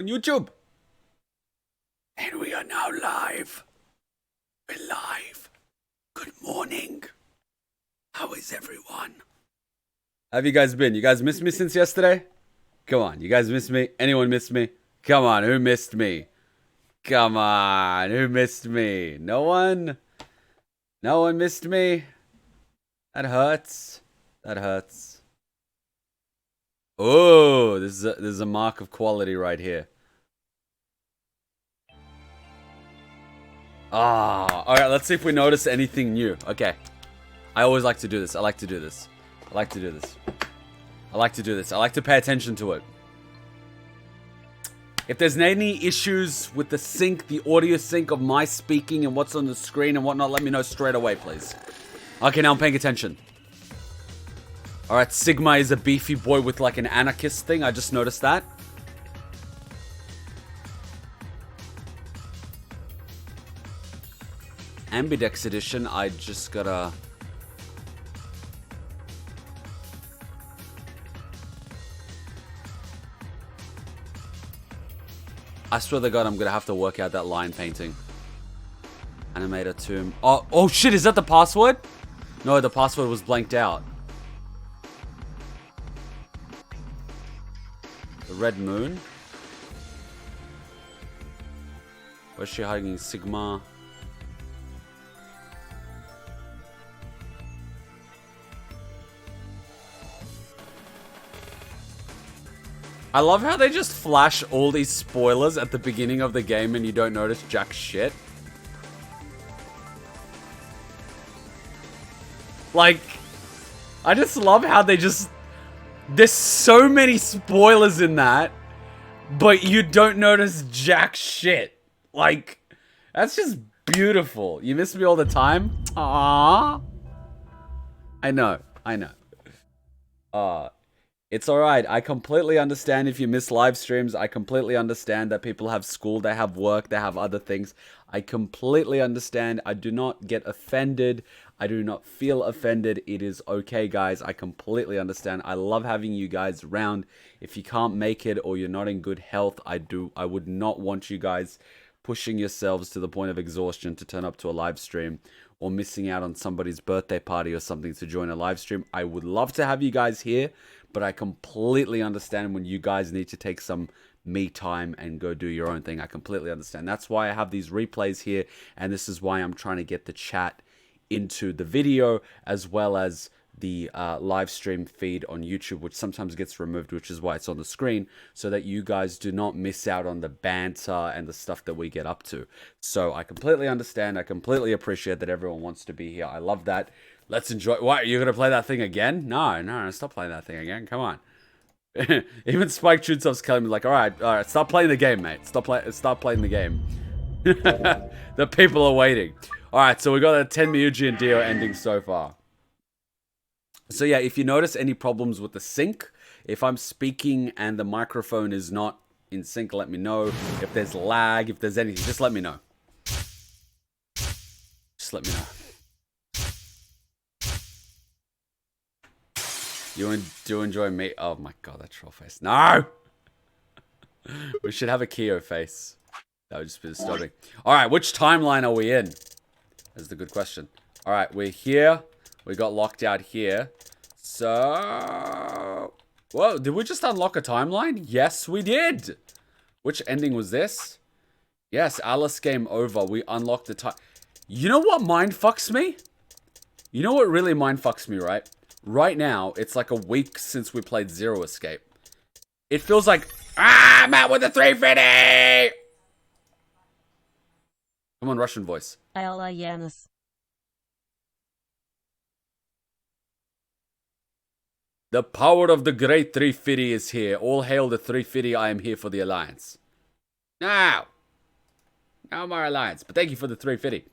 on YouTube. And we are now live. We're live. Good morning. How is everyone? How have you guys been? You guys missed me since yesterday? Come on, you guys missed me? Anyone missed me? Come on, who missed me? Come on, who missed me? No one? No one missed me? That hurts. That hurts. Oh, this is a mark of quality right here. Ah, all right, let's see if we notice anything new. Okay. I always like to do this. I like to do this. I like to do this. I like to do this. I like to pay attention to it. If there's any issues with the sync, the audio sync of my speaking and what's on the screen and whatnot, let me know straight away, please. Okay, now I'm paying attention. Alright, Sigma is a beefy boy with like an anarchist thing. I just noticed that. Ambidex edition, I just gotta... I swear to God, I'm gonna have to work out that line painting. Animator tomb. Oh shit, is that the password? No, the password was blanked out. The red moon. Where's she hiding? Sigma. I love how they just flash all these spoilers at the beginning of the game and you don't notice jack shit. Like, I just love how they just... There's so many spoilers in that, but you don't notice jack shit. Like, that's just beautiful. You miss me all the time? Aww. I know. It's alright. I completely understand if you miss live streams. I completely understand that people have school, they have work, they have other things. I completely understand. I do not get offended. I do not feel offended. It is okay, guys. I completely understand. I love having you guys around. If you can't make it or you're not in good health, I would not want you guys pushing yourselves to the point of exhaustion to turn up to a live stream or missing out on somebody's birthday party or something to join a live stream. I would love to have you guys here, but I completely understand when you guys need to take some me time and go do your own thing. I completely understand. That's why I have these replays here, and this is why I'm trying to get the chat into the video as well as the live stream feed on YouTube, which sometimes gets removed, which is why it's on the screen, so that you guys do not miss out on the banter and the stuff that we get up to. So I completely understand. I completely appreciate that everyone wants to be here. I love that. Let's enjoy. What, you're going to play that thing again? No, stop playing that thing again. Come on. Even Spike Chunsoft's telling me, like, all right, stop playing the game, mate. Stop playing the game. The people are waiting. All right, so we got a 10 Miyuji and Dio ending so far. So yeah, if you notice any problems with the sync, if I'm speaking and the microphone is not in sync, let me know. If there's lag, if there's anything, just let me know. Just let me know. You do enjoy me? Oh my god, that troll face. No! We should have a Kyo face. That would just be disturbing. Alright, which timeline are we in? That's the good question. Alright, we're here. We got locked out here. So... Whoa, did we just unlock a timeline? Yes, we did! Which ending was this? Yes, Alice game over. We unlocked the time... You know what mind fucks me? You know what really mind fucks me, right? Right now, it's like a week since we played Zero Escape. It feels like... Ah, I'm out with the 350! Come on, Russian voice. Ayala Yanis. The power of the great 350 is here. All hail the 350. I am here for the Alliance. Now. No more Alliance. But thank you for the 350.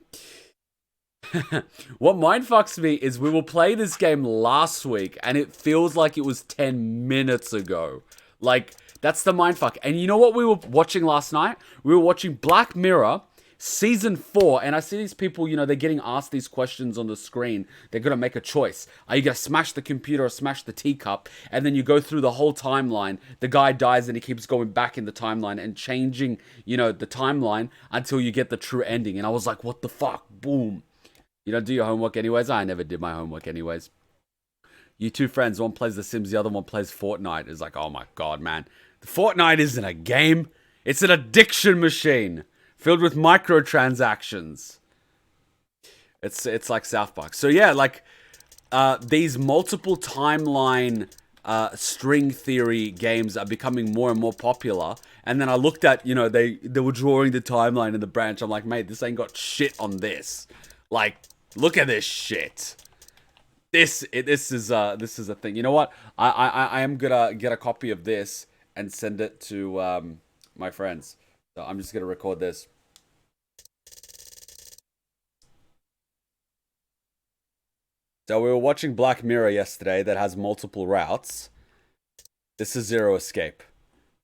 What mindfucks me is we will play this game last week and it feels like it was 10 minutes ago. Like, that's the mindfuck. And you know what we were watching last night? We were watching Black Mirror Season 4, and I see these people, they're getting asked these questions on the screen. They're going to make a choice. Are you going to smash the computer or smash the teacup? And then you go through the whole timeline. The guy dies and he keeps going back in the timeline and changing, the timeline until you get the true ending. And I was like, what the fuck? Boom. You don't do your homework anyways? I never did my homework anyways. You two friends, one plays The Sims, the other one plays Fortnite. It's like, oh my god, man. Fortnite isn't a game. It's an addiction machine filled with microtransactions. It's like South Park. So yeah, like these multiple timeline string theory games are becoming more and more popular. And then I looked at, they were drawing the timeline in the branch. I'm like, mate, this ain't got shit on this. Like, look at this shit. This is a thing. You know what? I am gonna get a copy of this and send it to my friends. So I'm just gonna record this. So we were watching Black Mirror yesterday that has multiple routes. This is Zero Escape.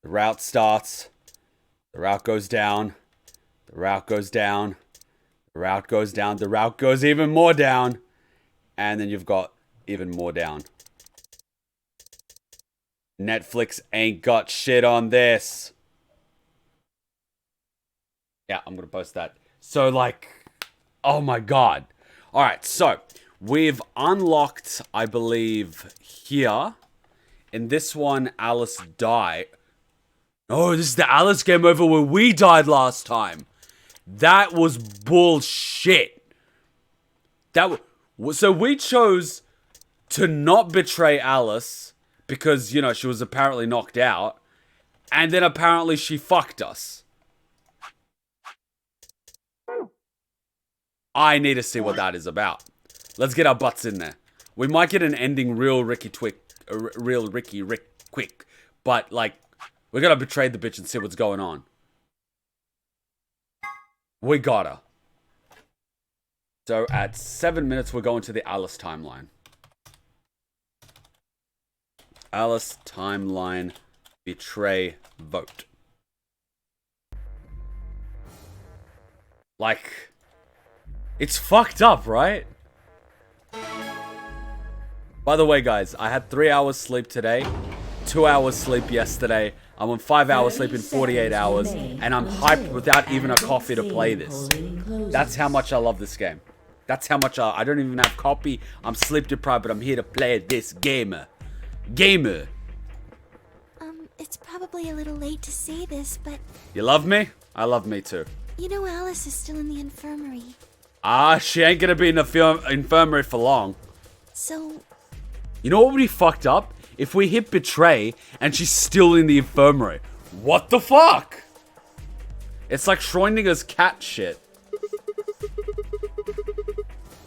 The route starts. The route goes down. The route goes down. The route goes down. The route goes even more down. And then you've got even more down. Netflix ain't got shit on this. Yeah, I'm gonna post that. So, like, oh my god. Alright, so, we've unlocked, I believe, here. In this one, Alice died. Oh, this is the Alice game over where we died last time. That was bullshit. So we chose to not betray Alice because, she was apparently knocked out. And then apparently she fucked us. I need to see what that is about. Let's get our butts in there. We might get an ending real Ricky Rick quick. But, like, we gotta betray the bitch and see what's going on. We gotta. So at 7 minutes, we're going to the Alice timeline. Alice timeline, betray, vote. Like, it's fucked up, right? By the way, guys, I had 3 hours sleep today, 2 hours sleep yesterday. I'm on 5 hours sleep in 48 hours, and I'm hyped without even a coffee to play this. That's how much I love this game. That's how much I don't even have coffee. I'm sleep deprived, but I'm here to play this gamer. It's probably a little late to say this, but... You love me? I love me too. Alice is still in the infirmary. She ain't gonna be in the infirmary for long. So... You know what would be fucked up? If we hit betray, and she's still in the infirmary. What the fuck? It's like Schrodinger's cat shit.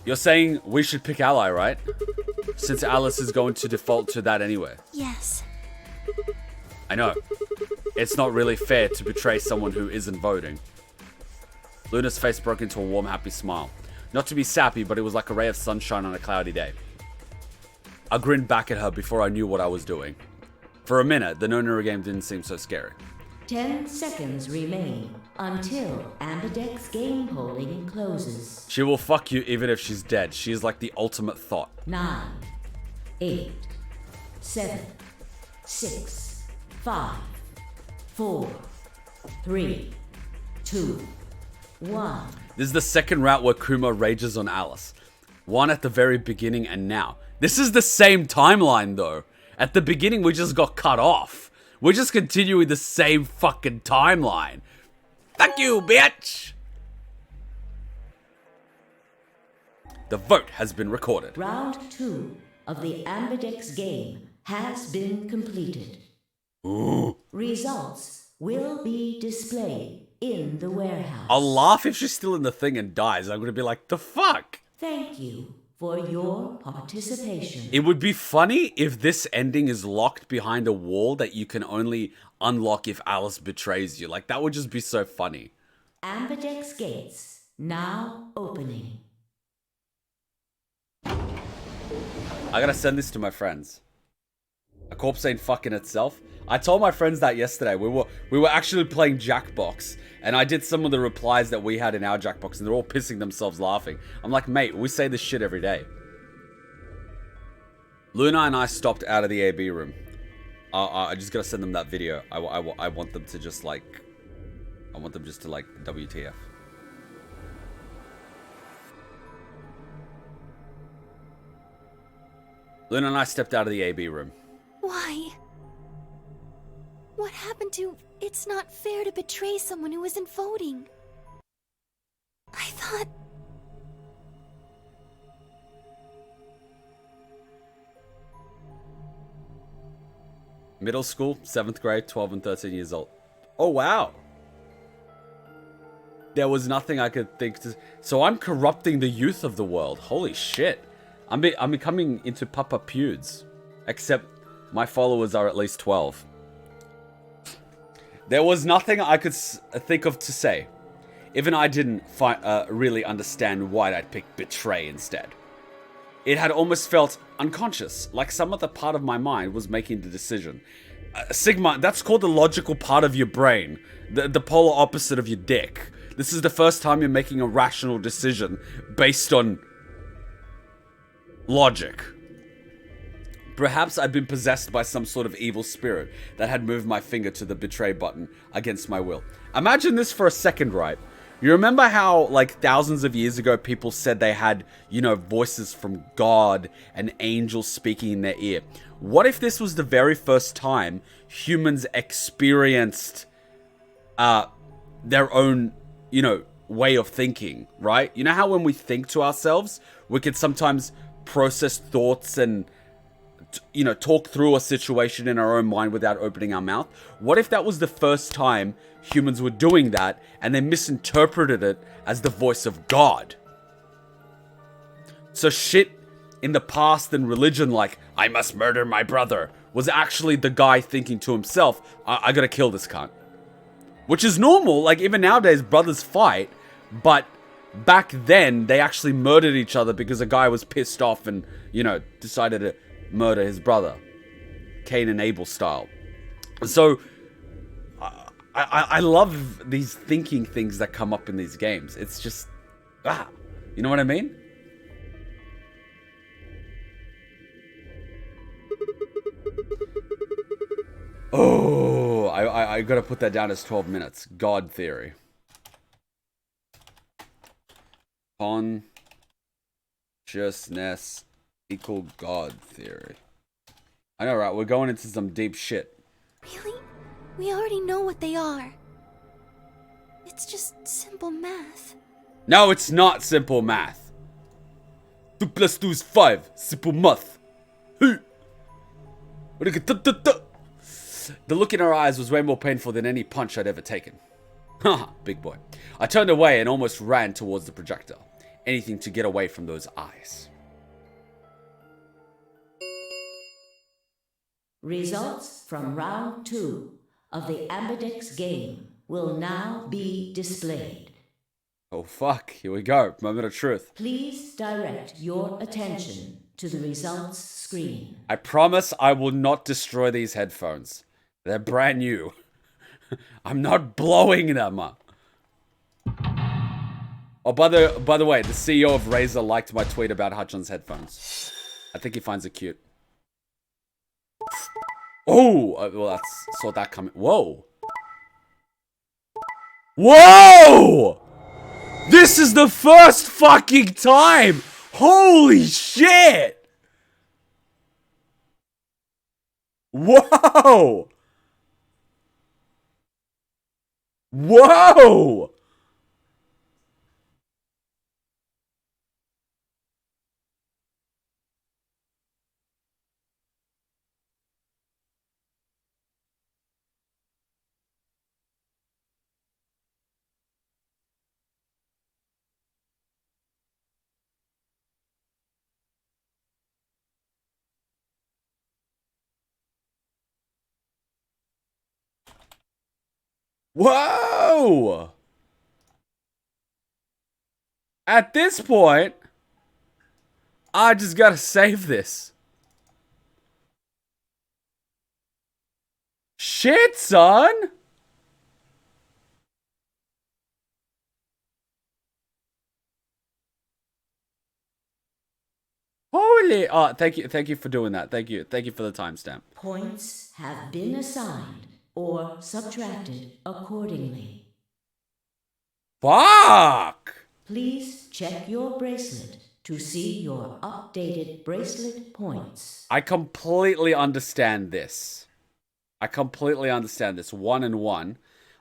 You're saying we should pick ally, right? Since Alice is going to default to that anyway. Yes. I know. It's not really fair to betray someone who isn't voting. Luna's face broke into a warm, happy smile. Not to be sappy, but it was like a ray of sunshine on a cloudy day. I grinned back at her before I knew what I was doing. For a minute, the Nonary game didn't seem so scary. 10 seconds remain until Ambidex game polling closes. She will fuck you even if she's dead. She is like the ultimate thought. 9, 8, 7, 6, 5, 4, 3, 2, 1. This is the second route where Kuma rages on Alice. One at the very beginning and now. This is the same timeline though. At the beginning we just got cut off. We're just continuing the same fucking timeline. Fuck you, bitch! The vote has been recorded. Round 2 of the Ambidex game has been completed. Ooh. Results will be displayed in the warehouse. I'll laugh if she's still in the thing and dies. I'm gonna be like, the fuck? Thank you for your participation. It would be funny if this ending is locked behind a wall that you can only unlock if Alice betrays you. Like, that would just be so funny. Ambidex gates now opening. I gotta send this to my friends. A corpse ain't fucking itself. I told my friends that yesterday. We were actually playing Jackbox, and I did some of the replies that we had in our Jackbox, and they're all pissing themselves laughing. I'm like, mate, we say this shit every day. Luna and I stopped out of the AB room. I just gotta send them that video. I want them to just like, I want them just to like WTF. Luna and I stepped out of the AB room. Why? What happened to it's not fair to betray someone who isn't voting? I thought... Middle school, 7th grade, 12 and 13 years old. Oh, wow. There was nothing I could think to... So I'm corrupting the youth of the world. Holy shit. I'm becoming into Papa Pewds. Except my followers are at least 12. There was nothing I could think of to say. Even I didn't really understand why I'd pick betray instead. It had almost felt unconscious, like some other part of my mind was making the decision. Sigma, that's called the logical part of your brain. The polar opposite of your dick. This is the first time you're making a rational decision based on logic. Perhaps I'd been possessed by some sort of evil spirit that had moved my finger to the betray button against my will. Imagine this for a second, right? You remember how, like, thousands of years ago, people said they had, you know, voices from God and angels speaking in their ear? What if this was the very first time humans experienced their own, you know, way of thinking, right? You know how when we think to ourselves, we can sometimes process thoughts and, you know, talk through a situation in our own mind without opening our mouth? What if that was the first time humans were doing that and they misinterpreted it as the voice of God? So shit in the past and religion like, I must murder my brother, was actually the guy thinking to himself, I gotta kill this cunt. Which is normal, like even nowadays brothers fight, but back then they actually murdered each other because a guy was pissed off and, you know, decided to murder his brother. Cain and Abel style. So I love these thinking things that come up in these games. It's just, you know what I mean? Oh, I gotta put that down as 12 minutes. God theory. Consciousness equal God theory. I know, right? We're going into some deep shit. Really? We already know what they are. It's just simple math. No, it's not simple math. 2 plus 2 is 5. Simple math. The look in her eyes was way more painful than any punch I'd ever taken. Haha, big boy. I turned away and almost ran towards the projectile. Anything to get away from those eyes. Results from round 2 of the Ambidex game will now be displayed. Oh fuck, here we go. Moment of truth. Please direct your attention to the results screen. I promise I will not destroy these headphones. They're brand new. I'm not blowing them up. Oh, by the way, the CEO of Razer liked my tweet about Hutchins' headphones. I think he finds it cute. Oh, well, that's saw that coming. Whoa. Whoa! This is the first fucking time! Holy shit! Whoa! Whoa! Whoa! At this point, I just gotta save this. Shit, son! Holy! Oh, thank you for doing that. Thank you for the timestamp. Points have been assigned or subtracted accordingly. Fuck! Please check your bracelet to see your updated bracelet points. I completely understand this. 1 and 1.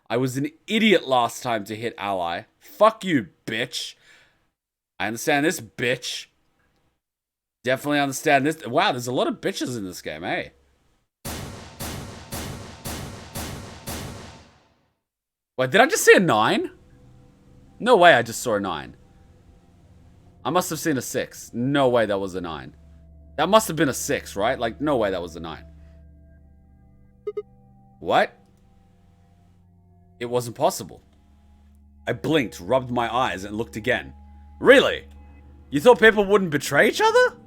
I was an idiot last time to hit ally. Fuck you, bitch. I understand this, bitch. Definitely understand this. Wow, there's a lot of bitches in this game, eh? Wait, did I just see a 9? No way I just saw a 9. I must have seen a 6. No way that was a 9. That must have been a 6, right? Like, no way that was a 9. What? It wasn't possible. I blinked, rubbed my eyes, and looked again. Really? You thought people wouldn't betray each other?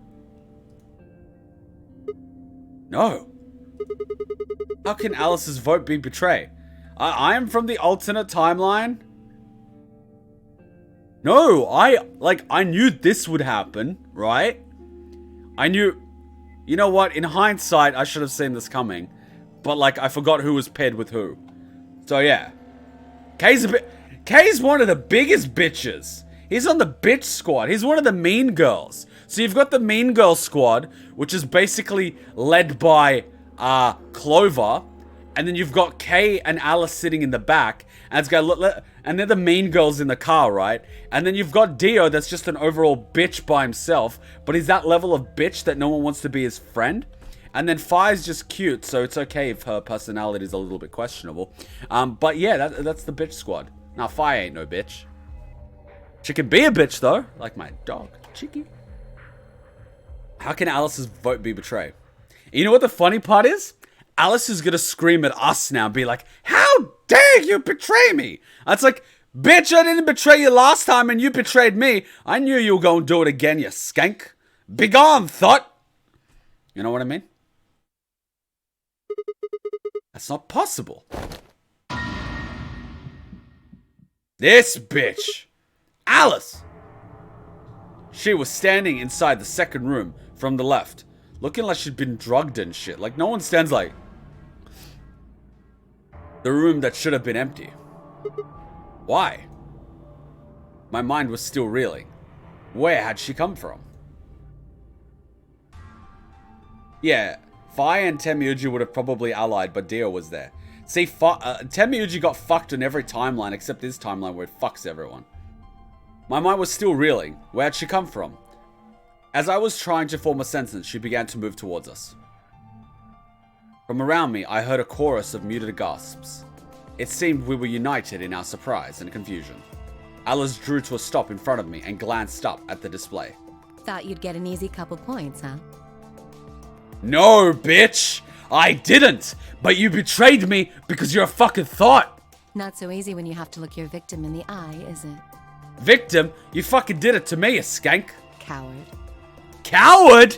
No. How can Alice's vote be betrayed? I am from the alternate timeline? No, I knew this would happen, right? I knew... You know what? In hindsight, I should have seen this coming. But, like, I forgot who was paired with who. So, yeah. Kay's one of the biggest bitches. He's on the bitch squad. He's one of the mean girls. So you've got the mean girl squad, which is basically led by Clover. And then you've got Kay and Alice sitting in the back. And it's got, and they're the mean girls in the car, right? And then you've got Dio that's just an overall bitch by himself. But he's that level of bitch that no one wants to be his friend. And then Fire's just cute, so it's okay if her personality is a little bit questionable. But yeah, that's the bitch squad. Now, Fire ain't no bitch. She can be a bitch, though. Like my dog, Chicky. How can Alice's vote be betrayed? You know what the funny part is? Alice is gonna scream at us now and be like, how dare you betray me? It's like, bitch, I didn't betray you last time and you betrayed me. I knew you were gonna do it again, you skank. Begone, thought. You know what I mean? That's not possible. This bitch. Alice. She was standing inside the second room from the left, looking like she'd been drugged and shit. Like, no one stands like... The room that should have been empty. Why? My mind was still reeling. Where had she come from? Yeah, Fire and Temiuji would have probably allied, but Dio was there. See, Temiuji got fucked in every timeline except this timeline where it fucks everyone. My mind was still reeling. Where had she come from? As I was trying to form a sentence, she began to move towards us. From around me, I heard a chorus of muted gasps. It seemed we were united in our surprise and confusion. Alice drew to a stop in front of me and glanced up at the display. Thought you'd get an easy couple points, huh? No, bitch! I didn't! But you betrayed me because you're a fucking thought! Not so easy when you have to look your victim in the eye, is it? Victim? You fucking did it to me, you skank! Coward. Coward?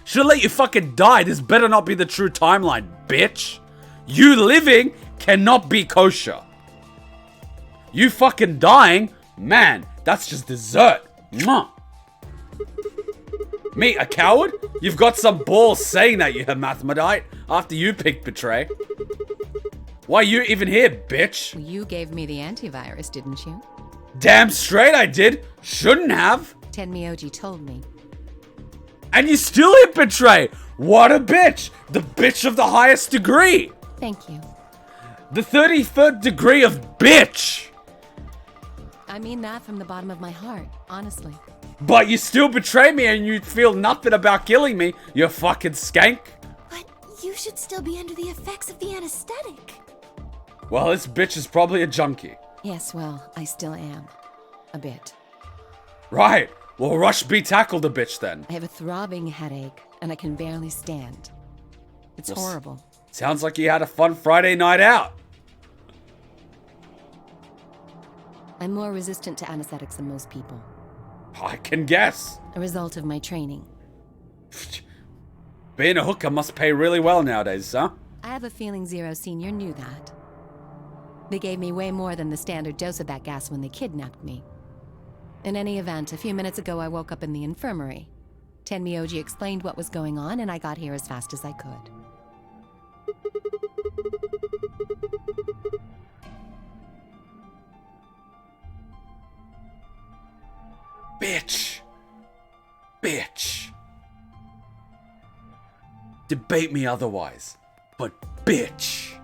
Should've let you fucking die. This better not be the true timeline, bitch! You living cannot be kosher. You fucking dying? Man, that's just dessert. Mwah. Me, a coward? You've got some balls saying that, you hermaphrodite, after you picked betray. Why you even here, bitch? You gave me the antivirus, didn't you? Damn straight I did. Shouldn't have. Tenmyoji told me. And you still hit betray. What a bitch. The bitch of the highest degree. Thank you. The 33rd degree of bitch. I mean that from the bottom of my heart, honestly. But you still betray me and you feel nothing about killing me, you fucking skank. But you should still be under the effects of the anesthetic. Well, this bitch is probably a junkie. Yes, well, I still am. A bit. Right. Well, rush be tackled a bitch then. I have a throbbing headache, and I can barely stand. It's horrible. Sounds like you had a fun Friday night out. I'm more resistant to anesthetics than most people. I can guess. A result of my training. Being a hooker must pay really well nowadays, huh? I have a feeling Zero Senior knew that. They gave me way more than the standard dose of that gas when they kidnapped me. In any event, a few minutes ago I woke up in the infirmary. Tenmyoji explained what was going on, and I got here as fast as I could. Bitch. Bitch. Debate me otherwise, but bitch.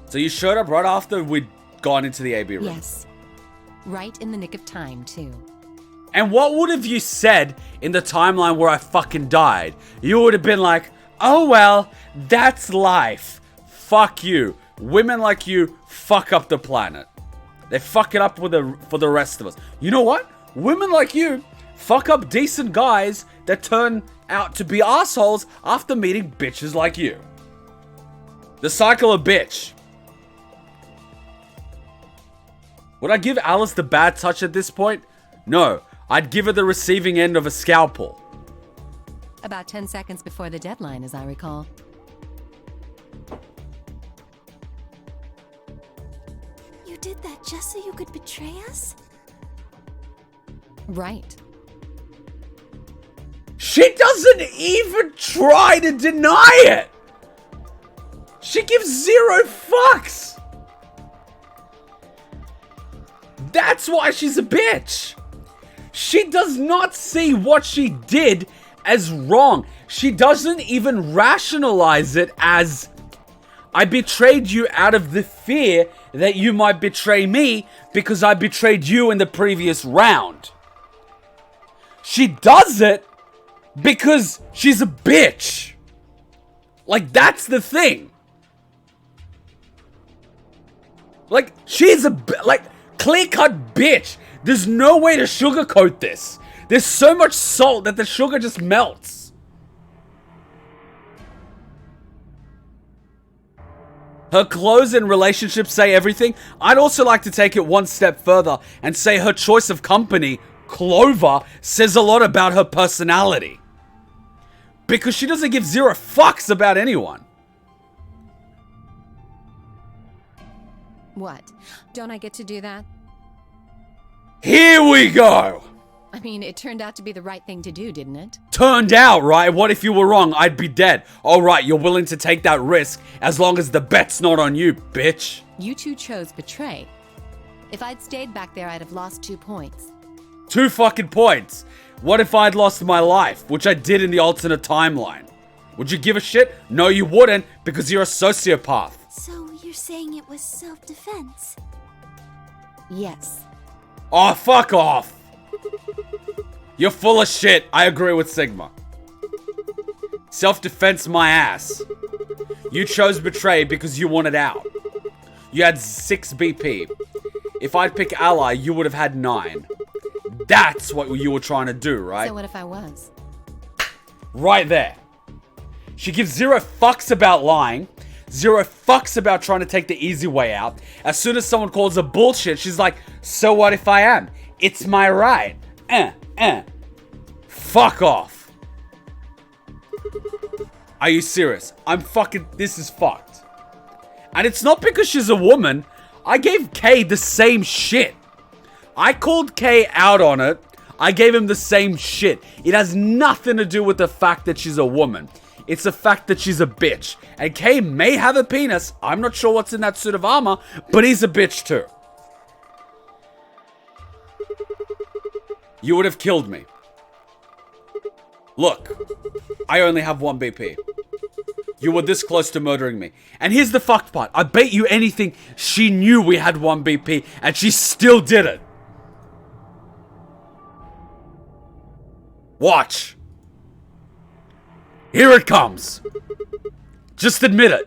So you showed up right after we'd gone into the AB room? Yes. Right in the nick of time, too. And what would have you said in the timeline where I fucking died? You would have been like, oh well, that's life. Fuck you. Women like you fuck up the planet. They fuck it up for the rest of us. You know what? Women like you fuck up decent guys that turn out to be assholes after meeting bitches like you. The cycle of bitch. Would I give Alice the bad touch at this point? No. I'd give her the receiving end of a scalpel. About 10 seconds before the deadline, as I recall. You did that just so you could betray us? Right. She doesn't even try to deny it. She gives zero fucks. That's why she's a bitch. She does not see what she did as wrong. She doesn't even rationalize it as, I betrayed you out of the fear that you might betray me because I betrayed you in the previous round. She does it because she's a bitch. Like, that's the thing. Like, she's a, clear-cut bitch. There's no way to sugarcoat this. There's so much salt that the sugar just melts. Her clothes and relationships say everything. I'd also like to take it one step further and say her choice of company, Clover, says a lot about her personality. Because she doesn't give zero fucks about anyone. What? Don't I get to do that? Here we go! I mean, it turned out to be the right thing to do, didn't it? Turned out, right? What if you were wrong? I'd be dead. Alright, you're willing to take that risk as long as the bet's not on you, bitch. You two chose betray. If I'd stayed back there, I'd have lost 2 points. 2 fucking points. What if I'd lost my life, which I did in the alternate timeline? Would you give a shit? No, you wouldn't, because you're a sociopath. So you're saying it was self-defense? Yes. Oh, fuck off. You're full of shit. I agree with Sigma. Self-defense my ass. You chose betray because you wanted out. You had 6 BP. If I'd pick ally, you would have had 9. That's what you were trying to do, right? So what if I was? Right there. She gives 0 fucks about lying. 0 fucks about trying to take the easy way out. As soon as someone calls her bullshit, she's like, so what if I am? It's my right. Fuck off. Are you serious? This is fucked. And it's not because she's a woman. I gave Kay the same shit. I called Kay out on it. I gave him the same shit. It has nothing to do with the fact that she's a woman. It's the fact that she's a bitch. And Kay may have a penis. I'm not sure what's in that suit of armor, but he's a bitch too. You would have killed me. Look, I only have 1 BP. You were this close to murdering me. And here's the fucked part. I bet you anything she knew we had 1 BP and she still did it. Watch. Here it comes. Just admit it.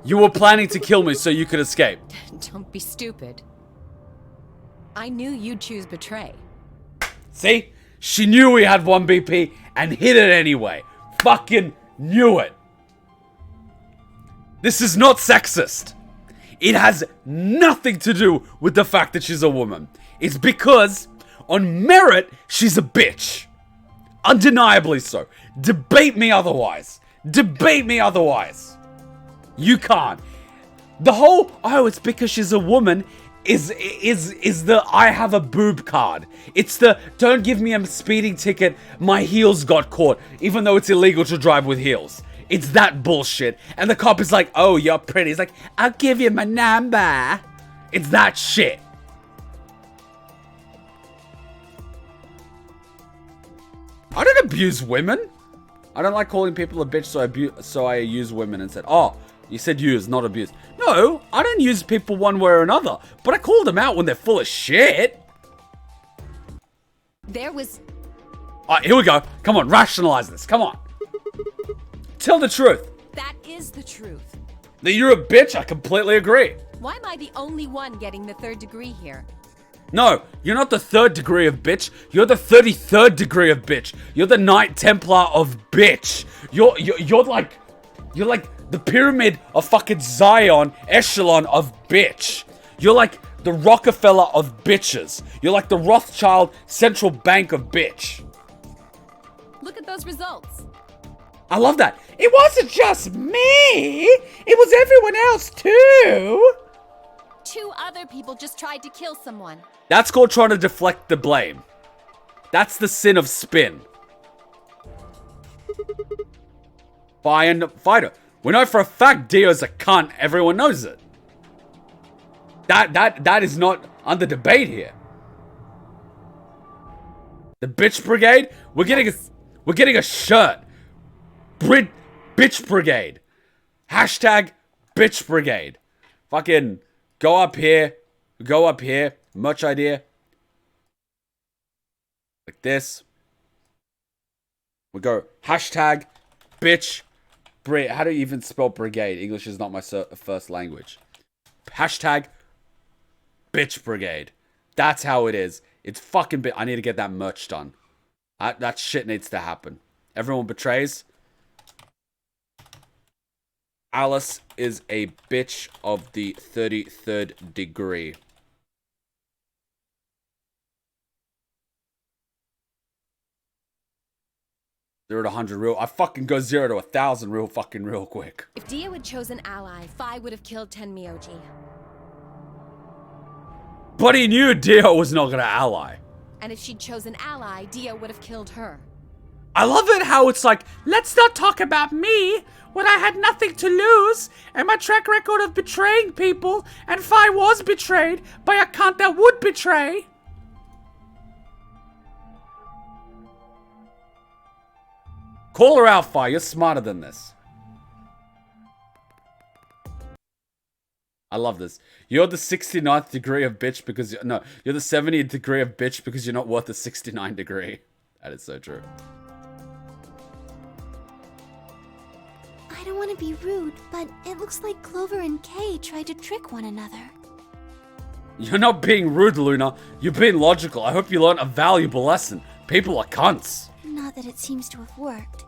You were planning to kill me so you could escape. Don't be stupid. I knew you'd choose betray. See? She knew we had 1 BP and hid it anyway. Fucking knew it. This is not sexist. It has nothing to do with the fact that she's a woman. It's because, on merit, she's a bitch. Undeniably so. Debate me otherwise. Debate me otherwise. You can't. The whole, oh, it's because she's a woman is the I have a boob card. It's the don't give me a speeding ticket, my heels got caught, even though it's illegal to drive with heels. It's that bullshit. And the cop is like, oh, you're pretty. He's like, I'll give you my number. It's that shit. I don't abuse women. I don't like calling people a bitch, so I use women and said, oh, you said use, not abuse. No, I don't use people one way or another, but I call them out when they're full of shit. There was... Alright, here we go. Come on, rationalize this. Come on. Tell the truth. That is the truth. That you're a bitch, I completely agree. Why am I the only one getting the 3rd degree here? No, you're not the 3rd degree of bitch. You're the 33rd degree of bitch. You're the Knight Templar of bitch. You're like the pyramid of fucking Zion echelon of bitch. You're like the Rockefeller of bitches. You're like the Rothschild central bank of bitch. Look at those results. I love that. It wasn't just me. It was everyone else too. 2 other people just tried to kill someone. That's called trying to deflect the blame. That's the sin of spin. Fighter. We know for a fact Dio's a cunt. Everyone knows it. That is not under debate here. The bitch brigade. We're getting a shirt. Bitch brigade. Hashtag bitch brigade. Fucking go up here. Go up here. Much idea. Like this. We go hashtag bitch. How do you even spell brigade? English is not my first language. Hashtag bitch brigade. That's how it is. It's fucking I need to get that merch done. That shit needs to happen. Everyone betrays. Alice is a bitch of the 33rd degree. 0 to 100 real. I fucking go 0 to 1,000 real quick. If Dio had chosen ally, Phi would have killed Tenmyoji. But he knew Dio was not gonna ally. And if she'd chosen ally, Dio would have killed her. I love it how it's like, let's not talk about me when I had nothing to lose and my track record of betraying people, and Phi was betrayed by a cunt that would betray. Call her out, Phi. You're smarter than this. I love this. You're the 69th degree of bitch because... No, you're the 70th degree of bitch because you're not worth the 69 degree. That is so true. I don't want to be rude, but it looks like Clover and Kay tried to trick one another. You're not being rude, Luna. You're being logical. I hope you learned a valuable lesson. People are cunts. Not that it seems to have worked.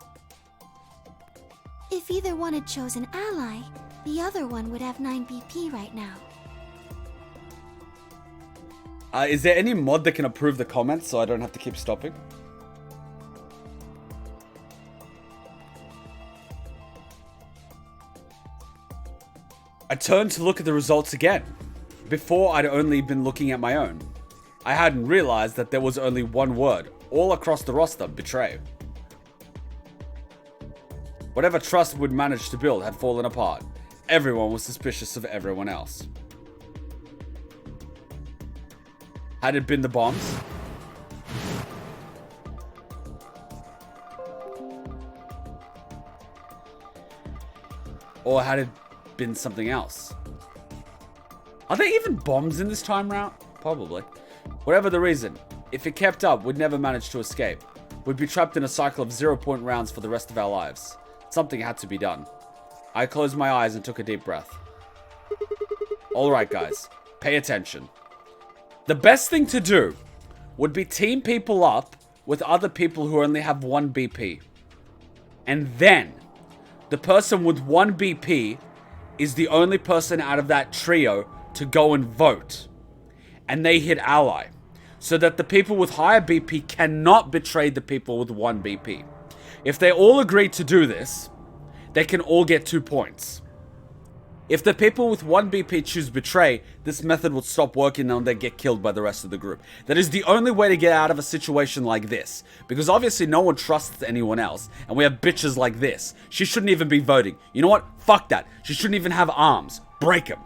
If either one had chosen ally, the other one would have 9 BP right now. Is there any mod that can approve the comments so I don't have to keep stopping? I turned to look at the results again. Before, I'd only been looking at my own. I hadn't realized that there was only one word, all across the roster, betray. Whatever trust we'd managed to build had fallen apart. Everyone was suspicious of everyone else. Had it been the bombs? Or had it been something else? Are there even bombs in this time round? Probably. Whatever the reason, if it kept up, we'd never manage to escape. We'd be trapped in a cycle of 0-point rounds for the rest of our lives. Something had to be done. I closed my eyes and took a deep breath. Alright guys, pay attention. The best thing to do would be team people up with other people who only have 1 BP. And then, the person with 1 BP is the only person out of that trio to go and vote. And they hit ally. So that the people with higher BP cannot betray the people with 1 BP. If they all agree to do this, they can all get 2 points. If the people with 1 BP choose betray, this method would stop working and they get killed by the rest of the group. That is the only way to get out of a situation like this. Because obviously no one trusts anyone else, and we have bitches like this. She shouldn't even be voting. You know what? Fuck that. She shouldn't even have arms. Break them.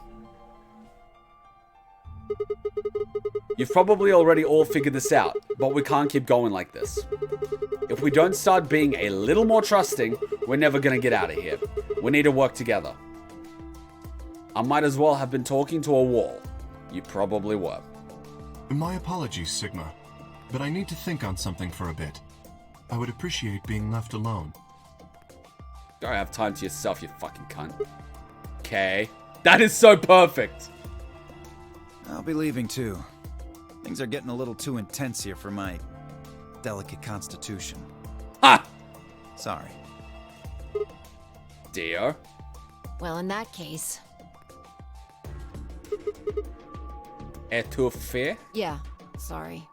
You've probably already all figured this out, but we can't keep going like this. If we don't start being a little more trusting, we're never gonna get out of here. We need to work together. I might as well have been talking to a wall. You probably were. My apologies, Sigma, but I need to think on something for a bit. I would appreciate being left alone. Don't have time to yourself, you fucking cunt. Okay. That is so perfect. I'll be leaving too. Things are getting a little too intense here for my delicate constitution. Ha! Sorry. Dear. Well, in that case... Étouffé? Yeah, sorry.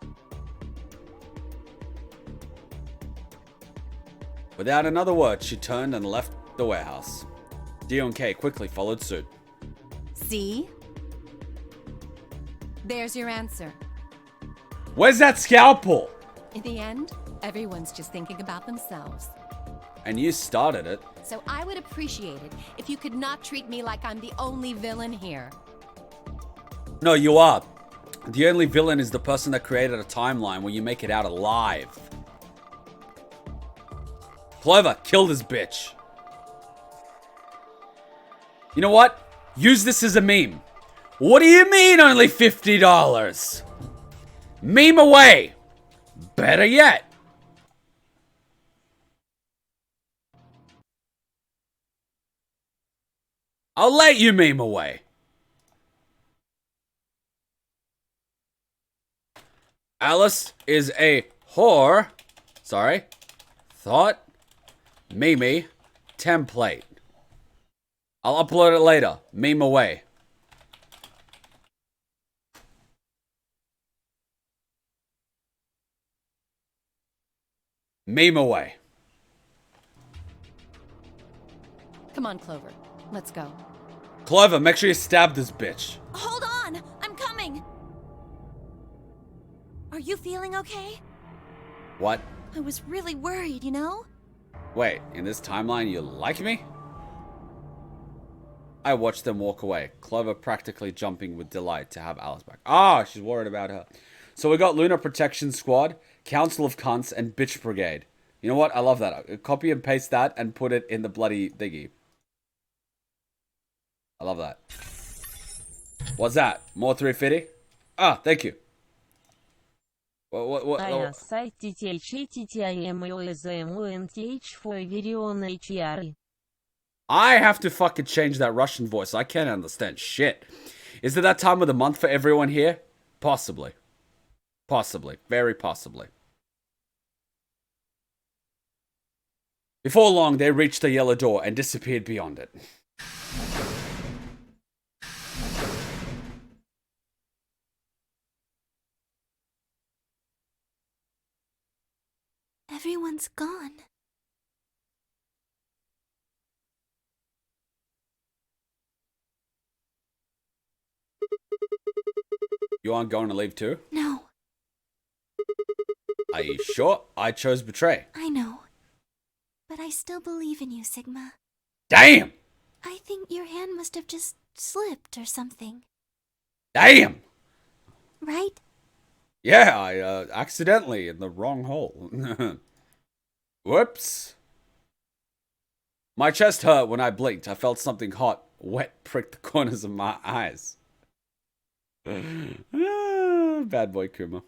Without another word, she turned and left the warehouse. D&K quickly followed suit. See? There's your answer. Where's that scalpel? In the end, everyone's just thinking about themselves. And you started it. So I would appreciate it if you could not treat me like I'm the only villain here. No, you are. The only villain is the person that created a timeline where you make it out alive. Clover, kill this bitch. You know what? Use this as a meme. What do you mean only $50? Meme away. Better yet. I'll let you meme away. Alice is a whore. Sorry. Thought. Mimi. Template. I'll upload it later. Meme away. Meme away. Come on, Clover. Let's go. Clover, make sure you stab this bitch. Hold on! I'm coming! Are you feeling okay? What? I was really worried, you know? Wait, in this timeline you like me? I watched them walk away, Clover practically jumping with delight to have Alice back. Ah, she's worried about her. So we got Lunar Protection Squad, Council of Cunts, and Bitch Brigade. You know what? I love that. I'll copy and paste that and put it in the bloody thingy. I love that. What's that? More 350? Ah, thank you. What? I сайт TTH for Virion HR. I have to fucking change that Russian voice. I can't understand shit. Is it that time of the month for everyone here? Possibly. Possibly. Very possibly. Before long, they reached the yellow door and disappeared beyond it. Everyone's gone. You aren't going to leave too? No, Are you sure? I chose betray. I know. But I still believe in you, Sigma. Damn! I think your hand must have just slipped or something. Damn! Right? Yeah, I accidentally in the wrong hole. Whoops. My chest hurt when I blinked. I felt something hot, wet prick the corners of my eyes. Bad boy Kuma.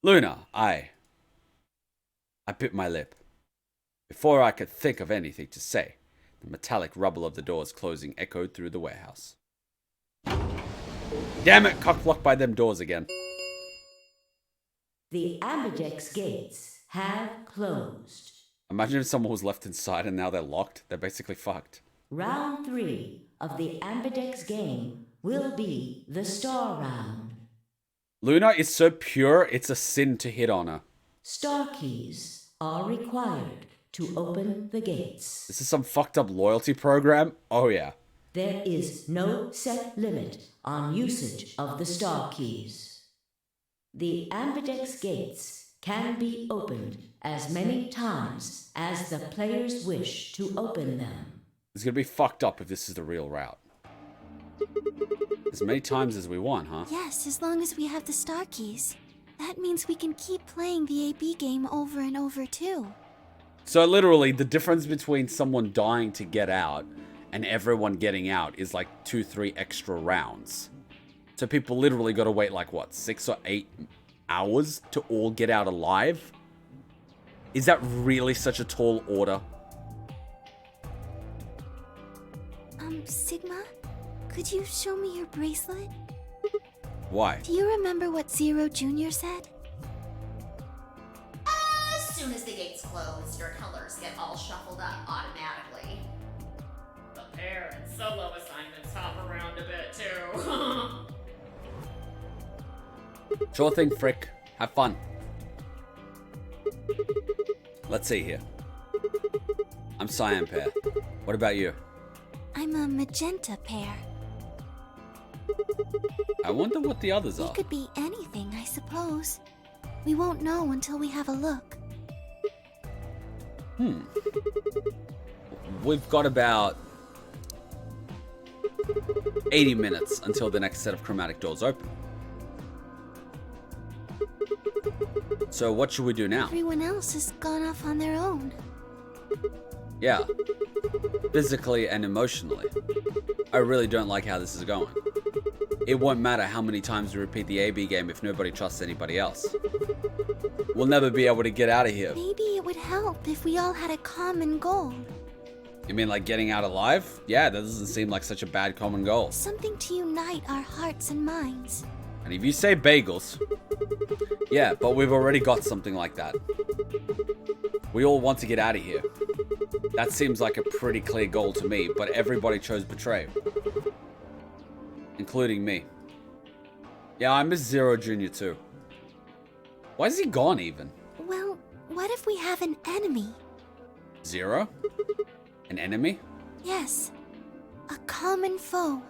Luna, I bit my lip. Before I could think of anything to say, the metallic rubble of the doors closing echoed through the warehouse. Damn it, cockblocked by them doors again. The Ambidex gates have closed. Imagine if someone was left inside and now they're locked. They're basically fucked. Round 3 of the Ambidex game will be the star round. Luna is so pure, it's a sin to hit on her. Star keys are required. to open the gates. This is some fucked up loyalty program? Oh yeah. There is no set limit on usage of the star keys. The ambidex gates can be opened as many times as the players wish to open them. It's gonna be fucked up if this is the real route. As many times as we want, huh? Yes, as long as we have the star keys. That means we can keep playing the AB game over and over too. So literally, the difference between someone dying to get out and everyone getting out is like 2-3 extra rounds. So people literally gotta wait like, what, 6 or 8 hours to all get out alive? Is that really such a tall order? Sigma? Could you show me your bracelet? Why? Do you remember what Zero Jr. said? As soon as the gates close, your colors get all shuffled up automatically. The pair and solo assignments hop around a bit too. Sure thing, Frick. Have fun. Let's see here. I'm Cyan Pair. What about you? I'm a magenta pair. I wonder what the others We are. could be anything, I suppose. We won't know until we have a look. We've got about 80 minutes until the next set of chromatic doors open. So what should we do now? Everyone else has gone off on their own. Yeah. Physically and emotionally. I really don't like how this is going. It won't matter how many times we repeat the AB game if nobody trusts anybody else. We'll never be able to get out of here. Maybe it would help if we all had a common goal. You mean like getting out alive? Yeah, that doesn't seem like such a bad common goal. Something to unite our hearts and minds. And if you say bagels, yeah, but we've already got something like that. We all want to get out of here. That seems like a pretty clear goal to me, but everybody chose betray. Including me. Yeah, I miss Zero Jr. too. Why is he gone even? Well, what if we have an enemy? Zero? An enemy? Yes, a common foe.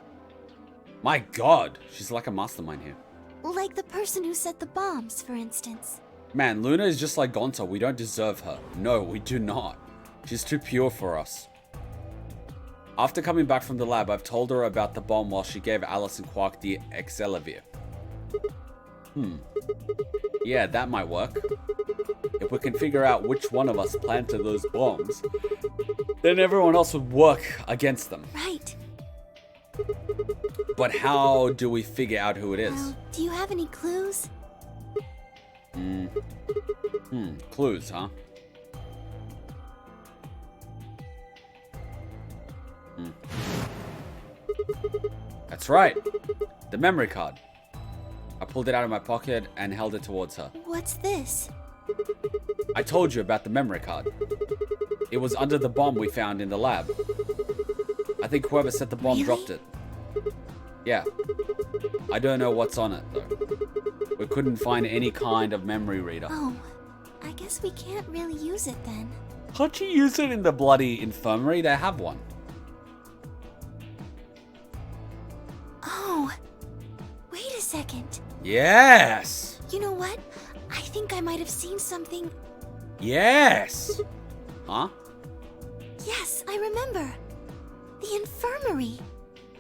My god, she's like a mastermind here. Like the person who set the bombs, for instance. Man, Luna is just like Gonta. We don't deserve her. No, we do not. She's too pure for us. After coming back from the lab, I've told her about the bomb while she gave Alice and Quark the Excelivir. Yeah, that might work. If we can figure out which one of us planted those bombs, then everyone else would work against them. Right. But how do we figure out who it is? Well, do you have any clues? Clues, huh? That's right. The memory card. I pulled it out of my pocket and held it towards her. What's this? I told you about the memory card. It was under the bomb we found in the lab. I think whoever set the bomb Really? dropped it. Yeah. I don't know what's on it, though. We couldn't find any kind of memory reader. Oh, I guess we can't really use it then. Can't you use it in the bloody infirmary? They have one. Oh, wait a second. Yes! You know what? I think I might have seen something. Yes! Huh? Yes, I remember. The infirmary.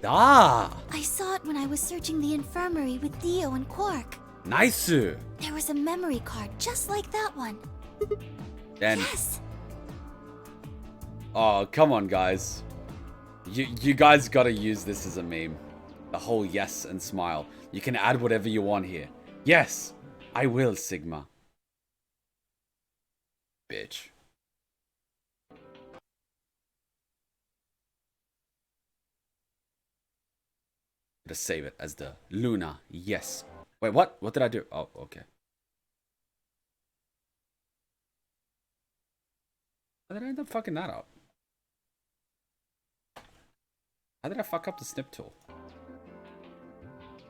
Ah! I saw it when I was searching the infirmary with Theo and Quark. Nice! There was a memory card just like that one. Then, Yes. oh, come on, guys. You guys gotta use this as a meme. The whole yes and smile. You can add whatever you want here. Yes, I will, Sigma. Bitch. To save it as the Luna, yes. Wait, what? What did I do? Oh, okay. How did I end up fucking that up? How did I fuck up the snip tool?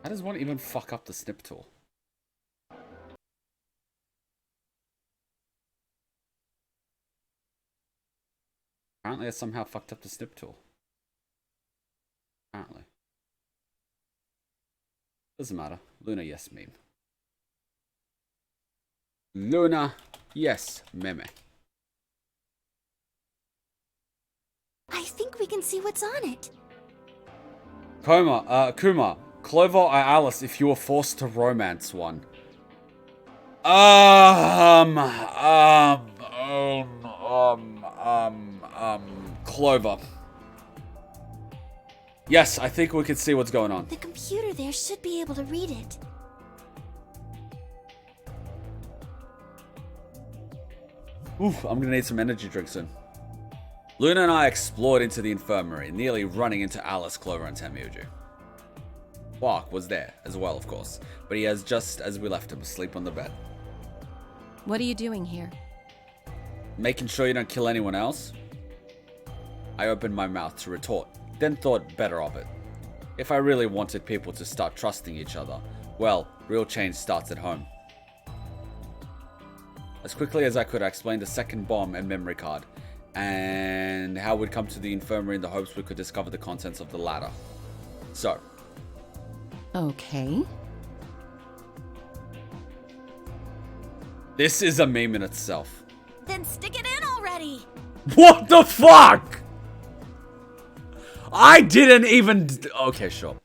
How does one even fuck up the snip tool? Apparently I somehow fucked up the snip tool. Apparently. Doesn't matter. Luna, yes, meme. Luna, yes, meme. I think we can see what's on it. Kuma, Clover or Alice if you were forced to romance one. Clover. Yes, I think we could see what's going on. The computer there should be able to read it. Oof, I'm gonna need some energy drinks soon. Luna and I explored into the infirmary, nearly running into Alice, Clover, and Tamiuju. Quark was there as well, of course, but he has just as we left him asleep on the bed. What are you doing here? Making sure you don't kill anyone else? I opened my mouth to retort, then thought better of it. If I really wanted people to start trusting each other, well, real change starts at home. As quickly as I could, I explained the second bomb and memory card, and how we'd come to the infirmary in the hopes we could discover the contents of the latter. So. Okay. This is a meme in itself. Then stick it in already! What the fuck? I didn't even... Okay, sure.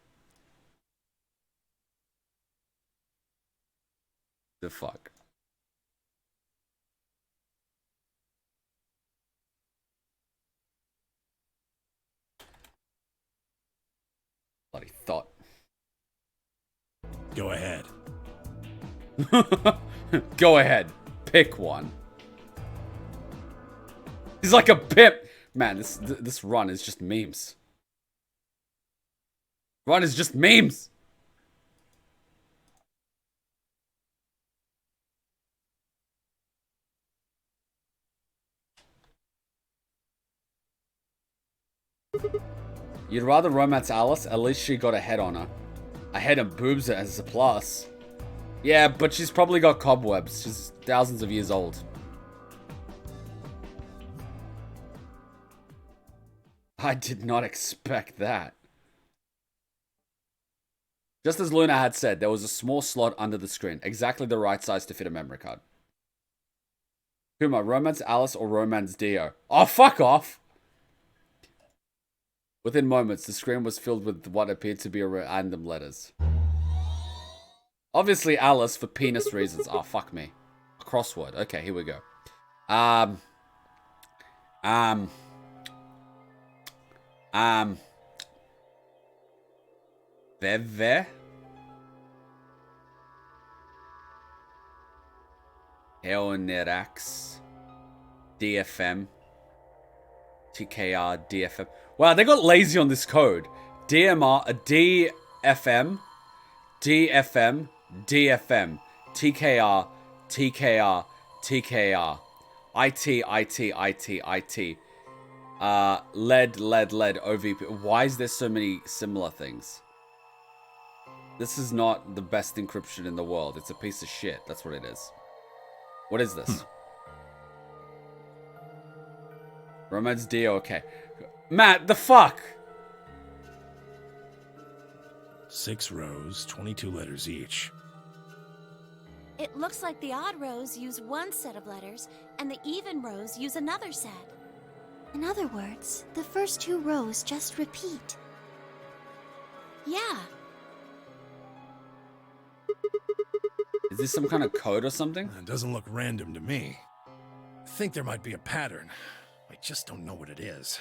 The fuck? Bloody thought. Go ahead. Go ahead. Pick one. He's like a pimp. Man, this run is just memes. Run is just memes. You'd rather romance Alice? At least she got a head on her. A head and boobs as a plus. Yeah, but she's probably got cobwebs. She's thousands of years old. I did not expect that. Just as Luna had said, there was a small slot under the screen, exactly the right size to fit a memory card. Kuma, romance Alice or romance Dio? Oh, fuck off! Within moments, the screen was filled with what appeared to be random letters. Obviously Alice for penis reasons. Oh, fuck me. A crossword. Okay, here we go. Veve? Heonerax. DFM. TKR, DFM. Wow, they got lazy on this code. DMR, DFM, DFM, DFM, TKR, TKR, TKR, IT, IT. LED, OVP. Why is there so many similar things? This is not the best encryption in the world. It's a piece of shit. That's what it is. What is this? Romance Dio, okay. Matt, the fuck? 6 rows, 22 letters each. It looks like the odd rows use one set of letters, and the even rows use another set. In other words, the first 2 rows just repeat. Yeah. Is this some kind of code or something? It doesn't look random to me. I think there might be a pattern. I just don't know what it is.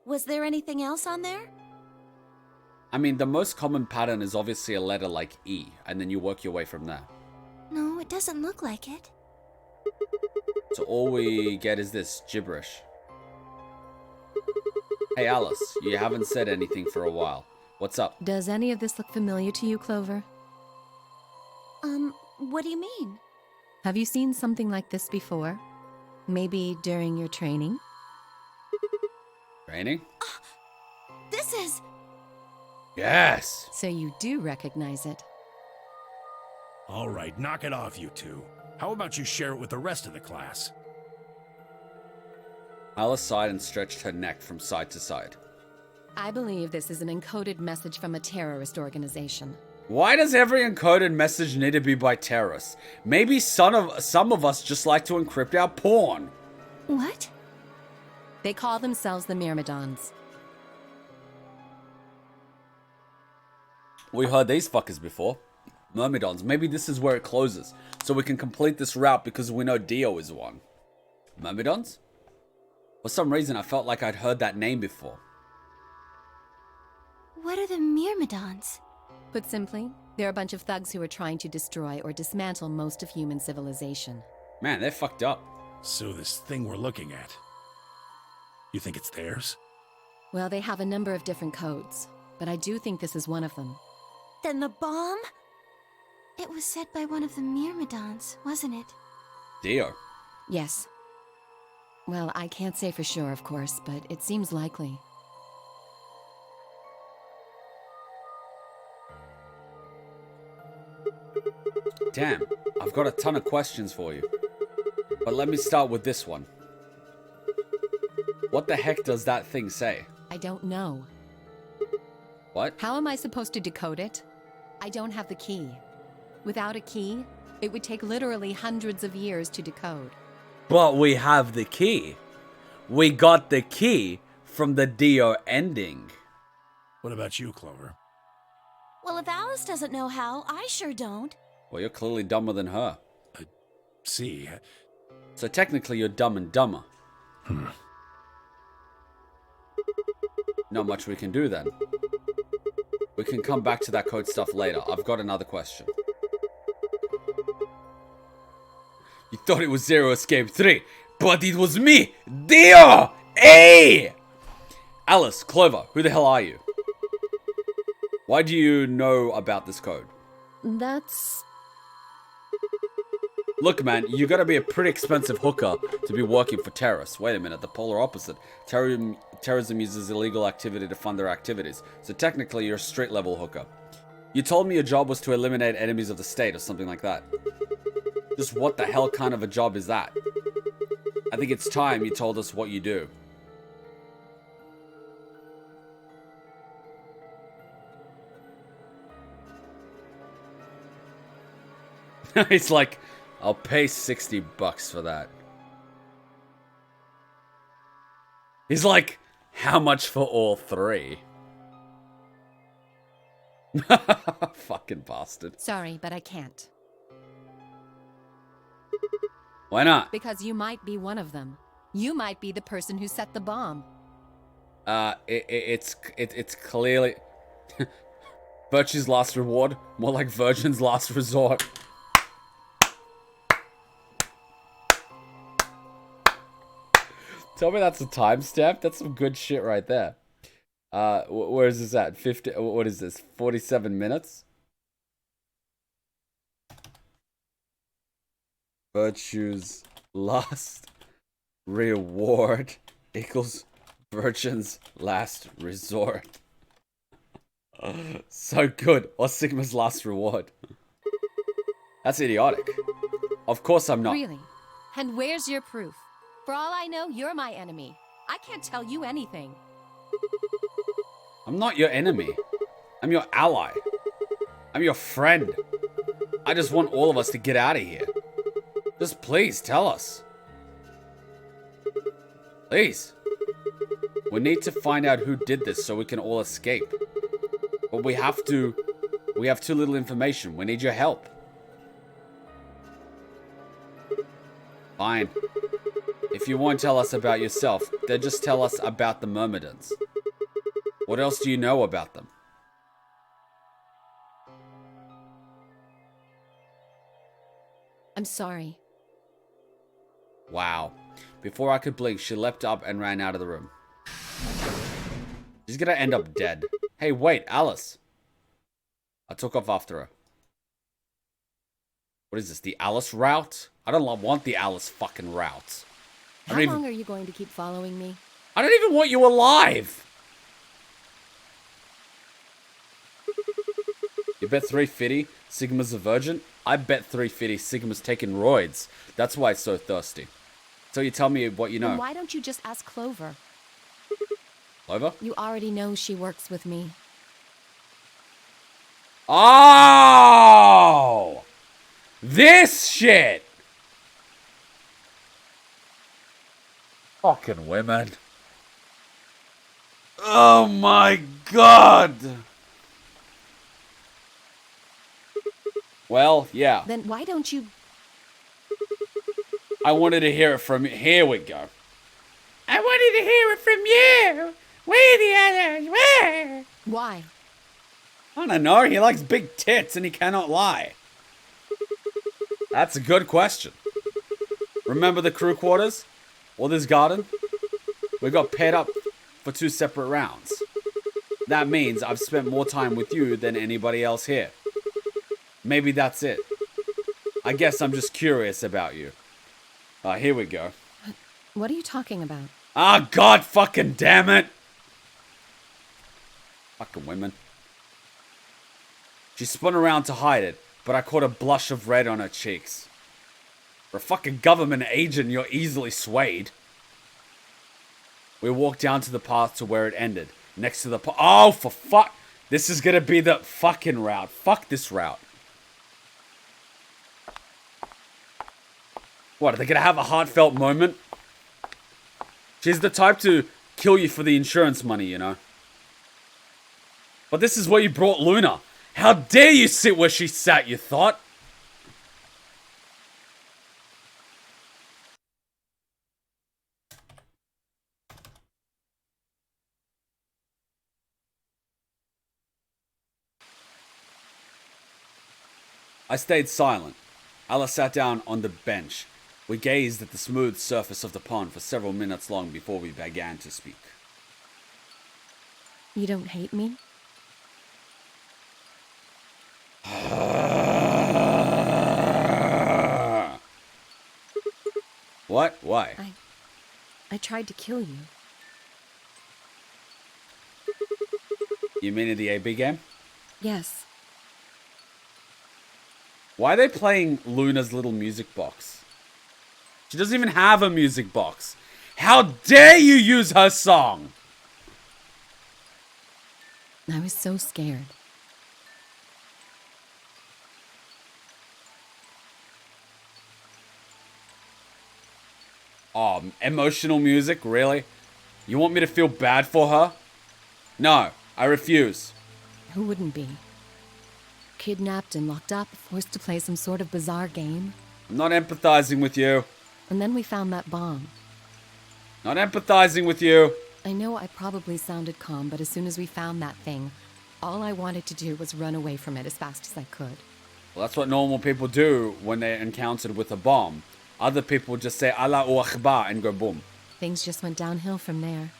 Was there anything else on there? I mean, the most common pattern is obviously a letter like E, and then you work your way from there. No, it doesn't look like it. So all we get is this gibberish. Hey Alice, you haven't said anything for a while. What's up? Does any of this look familiar to you, Clover? What do you mean? Have you seen something like this before? Maybe during your training? Training? This is... Yes! So you do recognize it. All right, knock it off, you two. How about you share it with the rest of the class? Alice sighed and stretched her neck from side to side. I believe this is an encoded message from a terrorist organization. Why does every encoded message need to be by terrorists? Maybe some of us just like to encrypt our porn. What? They call themselves the Myrmidons. We heard these fuckers before. Myrmidons. Maybe this is where it closes, so we can complete this route because we know Dio is one. Myrmidons? For some reason, I felt like I'd heard that name before. What are the Myrmidons? Put simply, they're a bunch of thugs who are trying to destroy or dismantle most of human civilization. Man, they're fucked up. So this thing we're looking at, you think it's theirs? Well, they have a number of different codes, but I do think this is one of them. Then the bomb? It was set by one of the Myrmidons, wasn't it? Dio. Yes. Well, I can't say for sure, of course, but it seems likely. Damn, I've got a ton of questions for you. But let me start with this one. What the heck does that thing say? I don't know. What? How am I supposed to decode it? I don't have the key. Without a key, it would take literally hundreds of years to decode. But we have the key. We got the key from the Dio ending. What about you, Clover? Well, if Alice doesn't know how, I sure don't. Well, you're clearly dumber than her. See. So technically you're dumb and dumber. Not much we can do then. We can come back to that code stuff later. I've got another question. You thought it was Zero Escape 3, but it was me, Dio! Hey! Alice, Clover, who the hell are you? Why do you know about this code? That's... Look, man, you gotta be a pretty expensive hooker to be working for terrorists. Wait a minute, the polar opposite. Terrorism uses illegal activity to fund their activities. So technically, you're a street-level hooker. You told me your job was to eliminate enemies of the state or something like that. Just what the hell kind of a job is that? I think it's time you told us what you do. It's like, I'll pay $60 for that. He's like, how much for all three? Fucking bastard. Sorry, but I can't. Why not? Because you might be one of them. You might be the person who set the bomb. It's clearly Virtue's last reward, more like Virgin's last resort. Tell me that's a timestamp. That's some good shit right there. Where is this at? 50. What is this? 47 minutes. Virtue's last reward equals Virgin's last resort. So good. Or Sigma's last reward. That's idiotic. Of course I'm not. Really? And where's your proof? For all I know, you're my enemy. I can't tell you anything. I'm not your enemy. I'm your ally. I'm your friend. I just want all of us to get out of here. Just please tell us. Please. We need to find out who did this so we can all escape. But we have too little information. We need your help. Fine. If you won't tell us about yourself, then just tell us about the Myrmidons. What else do you know about them? I'm sorry. Wow. Before I could blink, she leapt up and ran out of the room. She's gonna end up dead. Hey, wait, Alice. I took off after her. What is this, the Alice route? I don't want the Alice fucking route. How long are you going to keep following me? I don't even want you alive! You bet 350 Sigma's a virgin? I bet 350 Sigma's taking roids. That's why it's so thirsty. So you tell me what you Then know. why don't you just ask Clover? Clover? You already know she works with me. Oh! This shit! Fucking women. Oh my god! Well, yeah. Then why don't you... I wanted to hear it from you. Here we go. I wanted to hear it from you. Where the others? Where? Why? I don't know. He likes big tits and he cannot lie. That's a good question. Remember the crew quarters? Or this garden? We got paired up for 2 separate rounds. That means I've spent more time with you than anybody else here. Maybe that's it. I guess I'm just curious about you. Here we go. What are you talking about? Ah, god fucking damn it! Fucking women. She spun around to hide it, but I caught a blush of red on her cheeks. For a fucking government agent, you're easily swayed. We walked down to the path to where it ended. Next to the oh, for fuck! This is gonna be the fucking route. Fuck this route. What, are they gonna have a heartfelt moment? She's the type to kill you for the insurance money, you know. But this is where you brought Luna. How dare you sit where she sat, you thought? I stayed silent. Ella sat down on the bench. We gazed at the smooth surface of the pond for several minutes long before we began to speak. You don't hate me? What? Why? I tried to kill you. You mean in the AB game? Yes. Why are they playing Luna's little music box? She doesn't even have a music box. How dare you use her song? I was so scared. Oh, emotional music? Really? You want me to feel bad for her? No, I refuse. Who wouldn't be? Kidnapped and locked up, forced to play some sort of bizarre game. I'm not empathizing with you. And then we found that bomb. Not empathizing with you. I know I probably sounded calm, but as soon as we found that thing, all I wanted to do was run away from it as fast as I could. Well, that's what normal people do when they're encountered with a bomb. Other people just say Allahu Akbar and go boom. Things just went downhill from there.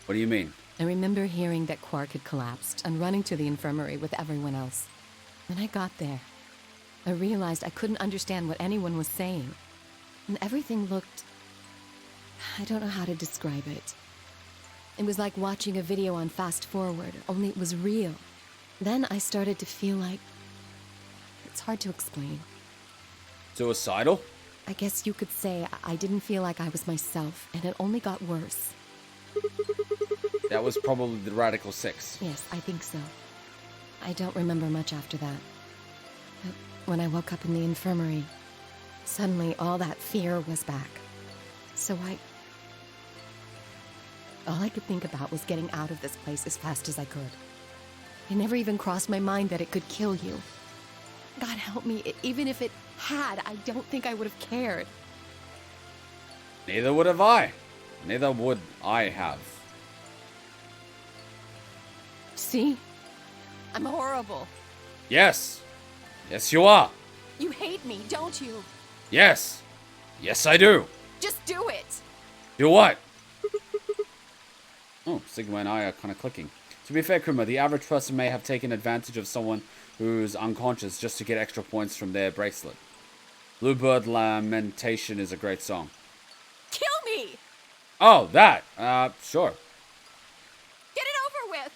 What do you mean? I remember hearing that Quark had collapsed and running to the infirmary with everyone else. When I got there, I realized I couldn't understand what anyone was saying. And everything looked... I don't know how to describe it. It was like watching a video on fast forward, only it was real. Then I started to feel like... It's hard to explain. Suicidal? I guess you could say I didn't feel like I was myself, and it only got worse. That was probably the Radical 6. Yes, I think so. I don't remember much after that. But when I woke up in the infirmary, suddenly all that fear was back. So all I could think about was getting out of this place as fast as I could. It never even crossed my mind that it could kill you. God help me, even if it had, I don't think I would have cared. Neither would have I. Neither would I have. See? I'm horrible. Yes. Yes, you are. You hate me, don't you? Yes. Yes, I do. Just do it! Do what? Oh, Sigma and I are kind of clicking. To be fair, Kuma, the average person may have taken advantage of someone who's unconscious just to get extra points from their bracelet. Bluebird Lamentation is a great song. Kill me! Oh, that. Sure. Get it over with!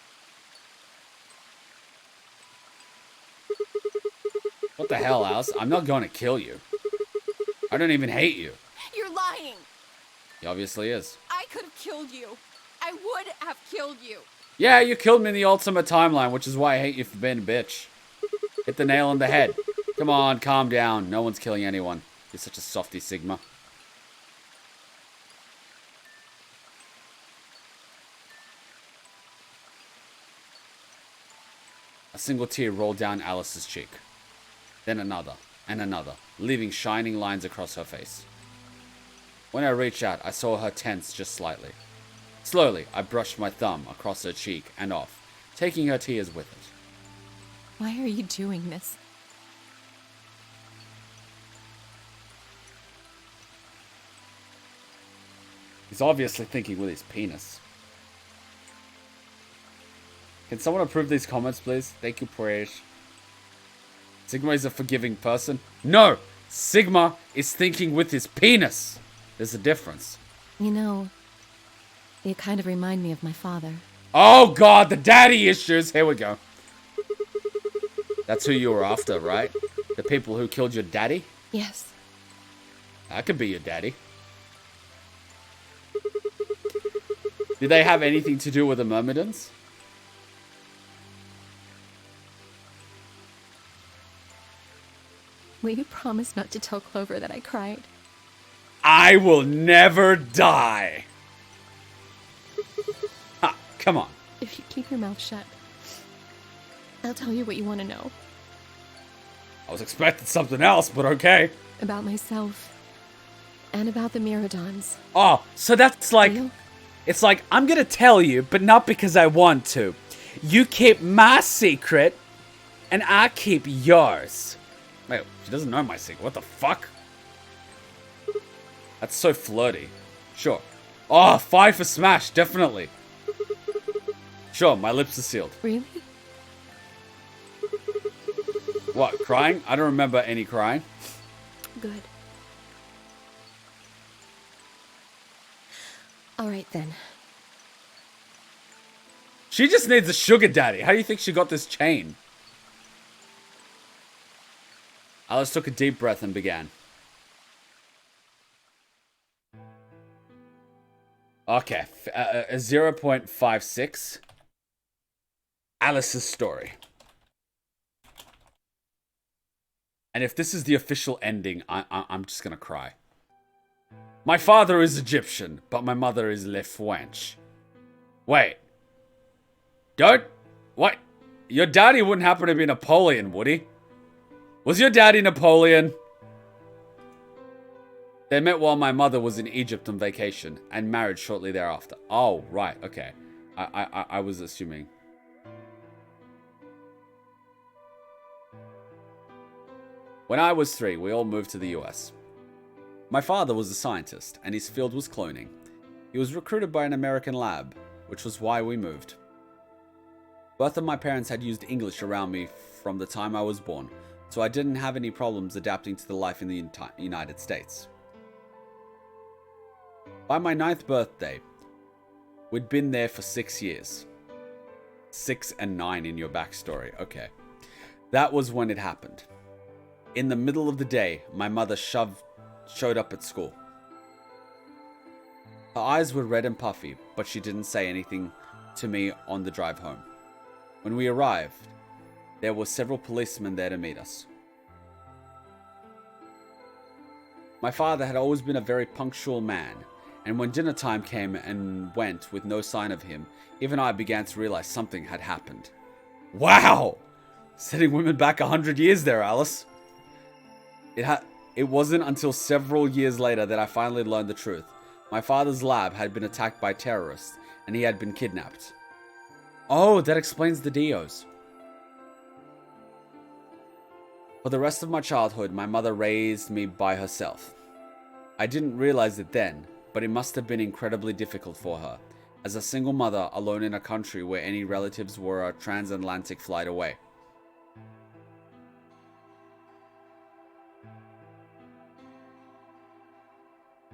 What the hell, Alice? I'm not going to kill you. I don't even hate you. You're lying. He obviously is. I could have killed you. I would have killed you. Yeah, you killed me in the ultimate timeline, which is why I hate you for being a bitch. Hit the nail on the head. Come on, calm down. No one's killing anyone. You're such a softy, Sigma. A single tear rolled down Alice's cheek. Then another, and another, leaving shining lines across her face. When I reached out, I saw her tense just slightly. Slowly, I brushed my thumb across her cheek and off, taking her tears with it. Why are you doing this? He's obviously thinking with his penis. Can someone approve these comments, please? Thank you, Paresh. Sigma is a forgiving person. No! Sigma is thinking with his penis! There's a difference. You know, you kind of remind me of my father. Oh god, the daddy issues! Here we go. That's who you were after, right? The people who killed your daddy? Yes. I could be your daddy. Did they have anything to do with the Myrmidons? Will you promise not to tell Clover that I cried? I will never die! Ha, come on. If you keep your mouth shut, I'll tell you what you want to know. I was expecting something else, but okay. About myself. And about the Miradons. Oh, so that's like... It's like, I'm gonna tell you, but not because I want to. You keep my secret, and I keep yours. Wait, she doesn't know my secret. What the fuck? That's so flirty. Sure. Oh, 5 for smash, definitely. Sure, my lips are sealed. Really? What, crying? I don't remember any crying. Good. Alright then. She just needs a sugar daddy. How do you think she got this chain? Alice took a deep breath and began. Okay, 0.56. Alice's story. And if this is the official ending, I'm just gonna cry. My father is Egyptian, but my mother is Le French. Wait. Don't... What? Your daddy wouldn't happen to be Napoleon, would he? Was your daddy Napoleon? They met while my mother was in Egypt on vacation, and married shortly thereafter. Oh, right, okay. I was assuming. When I was 3, we all moved to the US. My father was a scientist, and his field was cloning. He was recruited by an American lab, which was why we moved. Both of my parents had used English around me from the time I was born, so I didn't have any problems adapting to the life in the United States. By my 9th birthday, we'd been there for 6 years. 6 and 9 in your backstory, okay. That was when it happened. In the middle of the day, my mother showed up at school. Her eyes were red and puffy, but she didn't say anything to me on the drive home. When we arrived, there were several policemen there to meet us. My father had always been a very punctual man, and when dinner time came and went with no sign of him, even I began to realize something had happened. Wow! Setting women back 100 years there, Alice. It wasn't until several years later that I finally learned the truth. My father's lab had been attacked by terrorists, and he had been kidnapped. Oh, that explains the Dios. For the rest of my childhood, my mother raised me by herself. I didn't realize it then, but it must have been incredibly difficult for her, as a single mother alone in a country where any relatives were a transatlantic flight away.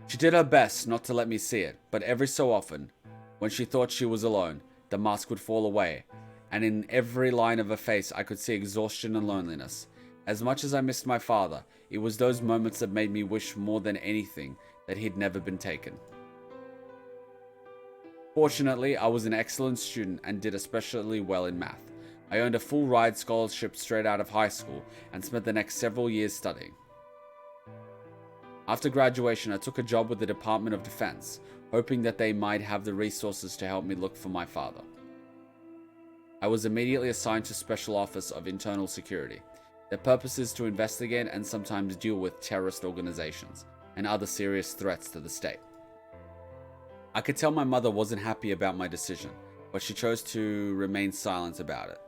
She did her best not to let me see it, but every so often, when she thought she was alone, the mask would fall away, and in every line of her face I could see exhaustion and loneliness. As much as I missed my father, it was those moments that made me wish more than anything that he'd never been taken. Fortunately, I was an excellent student and did especially well in math. I earned a full ride scholarship straight out of high school and spent the next several years studying. After graduation, I took a job with the Department of Defense, hoping that they might have the resources to help me look for my father. I was immediately assigned to Special Office of Internal Security. Their purpose is to investigate and sometimes deal with terrorist organizations and other serious threats to the state. I could tell my mother wasn't happy about my decision, but she chose to remain silent about it.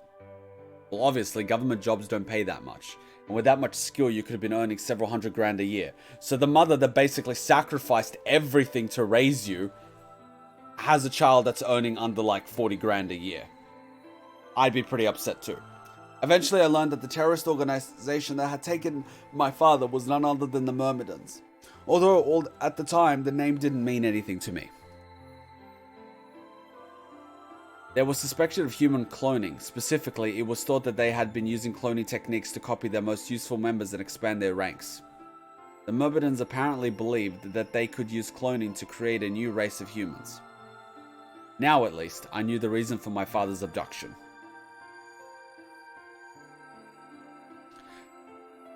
Well, obviously, government jobs don't pay that much, and with that much skill, you could have been earning several $100,000 a year. So the mother that basically sacrificed everything to raise you has a child that's earning under like $40,000 a year. I'd be pretty upset too. Eventually, I learned that the terrorist organization that had taken my father was none other than the Myrmidons. Although at the time, the name didn't mean anything to me. They were suspected of human cloning. Specifically, it was thought that they had been using cloning techniques to copy their most useful members and expand their ranks. The Myrmidons apparently believed that they could use cloning to create a new race of humans. Now, at least, I knew the reason for my father's abduction.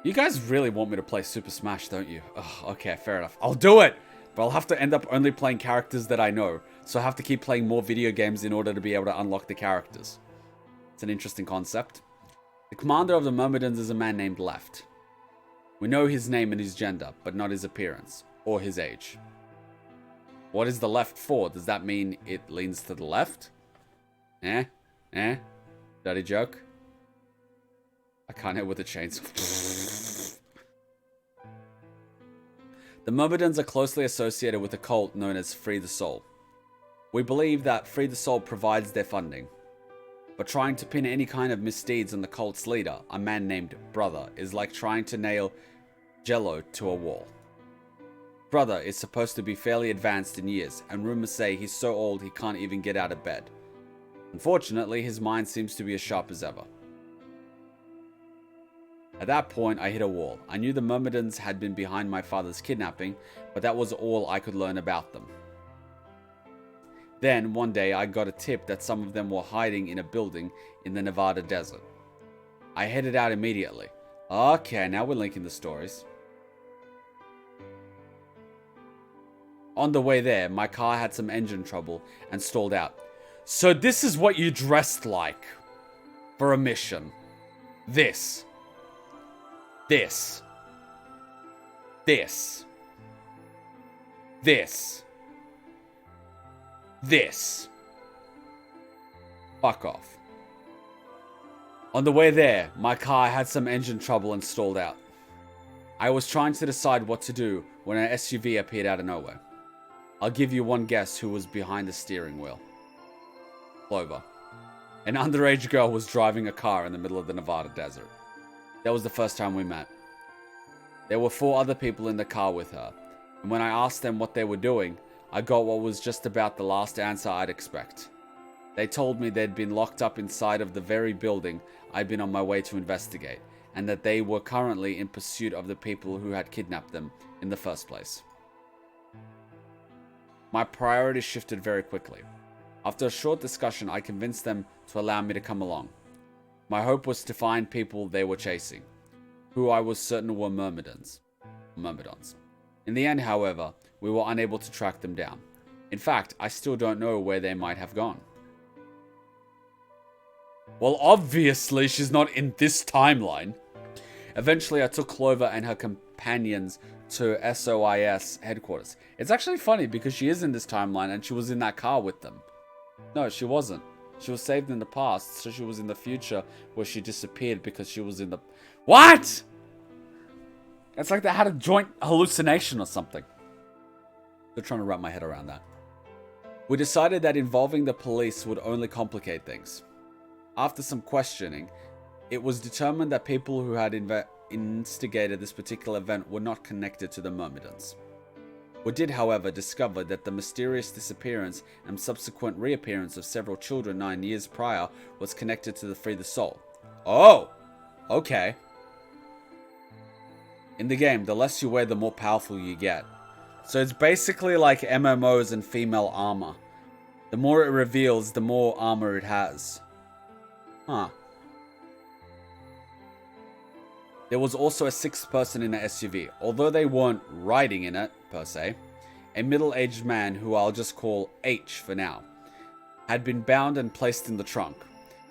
You guys really want me to play Super Smash, don't you? Oh, okay, fair enough. I'll do it! But I'll have to end up only playing characters that I know. So I have to keep playing more video games in order to be able to unlock the characters. It's an interesting concept. The commander of the Myrmidons is a man named Left. We know his name and his gender, but not his appearance, or his age. What is the left for? Does that mean it leans to the left? Dirty joke? I can't hit with a chainsaw. The Myrmidons are closely associated with a cult known as Free the Soul. We believe that Free the Soul provides their funding. But trying to pin any kind of misdeeds on the cult's leader, a man named Brother, is like trying to nail Jello to a wall. Brother is supposed to be fairly advanced in years, and rumors say he's so old he can't even get out of bed. Unfortunately, his mind seems to be as sharp as ever. At that point, I hit a wall. I knew the Myrmidons had been behind my father's kidnapping, but that was all I could learn about them. Then, one day, I got a tip that some of them were hiding in a building in the Nevada desert. I headed out immediately. Okay, now we're linking the stories. On the way there, my car had some engine trouble and stalled out. So this is what you dressed like for a mission. This. This. This. This. This. Fuck off. On the way there, my car had some engine trouble and stalled out. I was trying to decide what to do when an SUV appeared out of nowhere. I'll give you one guess who was behind the steering wheel. Clover. An underage girl was driving a car in the middle of the Nevada desert. That was the first time we met. There were 4 other people in the car with her, and when I asked them what they were doing, I got what was just about the last answer I'd expect. They told me they'd been locked up inside of the very building I'd been on my way to investigate, and that they were currently in pursuit of the people who had kidnapped them in the first place. My priorities shifted very quickly. After a short discussion, I convinced them to allow me to come along. My hope was to find people they were chasing, who I was certain were Myrmidons. In the end, however, we were unable to track them down. In fact, I still don't know where they might have gone. Well, obviously, she's not in this timeline. Eventually, I took Clover and her companions to SOIS headquarters. It's actually funny because she is in this timeline and she was in that car with them. No, she wasn't. She was saved in the past, so she was in the future where she disappeared because she was in the... What?! It's like they had a joint hallucination or something. Still trying to wrap my head around that. We decided that involving the police would only complicate things. After some questioning, it was determined that people who had instigated this particular event were not connected to the Myrmidons. We did, however, discover that the mysterious disappearance and subsequent reappearance of several children 9 years prior was connected to the Free the Soul. Oh! Okay. In the game, the less you wear, the more powerful you get. So it's basically like MMOs and female armor. The more it reveals, the more armor it has. Huh. There was also a sixth person in the SUV. Although they weren't riding in it, per se, a middle-aged man, who I'll just call H for now, had been bound and placed in the trunk.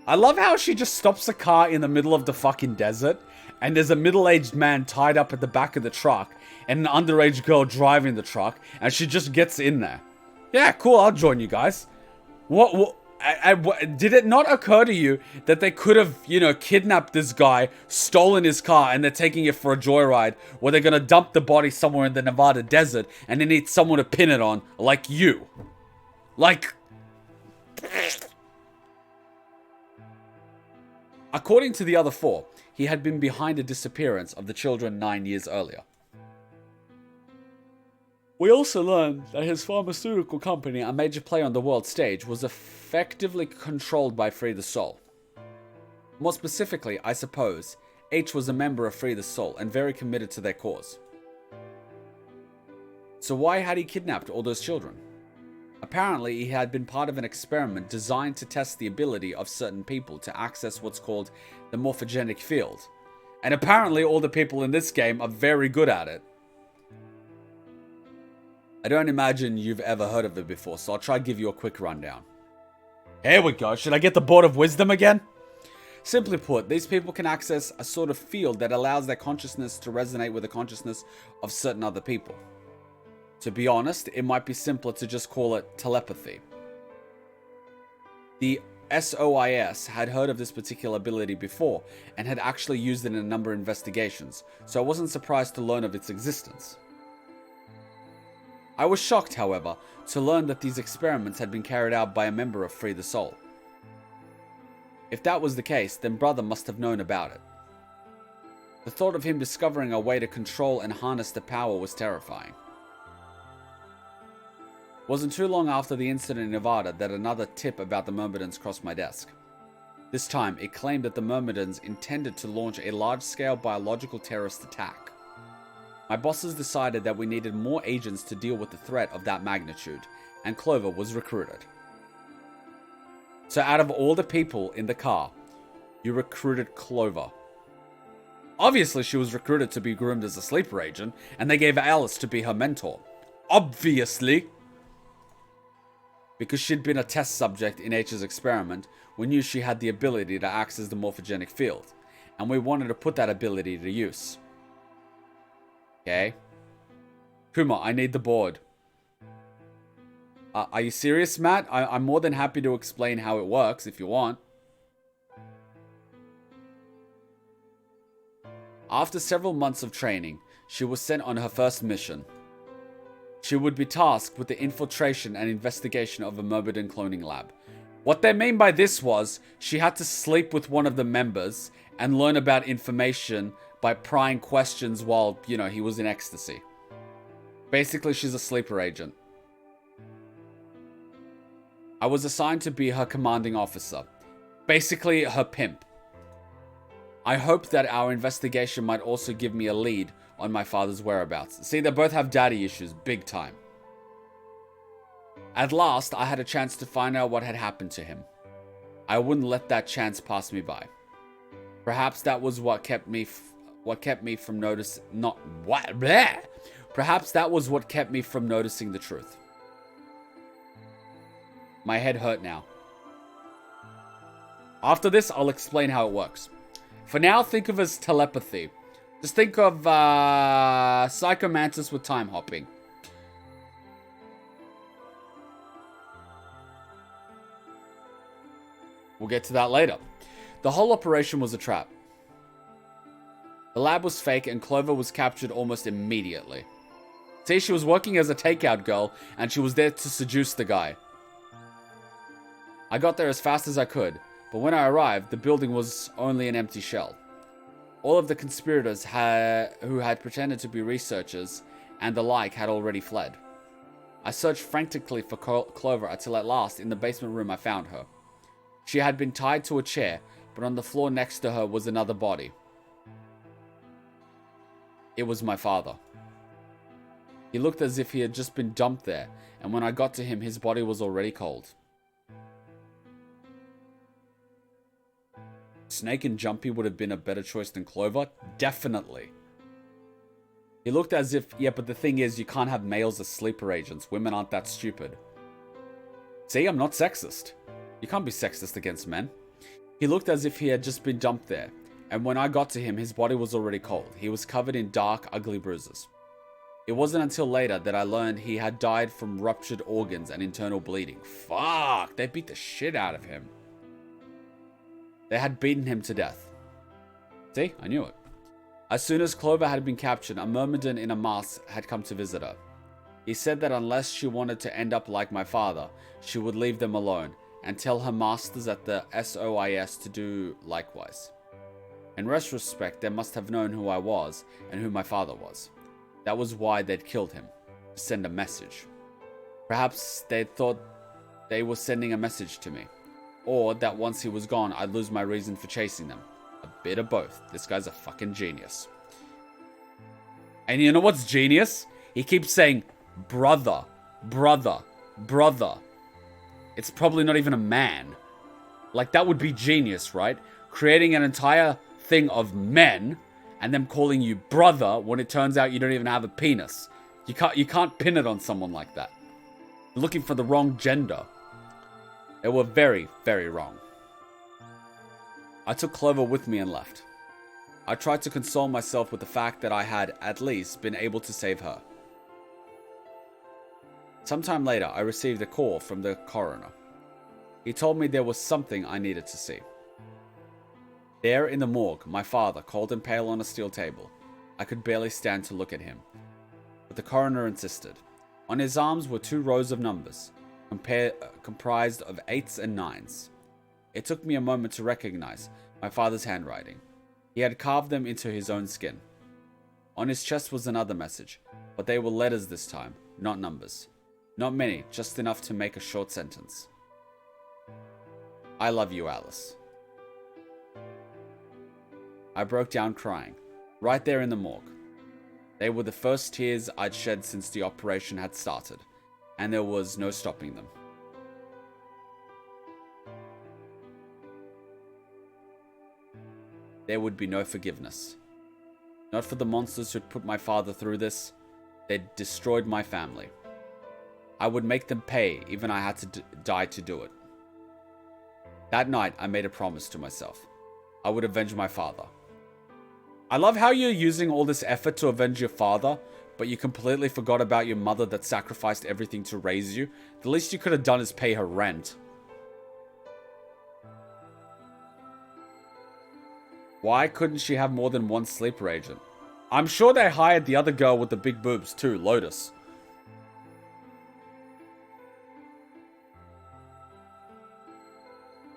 I love how she just stops the car in the middle of the fucking desert, and there's a middle-aged man tied up at the back of the truck, and an underage girl driving the truck, and she just gets in there. Yeah, cool, I'll join you guys. What did it not occur to you that they could have, kidnapped this guy, stolen his car, and they're taking it for a joyride, where they're gonna dump the body somewhere in the Nevada desert, and they need someone to pin it on, like you? Like... According to the other four, he had been behind the disappearance of the children 9 years earlier. We also learned that his pharmaceutical company, a major player on the world stage, was effectively controlled by Free the Soul. More specifically, I suppose, H was a member of Free the Soul and very committed to their cause. So why had he kidnapped all those children? Apparently, he had been part of an experiment designed to test the ability of certain people to access what's called the morphogenic field. And apparently all the people in this game are very good at it. I don't imagine you've ever heard of it before, so I'll try to give you a quick rundown. Here we go. Should I get the Board of Wisdom again? Simply put, these people can access a sort of field that allows their consciousness to resonate with the consciousness of certain other people. To be honest, it might be simpler to just call it telepathy. The SOIS had heard of this particular ability before and had actually used it in a number of investigations, so I wasn't surprised to learn of its existence. I was shocked, however, to learn that these experiments had been carried out by a member of Free the Soul. If that was the case, then Brother must have known about it. The thought of him discovering a way to control and harness the power was terrifying. It wasn't too long after the incident in Nevada that another tip about the Myrmidons crossed my desk. This time, it claimed that the Myrmidons intended to launch a large-scale biological terrorist attack. My bosses decided that we needed more agents to deal with the threat of that magnitude, and Clover was recruited. So out of all the people in the car, you recruited Clover. Obviously, she was recruited to be groomed as a sleeper agent, and they gave Alice to be her mentor. Obviously! Because she'd been a test subject in H's experiment, we knew she had the ability to access the morphogenic field, and we wanted to put that ability to use. Okay. Kuma, I need the board. Are you serious, Matt? I'm more than happy to explain how it works if you want. After several months of training, she was sent on her first mission. She would be tasked with the infiltration and investigation of a Myrmidon cloning lab. What they mean by this was, she had to sleep with one of the members and learn about information by prying questions while, he was in ecstasy. Basically, she's a sleeper agent. I was assigned to be her commanding officer. Basically, her pimp. I hoped that our investigation might also give me a lead on my father's whereabouts. See, they both have daddy issues, big time. At last, I had a chance to find out what had happened to him. I wouldn't let that chance pass me by. Perhaps that was what kept me from noticing the truth. My head hurt now. After this, I'll explain how it works. For now, think of it as telepathy. Just think of Psychomantis with time hopping. We'll get to that later. The whole operation was a trap. The lab was fake and Clover was captured almost immediately. See, she was working as a takeout girl and she was there to seduce the guy. I got there as fast as I could, but when I arrived, the building was only an empty shell. All of the conspirators who had pretended to be researchers and the like had already fled. I searched frantically for Clover until at last, in the basement room, I found her. She had been tied to a chair, but on the floor next to her was another body. It was my father. He looked as if he had just been dumped there, and when I got to him, his body was already cold. Snake and Jumpy would have been a better choice than Clover? Definitely. He looked as if, yeah, but the thing is, you can't have males as sleeper agents. Women aren't that stupid. See, I'm not sexist. You can't be sexist against men. He looked as if he had just been dumped there, and when I got to him, his body was already cold. He was covered in dark, ugly bruises. It wasn't until later that I learned he had died from ruptured organs and internal bleeding. Fuck, they beat the shit out of him. They had beaten him to death. See, I knew it. As soon as Clover had been captured, a myrmidon in a mask had come to visit her. He said that unless she wanted to end up like my father, she would leave them alone and tell her masters at the SOIS to do likewise. In retrospect, they must have known who I was and who my father was. That was why they'd killed him, to send a message. Perhaps they thought they were sending a message to me, or that once he was gone, I'd lose my reason for chasing them. A bit of both. This guy's a fucking genius. And you know what's genius? He keeps saying, brother, brother, brother. It's probably not even a man. Like, that would be genius, right? Creating an entire thing of men and them calling you brother when it turns out you don't even have a penis. You can't pin it on someone like that. You're looking for the wrong gender. They were very, very wrong. I took Clover with me and left. I tried to console myself with the fact that I had, at least, been able to save her. Sometime later, I received a call from the coroner. He told me there was something I needed to see. There in the morgue, my father, cold and pale on a steel table. I could barely stand to look at him. But the coroner insisted. On his arms were 2 rows of numbers, comprised of 8s and 9s. It took me a moment to recognize my father's handwriting. He had carved them into his own skin. On his chest was another message, but they were letters this time, not numbers. Not many, just enough to make a short sentence. I love you, Alice. I broke down crying, right there in the morgue. They were the first tears I'd shed since the operation had started, and there was no stopping them. There would be no forgiveness. Not for the monsters who'd put my father through this. They'd destroyed my family. I would make them pay, even I had to die to do it. That night, I made a promise to myself. I would avenge my father. I love how you're using all this effort to avenge your father, but you completely forgot about your mother that sacrificed everything to raise you. The least you could have done is pay her rent. Why couldn't she have more than one sleeper agent? I'm sure they hired the other girl with the big boobs too, Lotus.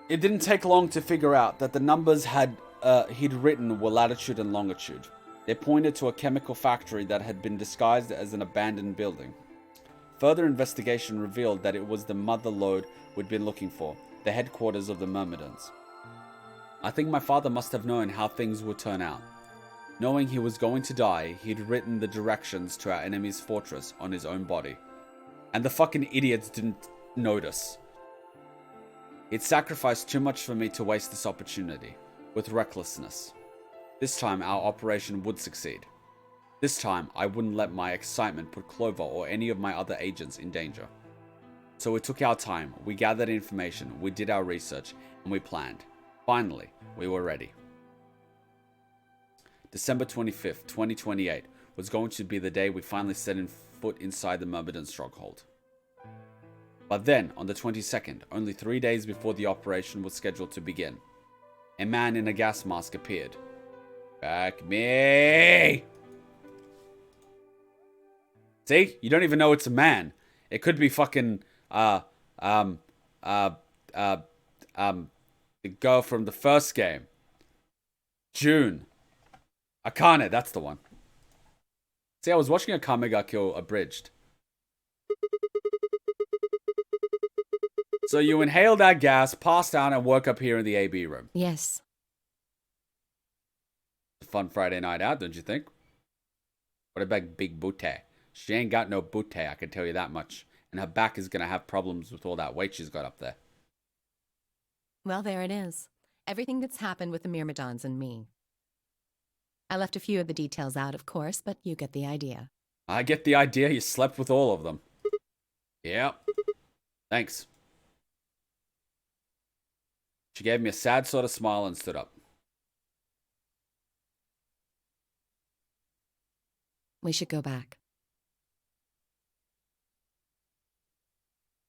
It didn't take long to figure out that the numbers he'd written were latitude and longitude. They pointed to a chemical factory that had been disguised as an abandoned building. Further investigation revealed that it was the mother lode we'd been looking for, the headquarters of the Myrmidons. I think my father must have known how things would turn out. Knowing he was going to die, he'd written the directions to our enemy's fortress on his own body. And the fucking idiots didn't notice. He'd sacrificed too much for me to waste this opportunity, with recklessness. This time our operation would succeed. This time I wouldn't let my excitement put Clover or any of my other agents in danger. So we took our time, we gathered information, we did our research, and we planned. Finally, we were ready. December 25th, 2028 was going to be the day we finally set foot inside the Myrmidon stronghold. But then, on the 22nd, only 3 days before the operation was scheduled to begin, a man in a gas mask appeared. Back me! See? You don't even know it's a man. It could be fucking, the girl from the first game. June. Akane, that's the one. See, I was watching Akame ga Kill abridged. So you inhaled that gas, passed out, and woke up here in the AB room. Yes. Fun Friday night out, don't you think? What about big booty? She ain't got no booty, I can tell you that much. And her back is gonna have problems with all that weight she's got up there. Well, there it is. Everything that's happened with the Myrmidons and me. I left a few of the details out, of course, but you get the idea. I get the idea. You slept with all of them. Yep. Thanks. She gave me a sad sort of smile and stood up. We should go back.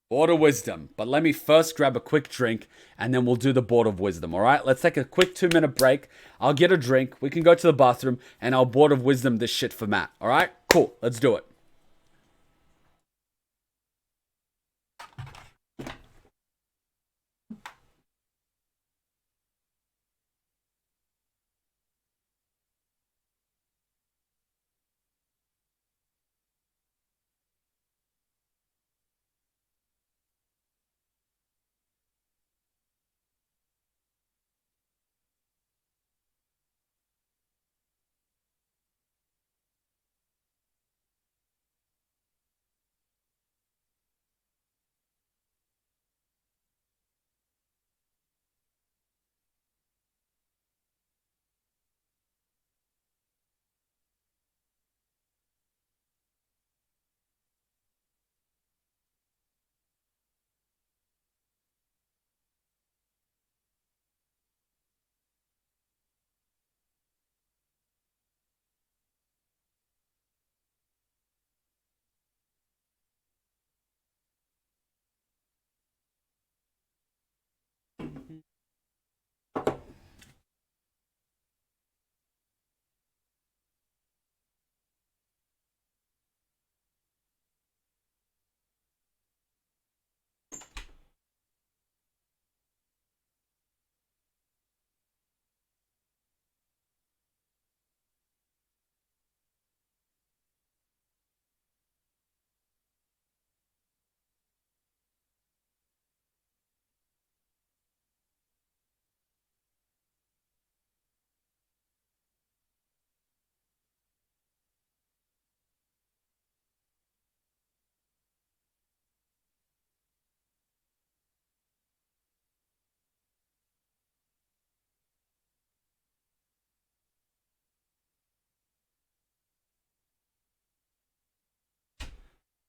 Board of Wisdom. But let me first grab a quick drink, and then we'll do the Board of Wisdom, alright? Let's take a quick 2-minute break. I'll get a drink. We can go to the bathroom, and I'll Board of Wisdom this shit for Matt, alright? Cool. Let's do it.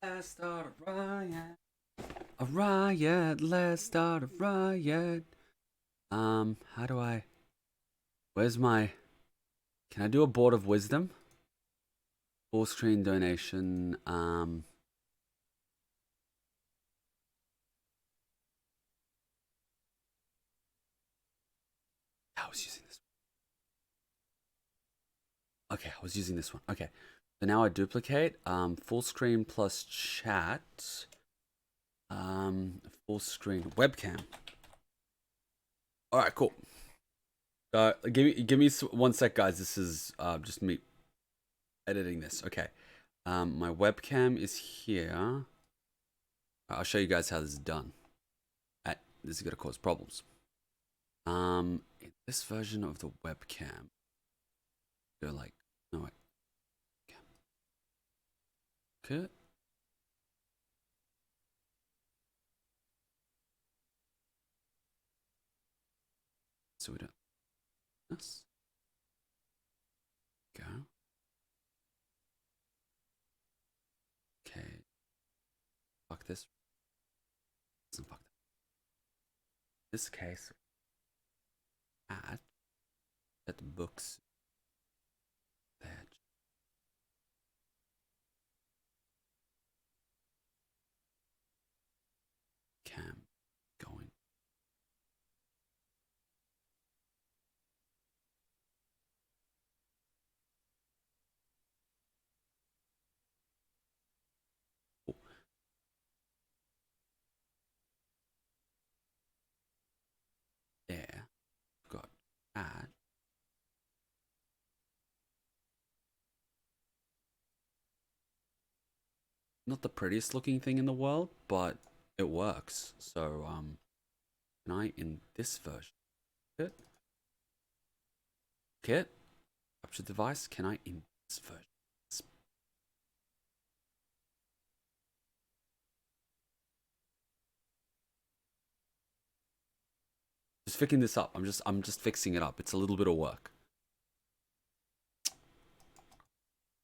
Let's start a riot. A riot. Let's start a riot. How do I... Where's my... Can I do a Board of Wisdom? Full screen donation. I was using this one. Okay, I was using this one. Okay. So now I duplicate. Full screen plus chat. Full screen webcam. All right, cool. Give me 1 sec, guys. This is just me editing this. Okay. My webcam is here. I'll show you guys how this is done. This is gonna cause problems. In this version of the webcam, go like, no wait. Okay. So we don't this. Go. Okay. Fuck this. Doesn't fuck that. This case. Add the books. There. Cam going. Oh. There. Got add. Not the prettiest looking thing in the world, but it works. So can I in this version? Kit? Capture device? Can I in this version? just fixing this up. I'm just fixing it up. It's a little bit of work.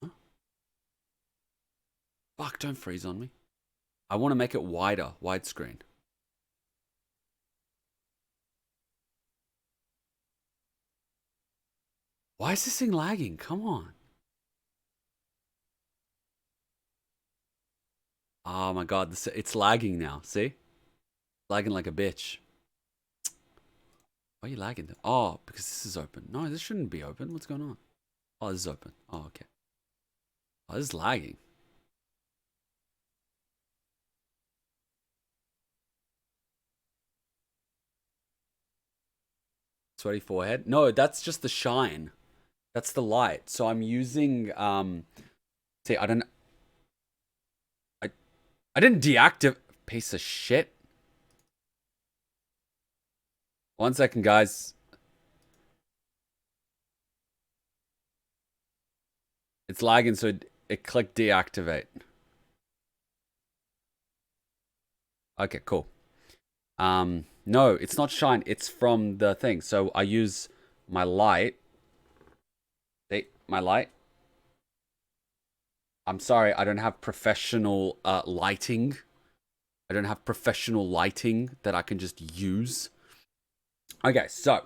Huh? Fuck, don't freeze on me. I want to make it wider, widescreen. Why is this thing lagging? Come on. Oh my god, it's lagging now. See? Lagging like a bitch. Why are you lagging? Oh, because this is open. No, this shouldn't be open. What's going on? Oh, this is open. Oh, okay. Oh, this is lagging. Sweaty forehead? No, that's just the shine. That's the light. So I'm using see, I didn't deactivate. Piece of shit. 1 second, guys. It's lagging, so it clicked deactivate. Okay, cool. No, it's not shine. It's from the thing. So I use my light. See, my light. I'm sorry, I don't have professional lighting. I don't have professional lighting that I can just use. Okay, so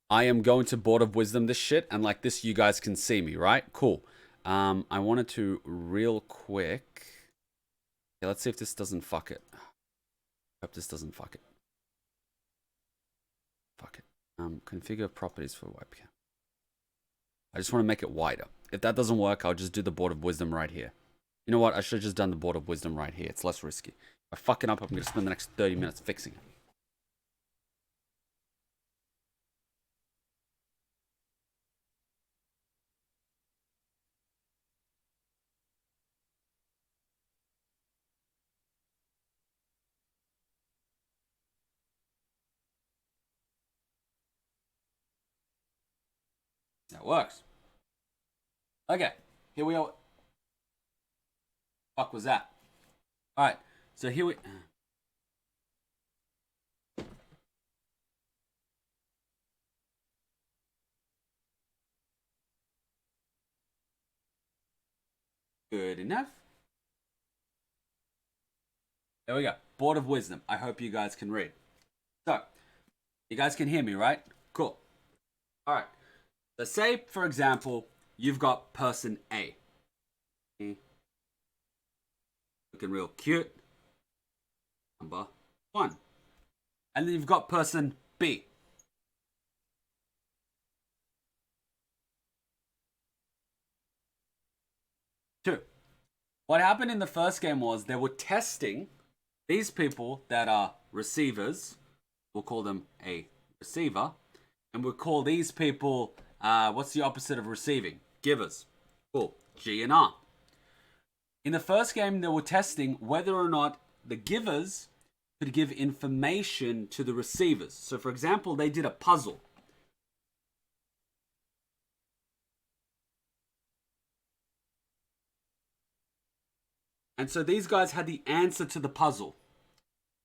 I am going to Board of Wisdom this shit, and like this, you guys can see me, right? Cool. I wanted to real quick. Okay, let's see if this doesn't fuck it. Hope this doesn't fuck it. Fuck it. Configure properties for webcam. I just want to make it wider. If that doesn't work, I'll just do the Board of Wisdom right here. You know what? I should have just done the Board of Wisdom right here. It's less risky. If I fuck it up, I'm going to spend the next 30 minutes fixing it. That works. Okay, here we are. Fuck was that? Alright, so here we... Good enough. There we go. Board of Wisdom. I hope you guys can read. So, you guys can hear me, right? Cool. Alright. So say, for example, you've got person A. Looking real cute. Number 1. And then you've got person B. Two. What happened in the first game was they were testing these people that are receivers. We'll call them a receiver. And we'll call these people, what's the opposite of receiving? Givers. Cool. G and R. In the first game, they were testing whether or not the givers could give information to the receivers. So, for example, they did a puzzle. And so these guys had the answer to the puzzle.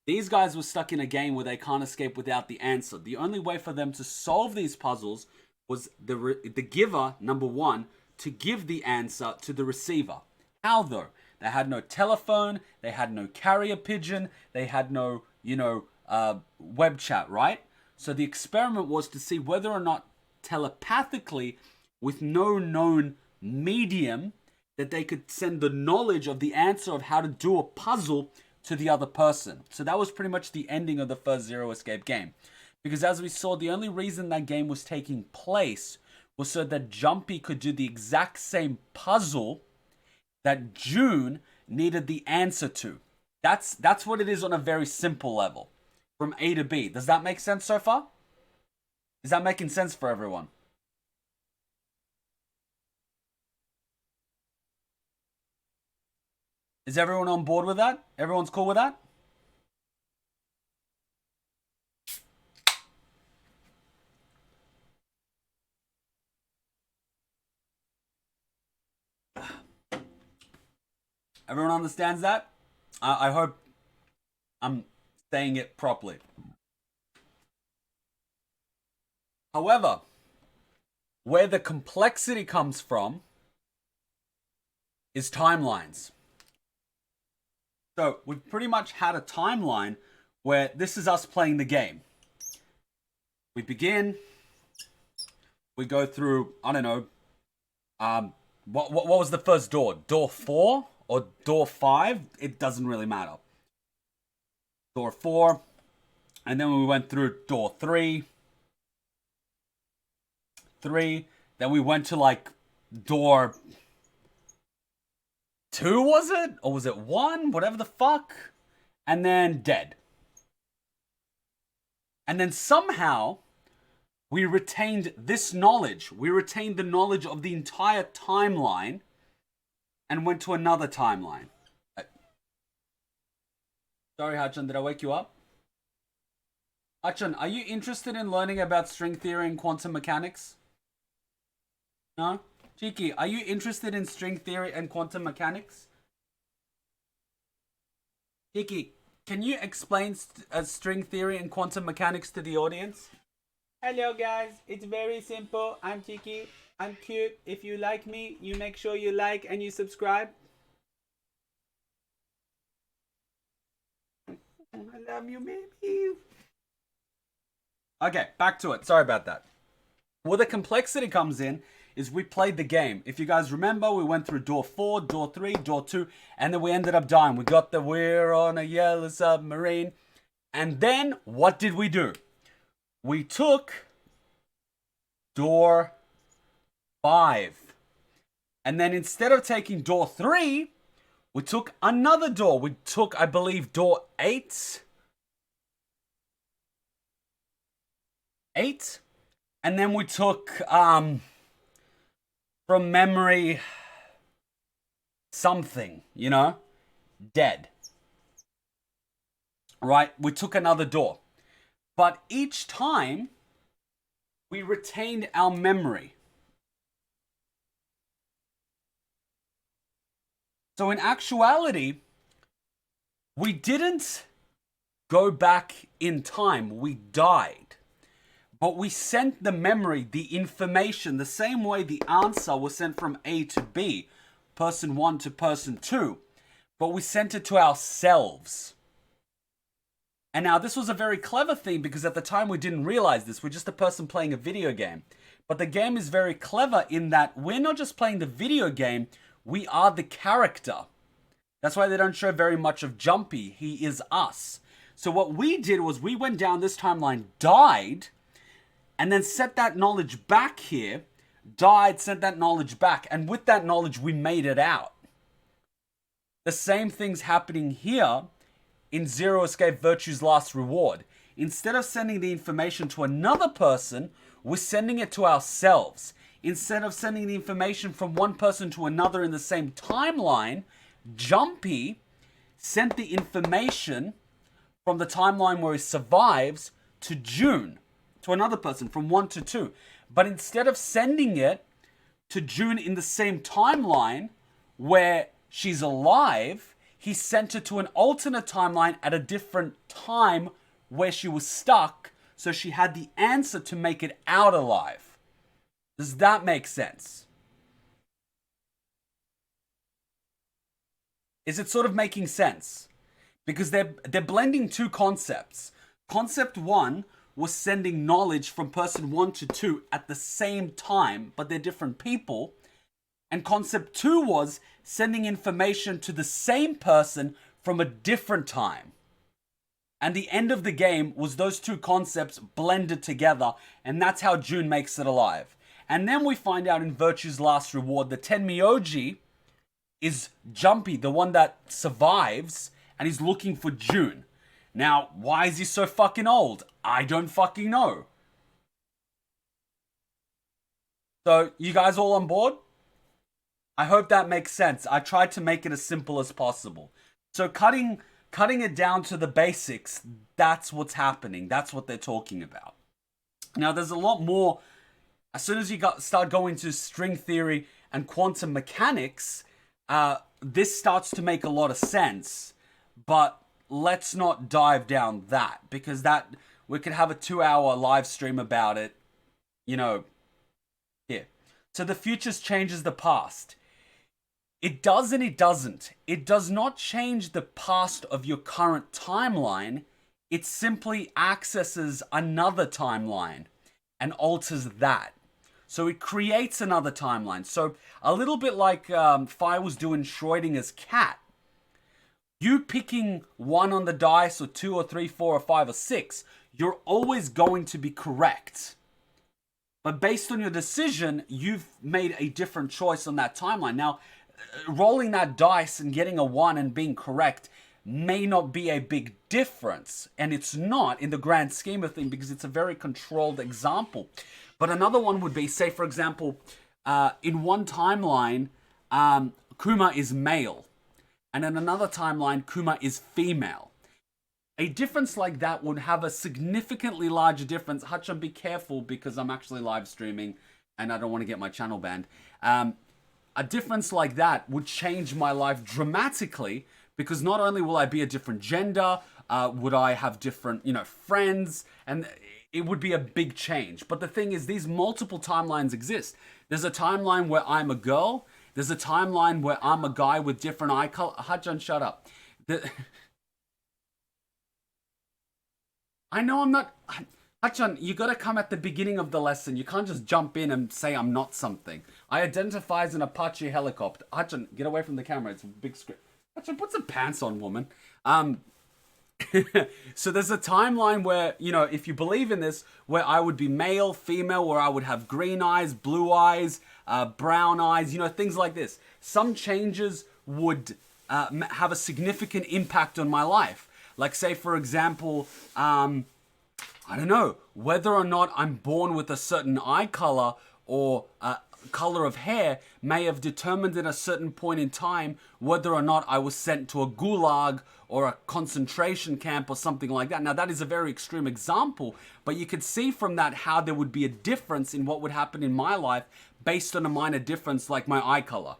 These guys were stuck in a game where they can't escape without the answer. The only way for them to solve these puzzles was the giver, number 1, to give the answer to the receiver. How though? They had no telephone, they had no carrier pigeon, they had no, web chat, right? So the experiment was to see whether or not telepathically, with no known medium, that they could send the knowledge of the answer of how to do a puzzle to the other person. So that was pretty much the ending of the first Zero Escape game. Because as we saw, the only reason that game was taking place was so that Jumpy could do the exact same puzzle that June needed the answer to. That's what it is on a very simple level. From A to B. Does that make sense so far? Is that making sense for everyone? Is everyone on board with that? Everyone's cool with that? Everyone understands that? I hope I'm saying it properly. However, where the complexity comes from is timelines. So we've pretty much had a timeline where this is us playing the game. We begin, we go through, I don't know, what was the first door? Door 4 or door 5? It doesn't really matter. Door 4, and then we went through door 3, then we went to like door 2, was it? Or was it 1? Whatever the fuck. And then dead. And then somehow we retained this knowledge. We retained the knowledge of the entire timeline and went to another timeline. Sorry, Hachan, did I wake you up? Hachan, are you interested in learning about string theory and quantum mechanics? No? Chiki, are you interested in string theory and quantum mechanics? Chiki, can you explain string theory and quantum mechanics to the audience? Hello guys, it's very simple. I'm Chiki. I'm cute. If you like me, you make sure you like and you subscribe. I love you, baby. Okay, back to it. Sorry about that. Where the complexity comes in is we played the game. If you guys remember, we went through door 4, door 3, door 2, and then we ended up dying. We got the "we're on a yellow submarine." And then, what did we do? We took door 5. And then instead of taking door 3, we took another door. We took, I believe, door 8. 8. And then we took, from memory, something, you know? Dead. Right? We took another door. But each time, we retained our memory. So in actuality, we didn't go back in time. We died. But we sent the memory, the information, the same way the answer was sent from A to B, person 1 to person 2. But we sent it to ourselves. And now this was a very clever thing because at the time we didn't realize this. We're just a person playing a video game. But the game is very clever in that we're not just playing the video game, we are the character. That's why they don't show very much of Jumpy. He is us. So what we did was we went down this timeline, died, and then set that knowledge back here, died, sent that knowledge back, and with that knowledge, we made it out. The same thing's happening here in Zero Escape Virtue's Last Reward. Instead of sending the information to another person, we're sending it to ourselves. Instead of sending the information from one person to another in the same timeline, Jumpy sent the information from the timeline where he survives to June. To another person from 1 to 2. But instead of sending it to June in the same timeline where she's alive, he sent her to an alternate timeline at a different time where she was stuck, so she had the answer to make it out alive. Does that make sense? Is it sort of making sense? Because they're blending two concepts. Concept 1 was sending knowledge from person 1 to 2 at the same time, but they're different people. And concept 2 was sending information to the same person from a different time. And the end of the game was those two concepts blended together, and that's how June makes it alive. And then we find out in Virtue's Last Reward that Tenmyoji is Jumpy, the one that survives, and he's looking for June. Now, why is he so fucking old? I don't fucking know. So, you guys all on board? I hope that makes sense. I tried to make it as simple as possible. So, cutting it down to the basics, that's what's happening. That's what they're talking about. Now, there's a lot more. As soon as you start going to string theory and quantum mechanics, this starts to make a lot of sense. But let's not dive down that, because that we could have a 2-hour live stream about it you know, here. So the future changes the past. It does and it doesn't. It does not change the past of your current timeline. It simply accesses another timeline and alters that. So it creates another timeline. So a little bit like if I was doing Schrodinger's cat. You picking 1 on the dice or 2 or 3, 4 or 5 or 6, you're always going to be correct. But based on your decision, you've made a different choice on that timeline. Now, rolling that dice and getting a 1 and being correct may not be a big difference. And it's not in the grand scheme of things because it's a very controlled example. But another one would be, say, for example, in one timeline, Kuma is male. And in another timeline, Kuma is female. A difference like that would have a significantly larger difference. Hachan, be careful because I'm actually live streaming and I don't want to get my channel banned. A difference like that would change my life dramatically because not only will I be a different gender, would I have different, friends, and it would be a big change. But the thing is, these multiple timelines exist. There's a timeline where I'm a girl. There's a timeline where I'm a guy with different eye color. Hachan, shut up. I know I'm not... Hachan, you gotta come at the beginning of the lesson. You can't just jump in and say I'm not something. I identify as an Apache helicopter. Hachan, get away from the camera. It's a big script. Hachan, put some pants on, woman. So there's a timeline where, if you believe in this, where I would be male, female, where I would have green eyes, blue eyes, brown eyes, things like this. Some changes would have a significant impact on my life. Like, say, for example, I don't know, whether or not I'm born with a certain eye color or color of hair may have determined at a certain point in time whether or not I was sent to a gulag or a concentration camp or something like that. Now, that is a very extreme example, but you could see from that how there would be a difference in what would happen in my life based on a minor difference like my eye color.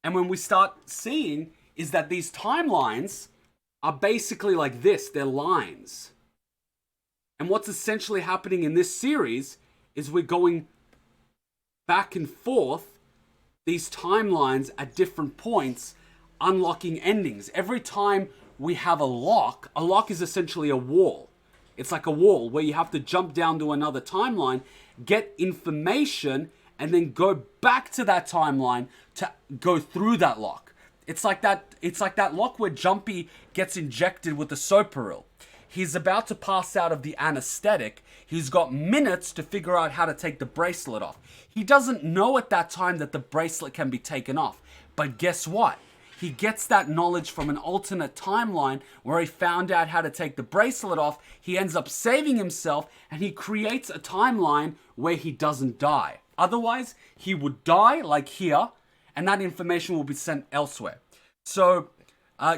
And when we start seeing is that these timelines are basically like this, they're lines. And what's essentially happening in this series is we're going back and forth these timelines at different points, unlocking endings. Every time we have a lock is essentially a wall. It's like a wall where you have to jump down to another timeline, get information, and then go back to that timeline to go through that lock. It's like that lock where Jumpy gets injected with the Soparil. He's about to pass out of the anesthetic. He's got minutes to figure out how to take the bracelet off. He doesn't know at that time that the bracelet can be taken off. But guess what? He gets that knowledge from an alternate timeline where he found out how to take the bracelet off. He ends up saving himself and he creates a timeline where he doesn't die. Otherwise, he would die like here and that information will be sent elsewhere. So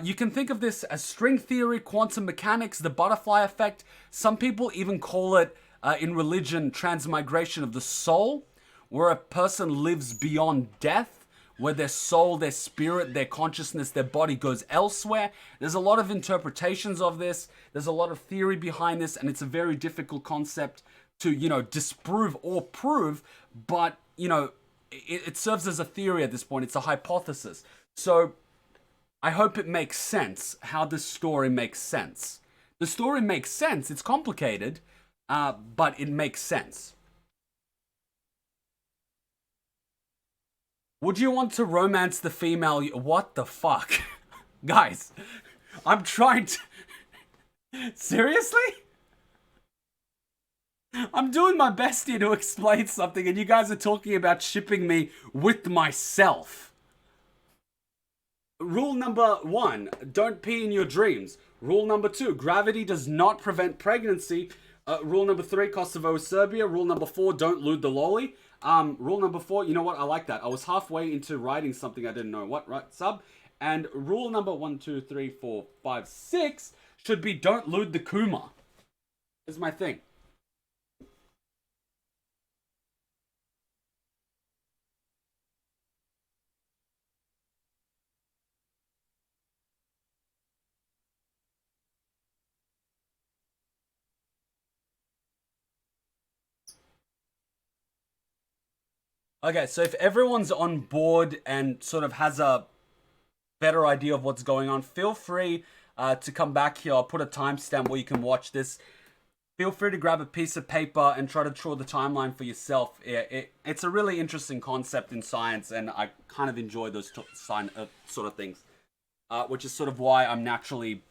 you can think of this as string theory, quantum mechanics, the butterfly effect. Some people even call it, in religion, transmigration of the soul, where a person lives beyond death, where their soul, their spirit, their consciousness, their body goes elsewhere. There's a lot of interpretations of this. There's a lot of theory behind this, and it's a very difficult concept to, disprove or prove, but, it serves as a theory at this point. It's a hypothesis. So I hope it makes sense how this story makes sense. The story makes sense. It's complicated, but it makes sense. Would you want to romance the female? What the fuck? Guys, I'm trying to... Seriously? I'm doing my best here to explain something and you guys are talking about shipping me with myself. Rule number 1, don't pee in your dreams. Rule number 2, gravity does not prevent pregnancy. Rule number 3, Kosovo is Serbia. Rule number 4, don't lewd the lolly. Rule number 4, you know what? I like that. I was halfway into writing something I didn't know what, right? Sub. And rule number 1, 2, 3, 4, 5, 6 should be don't lewd the Kuma. Is my thing. Okay, so if everyone's on board and sort of has a better idea of what's going on, feel free to come back here. I'll put a timestamp where you can watch this. Feel free to grab a piece of paper and try to draw the timeline for yourself. It's a really interesting concept in science, and I kind of enjoy those sort of things, which is sort of why I'm naturally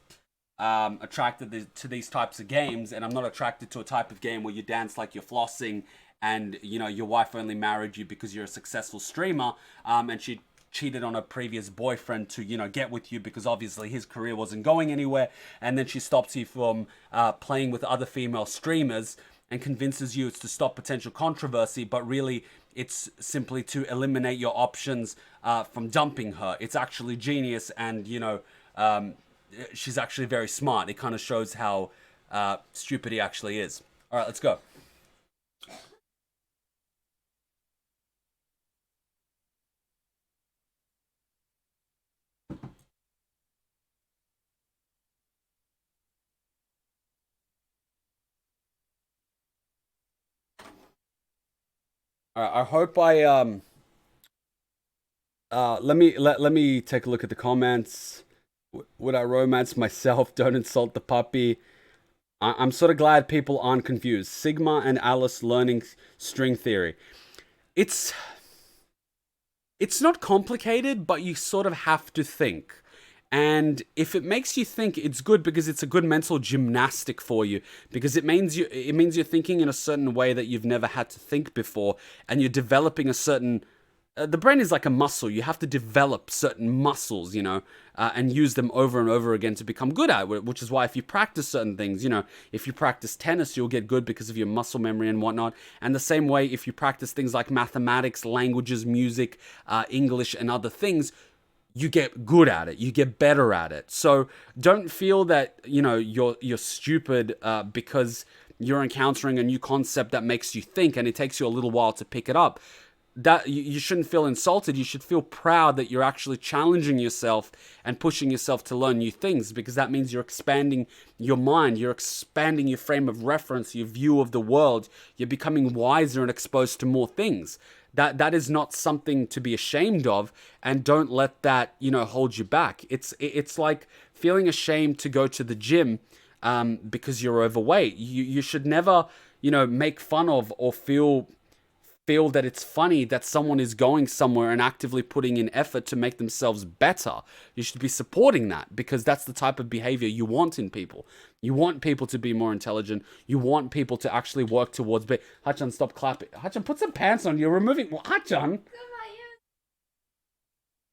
attracted to these types of games, and I'm not attracted to a type of game where you dance like you're flossing and, you know, your wife only married you because you're a successful streamer, and she cheated on a previous boyfriend to, you know, get with you because obviously his career wasn't going anywhere, and then she stops you from playing with other female streamers and convinces you it's to stop potential controversy, but really it's simply to eliminate your options from dumping her. It's actually genius, and, you know, she's actually very smart. It kind of shows how stupid he actually is. All right, let's go. All right, I hope let me take a look at the comments. Would I romance myself? Don't insult the puppy. I'm sort of glad people aren't confused. Sigma and Alice learning string theory. It's not complicated, but you sort of have to think. And if it makes you think, it's good because it's a good mental gymnastic for you, because it means you're thinking in a certain way that you've never had to think before, and you're developing a certain the brain is like a muscle. You have to develop certain muscles, you know, and use them over and over again to become good at it, which is why if you practice certain things, you know, if you practice tennis, you'll get good because of your muscle memory and whatnot. And the same way, if you practice things like mathematics, languages, music, English, and other things, you get good at it. You get better at it. So don't feel that, you know, you're stupid because you're encountering a new concept that makes you think and it takes you a little while to pick it up. That you shouldn't feel insulted. You should feel proud that you're actually challenging yourself and pushing yourself to learn new things, because that means you're expanding your mind, you're expanding your frame of reference, your view of the world. You're becoming wiser and exposed to more things. That is not something to be ashamed of, and don't let that, you know, hold you back. It's like feeling ashamed to go to the gym because you're overweight. You should never, you know, make fun of or feel that it's funny that someone is going somewhere and actively putting in effort to make themselves better. You should be supporting that, because that's the type of behavior you want in people. You want people to be more intelligent. You want people to actually work towards... Hachan, stop clapping. Hachan, put some pants on. You're removing... Hachan!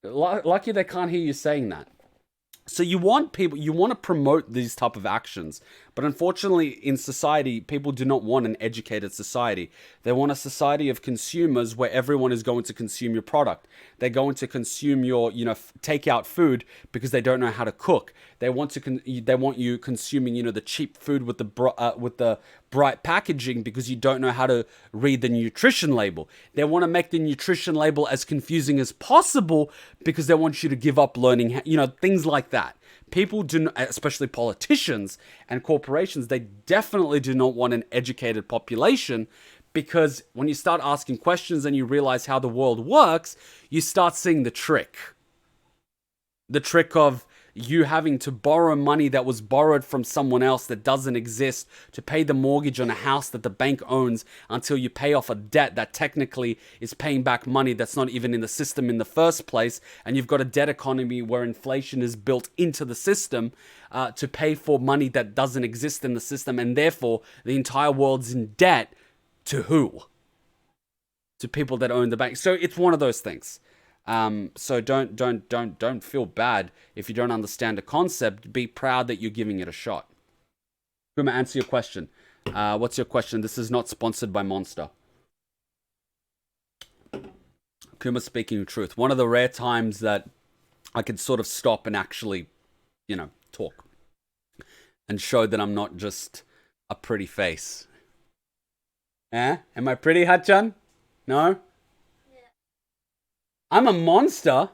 Lucky they can't hear you saying that. So you want to promote these type of actions, but unfortunately in society, people do not want an educated society. They want a society of consumers where everyone is going to consume your product. They're going to consume your, you know, takeout food because they don't know how to cook. They want you consuming, you know, the cheap food with the bright packaging because you don't know how to read the nutrition label. They want to make the nutrition label as confusing as possible because they want you to give up learning, you know, things like that. People do not, especially politicians and corporations, they definitely do not want an educated population, because when you start asking questions and you realize how the world works, you start seeing the trick. The trick of you having to borrow money that was borrowed from someone else that doesn't exist to pay the mortgage on a house that the bank owns until you pay off a debt that technically is paying back money that's not even in the system in the first place. And you've got a debt economy where inflation is built into the system to pay for money that doesn't exist in the system. And therefore, the entire world's in debt to who? To people that own the bank. So it's one of those things. So don't feel bad if you don't understand a concept. Be proud that you're giving it a shot. Kuma, answer your question. What's your question? This is not sponsored by Monster. Kuma speaking truth. One of the rare times that I could sort of stop and actually, you know, talk and show that I'm not just a pretty face. Am I pretty, Hachan? No? I'm a monster.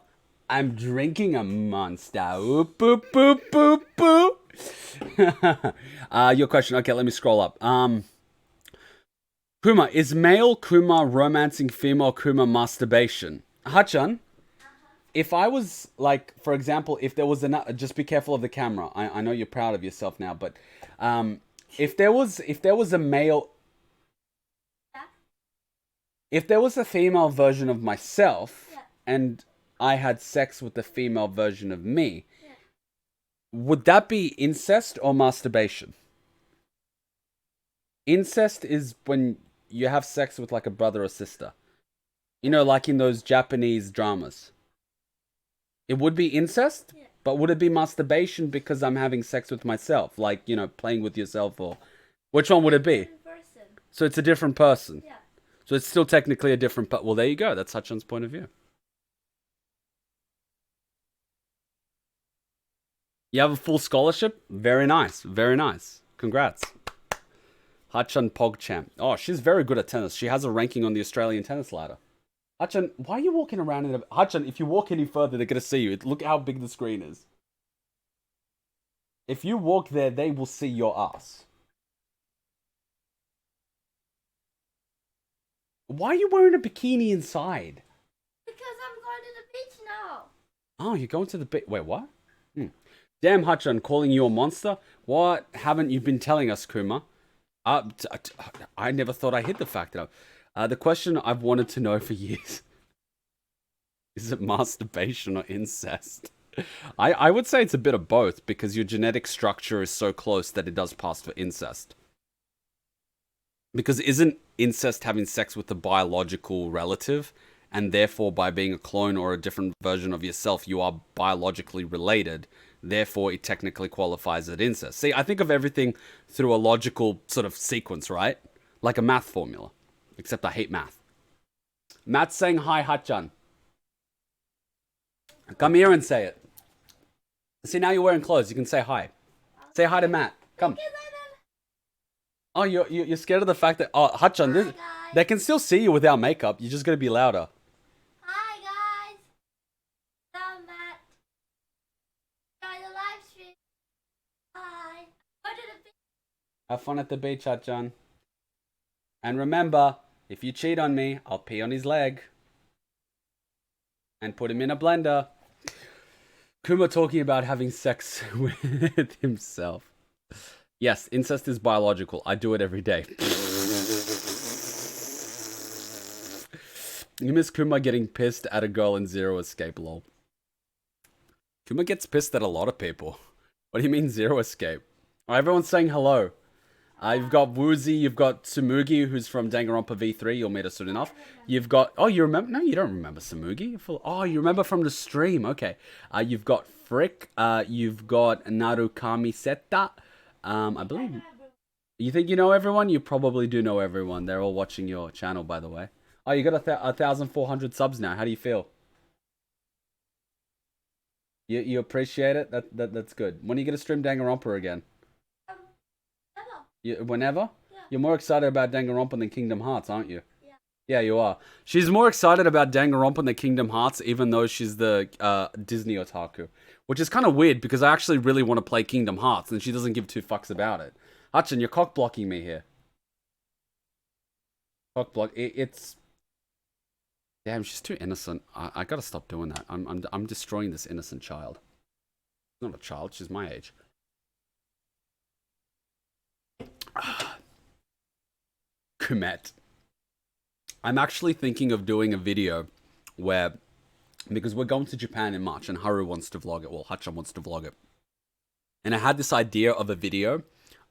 I'm drinking a monster. Oop, boop, boop, boop, boop. Your question. Okay, let me scroll up. Kuma, is male Kuma romancing female Kuma masturbation? Hachan, if I was, like, for example, if there was just be careful of the camera. I know you're proud of yourself now, but if there was a male, if there was a female version of myself and I had sex with the female version of me, would that be incest or masturbation? Incest is when you have sex with like a brother or sister. You know, like in those Japanese dramas. It would be incest, but would it be masturbation because I'm having sex with myself? Like, you know, playing with yourself, or... Which one would it be? So it's a different person. Yeah. So it's still technically a different... Well, there you go. That's Hachan's point of view. You have a full scholarship? Very nice. Very nice. Congrats. Hachan PogChamp. Oh, she's very good at tennis. She has a ranking on the Australian tennis ladder. Hachan, why are you walking around in a... Hachan, if you walk any further, they're going to see you. Look how big the screen is. If you walk there, they will see your ass. Why are you wearing a bikini inside? Because I'm going to the beach now. Oh, you're going to the beach. Wait, what? Damn, Hachan, calling you a monster? What haven't you been telling us, Kuma? I never thought I hid the fact that the question I've wanted to know for years. Is it masturbation or incest? I would say it's a bit of both, because your genetic structure is so close that it does pass for incest. Because isn't incest having sex with a biological relative, and therefore by being a clone or a different version of yourself, you are biologically related, therefore it technically qualifies as incest. See, I think of everything through a logical sort of sequence, right? Like a math formula. Except I hate math. Matt's saying hi, Hachan. Come here and say it. See, now you're wearing clothes. You can say hi. Say hi to Matt. Come. Oh, you're scared of the fact that... Oh, Hachan, they can still see you without makeup. You're just going to be louder. Hi, guys. I'm Matt. Try the live stream. Hi. Go to the beach. Have fun at the beach, Hachan. And remember, if you cheat on me, I'll pee on his leg. And put him in a blender. Kuma talking about having sex with himself. Yes, incest is biological. I do it every day. You miss Kuma getting pissed at a girl in Zero Escape, lol. Kuma gets pissed at a lot of people. What do you mean Zero Escape? Oh, everyone's saying hello. You've got Woozy, you've got Tsumugi, who's from Danganronpa V3. You'll meet her soon enough. You've got... Oh, you remember... No, you don't remember Tsumugi. Oh, you remember from the stream. Okay. You've got Frick. You've got Narukami Seta. I believe... You think you know everyone? You probably do know everyone. They're all watching your channel, by the way. Oh, you got 1,400 subs now. How do you feel? You appreciate it? That's good. When are you going to stream Danganronpa again? Whenever? Yeah. You're more excited about Danganronpa than Kingdom Hearts, aren't you? Yeah. Yeah, you are. She's more excited about Danganronpa than Kingdom Hearts, even though she's the Disney otaku. Which is kind of weird, because I actually really want to play Kingdom Hearts, and she doesn't give two fucks about it. Hachan, you're cock-blocking me here. Cock-block. It's... Damn, she's too innocent. I gotta stop doing that. I'm destroying this innocent child. She's not a child, she's my age. Kumet. I'm actually thinking of doing a video where, because we're going to Japan in March and Haru wants to vlog it, well, Hachan wants to vlog it. And I had this idea of a video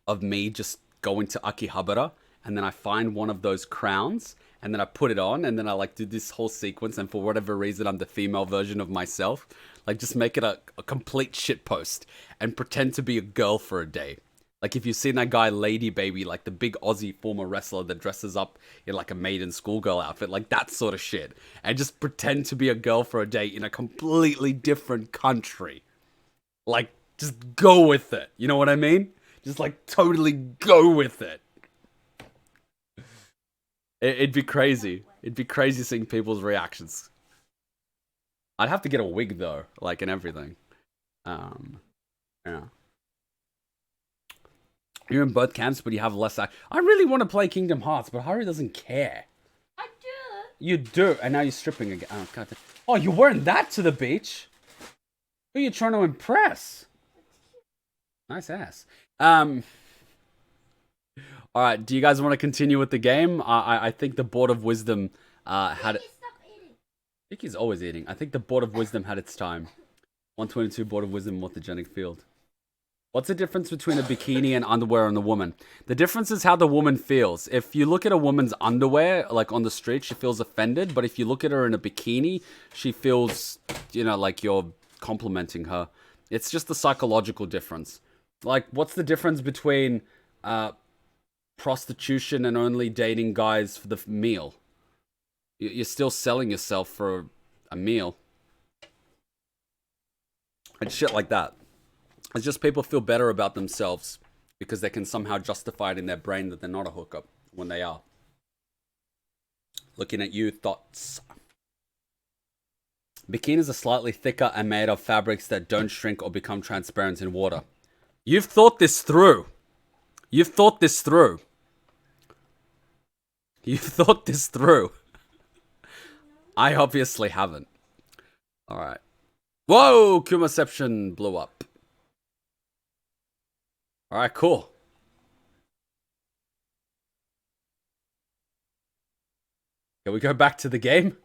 of me just going to Akihabara, and then I find one of those crowns, and then I put it on, and then I like do this whole sequence, and for whatever reason I'm the female version of myself. Like just make it a complete shitpost and pretend to be a girl for a day. Like, if you've seen that guy, Lady Baby, like the big Aussie former wrestler that dresses up in like a maiden schoolgirl outfit, like that sort of shit. And just pretend to be a girl for a day in a completely different country. Like, just go with it. You know what I mean? Just like totally go with it. It'd be crazy. It'd be crazy seeing people's reactions. I'd have to get a wig though, like, and everything. Yeah. You're in both camps, but you have less. I really want to play Kingdom Hearts, but Haru doesn't care. I do. You do, and now you're stripping again. Oh, God. Oh, you're wearing that to the beach? Who are you trying to impress? Nice ass. All right, do you guys want to continue with the game? I think the Board of Wisdom had it. Vicky's always eating. I think the Board of Wisdom had its time. 122 Board of Wisdom, Morphogenic Field. What's the difference between a bikini and underwear on a woman? The difference is how the woman feels. If you look at a woman's underwear, like on the street, she feels offended. But if you look at her in a bikini, she feels, you know, like you're complimenting her. It's just the psychological difference. Like, what's the difference between prostitution and only dating guys for the meal? You're still selling yourself for a meal. And shit like that. It's just people feel better about themselves because they can somehow justify it in their brain that they're not a hookup when they are. Looking at you, thoughts. Bikinis are slightly thicker and made of fabrics that don't shrink or become transparent in water. You've thought this through. You've thought this through. You've thought this through. I obviously haven't. Alright. Whoa! Kumaception blew up. Alright, cool. Can we go back to the game?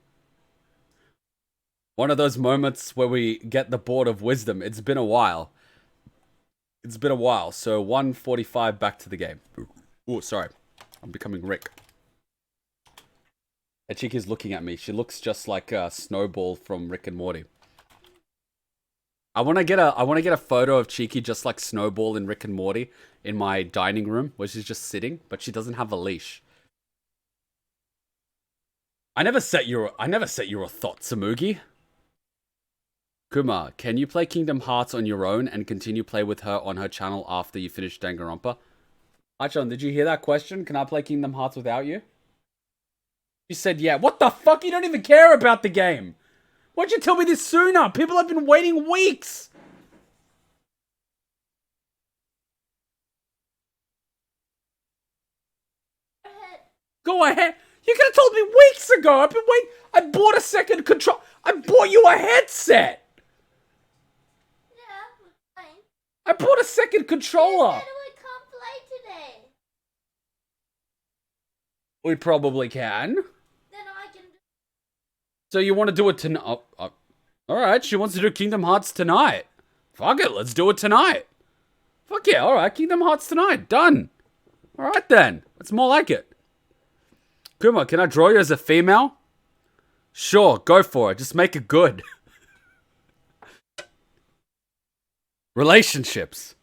One of those moments where we get the Board of Wisdom. It's been a while. It's been a while. So 1:45 back to the game. Oh, sorry. I'm becoming Rick. Achiki's looking at me. She looks just like Snowball from Rick and Morty. I want to get a photo of Cheeky just like Snowball in Rick and Morty in my dining room where she's just sitting, but she doesn't have a leash. I never set your thought, Samugi. Kuma, can you play Kingdom Hearts on your own and continue play with her on her channel after you finish Danganronpa? Achan, did you hear that question? Can I play Kingdom Hearts without you? She said yeah. What the fuck? You don't even care about the game. Why'd you tell me this sooner? People have been waiting weeks. Go ahead. You could have told me weeks ago. I've been waiting. I bought a second control. I bought you a headset. Yeah, fine. I bought a second controller. You said we can't play today. We probably can. Then I can. So you want to do it tonight? Alright, she wants to do Kingdom Hearts tonight. Fuck it, let's do it tonight. Fuck yeah, alright, Kingdom Hearts tonight. Done. Alright then, that's more like it. Kuma, can I draw you as a female? Sure, go for it. Just make it good. Relationships.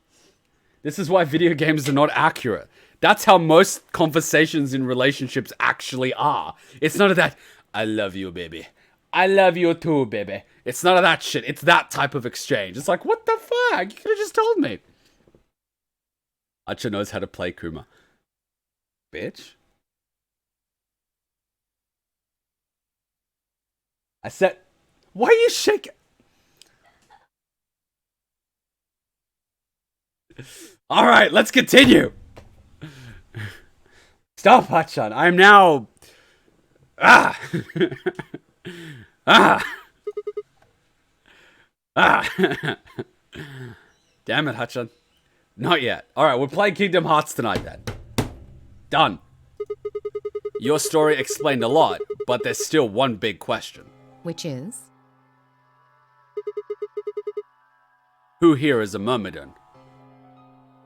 This is why video games are not accurate. That's how most conversations in relationships actually are. It's none of that, I love you, baby. I love you too, baby. It's none of that shit. It's that type of exchange. It's like, what the fuck? You could have just told me. Acha knows how to play Kuma. Bitch. I said, why are you shaking? Alright, let's continue. Stop, Hachan. I am now... Ah! Ah! Ah! Damn it, Hachan. Not yet. Alright, we're playing Kingdom Hearts tonight then. Done. Your story explained a lot, but there's still one big question. Which is? Who here is a Myrmidon?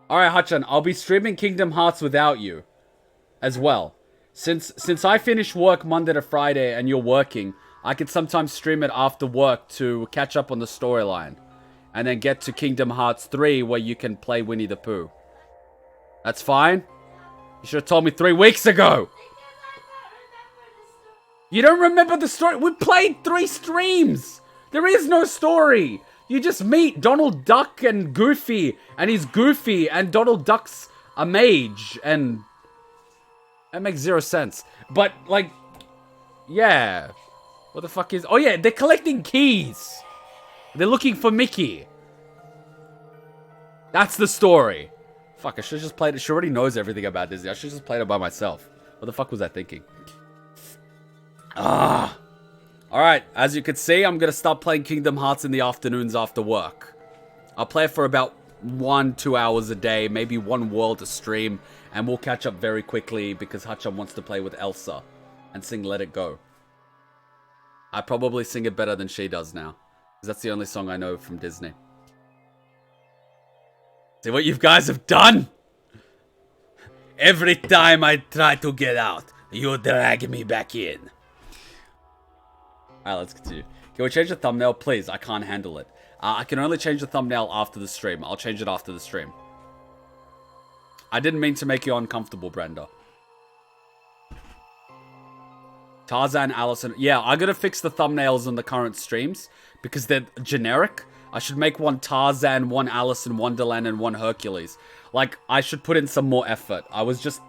Alright, Hachan, I'll be streaming Kingdom Hearts without you. As well. Since I finish work Monday to Friday and you're working, I can sometimes stream it after work to catch up on the storyline. And then get to Kingdom Hearts 3 where you can play Winnie the Pooh. That's fine? You should have told me 3 weeks ago! You don't remember the story? We played 3 streams! There is no story! You just meet Donald Duck and Goofy, and he's Goofy, and Donald Duck's a mage, and... That makes 0 sense. But, like... Yeah. What the fuck is... Oh yeah, they're collecting keys! They're looking for Mickey. That's the story. Fuck, I should have just played it. She already knows everything about Disney. I should have just played it by myself. What the fuck was I thinking? Ah. Alright, as you can see, I'm going to start playing Kingdom Hearts in the afternoons after work. I'll play it for about 1-2 hours a day, maybe one world a stream, and we'll catch up very quickly because Hachan wants to play with Elsa and sing Let It Go. I probably sing it better than she does now, because that's the only song I know from Disney. See what you guys have done? Every time I try to get out, you drag me back in. Alright, let's continue. Can we change the thumbnail, please? I can't handle it. I can only change the thumbnail after the stream. I'll change it after the stream. I didn't mean to make you uncomfortable, Brenda. Tarzan, Allison. Yeah, I gotta fix the thumbnails on the current streams because they're generic. I should make one Tarzan, one Alice in Wonderland, and one Hercules. Like, I should put in some more effort. I was just...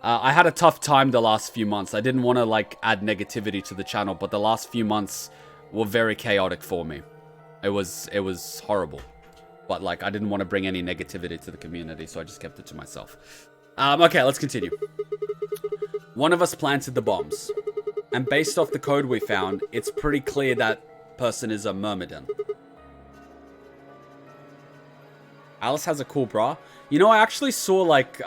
I had a tough time the last few months. I didn't want to, like, add negativity to the channel, but the last few months were very chaotic for me. It was horrible. But, like, I didn't want to bring any negativity to the community, so I just kept it to myself. Okay, let's continue. One of us planted the bombs. And based off the code we found, it's pretty clear that person is a Myrmidon. Alice has a cool bra. You know, I actually saw, like,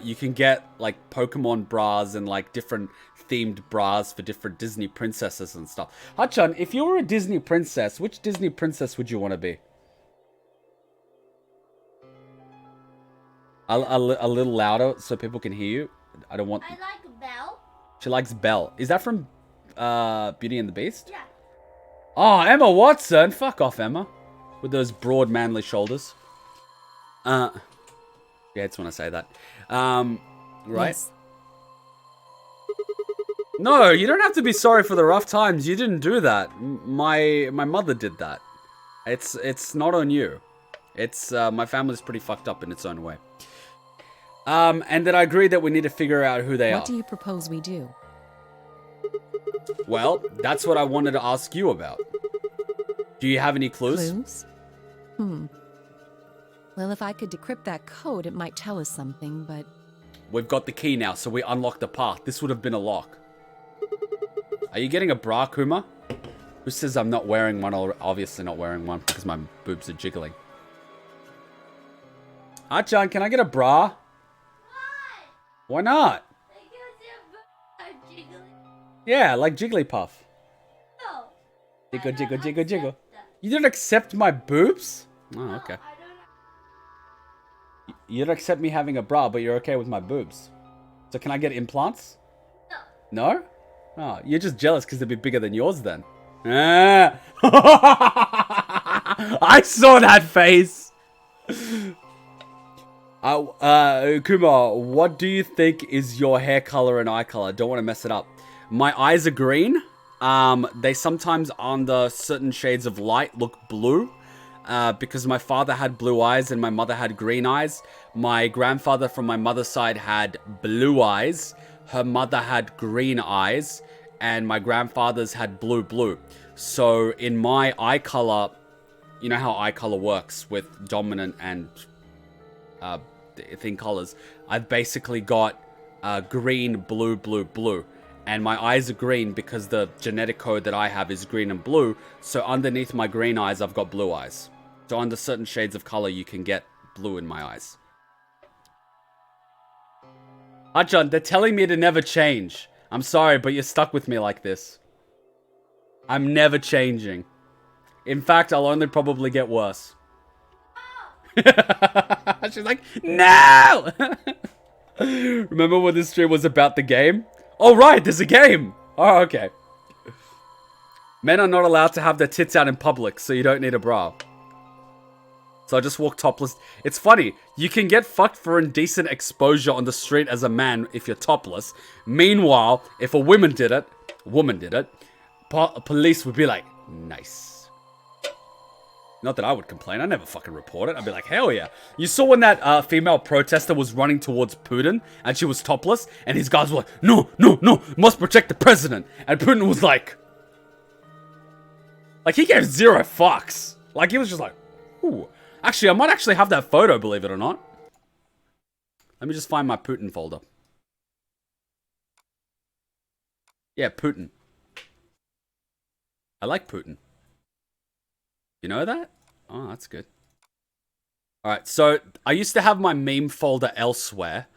you can get, like, Pokemon bras and, like, different themed bras for different Disney princesses and stuff. Hachan, if you were a Disney princess, which Disney princess would you want to be? A little louder so people can hear you. I don't want... I like Belle. She likes Belle. Is that from Beauty and the Beast? Yeah. Oh, Emma Watson. Fuck off, Emma. With those broad, manly shoulders. Yeah, I just want to say that. Right? Yes. No, you don't have to be sorry for the rough times. You didn't do that. My mother did that. It's not on you. It's my family's pretty fucked up in its own way. And then I agree that we need to figure out who they are. What do you propose we do? Well, that's what I wanted to ask you about. Do you have any clues? Clues? Well, if I could decrypt that code, it might tell us something, but... We've got the key now, so we unlock the path. This would have been a lock. Are you getting a bra, Kuma? Who says I'm not wearing one? Obviously not wearing one, because my boobs are jiggling. Achan, can I get a bra? Why not? Yeah, like Jigglypuff. No. Jiggle, jiggle, jiggle, jiggle. You don't accept my boobs? Oh, okay. You don't accept me having a bra, but you're okay with my boobs. So can I get implants? No. No? Oh, you're just jealous because they'd be bigger than yours then. Ah. I saw that face. Kuma, what do you think is your hair color and eye color? Don't want to mess it up. My eyes are green. They sometimes, under certain shades of light, look blue. Because my father had blue eyes and my mother had green eyes. My grandfather from my mother's side had blue eyes. Her mother had green eyes. And my grandfather's had blue. So in my eye color, you know how eye color works with dominant and thin colors. I've basically got green, blue. And my eyes are green because the genetic code that I have is green and blue. So underneath my green eyes, I've got blue eyes. So under certain shades of color, you can get blue in my eyes. Achan, they're telling me to never change. I'm sorry, but you're stuck with me like this. I'm never changing. In fact, I'll only probably get worse. She's like, no! Remember when this stream was about the game? Oh, right, there's a game. Oh, okay. Men are not allowed to have their tits out in public, so you don't need a bra. So I just walk topless. It's funny, you can get fucked for indecent exposure on the street as a man if you're topless. Meanwhile, if a woman did it, police would be like, nice. Not that I would complain, I never fucking report it. I'd be like, hell yeah. You saw when that female protester was running towards Putin and she was topless and his guys were like, no, must protect the president. And Putin was like he gave zero fucks. Like he was just like, ooh. Actually, I might actually have that photo, believe it or not. Let me just find my Putin folder. Yeah, Putin. I like Putin. You know that? Oh, that's good. Alright, so I used to have my meme folder elsewhere,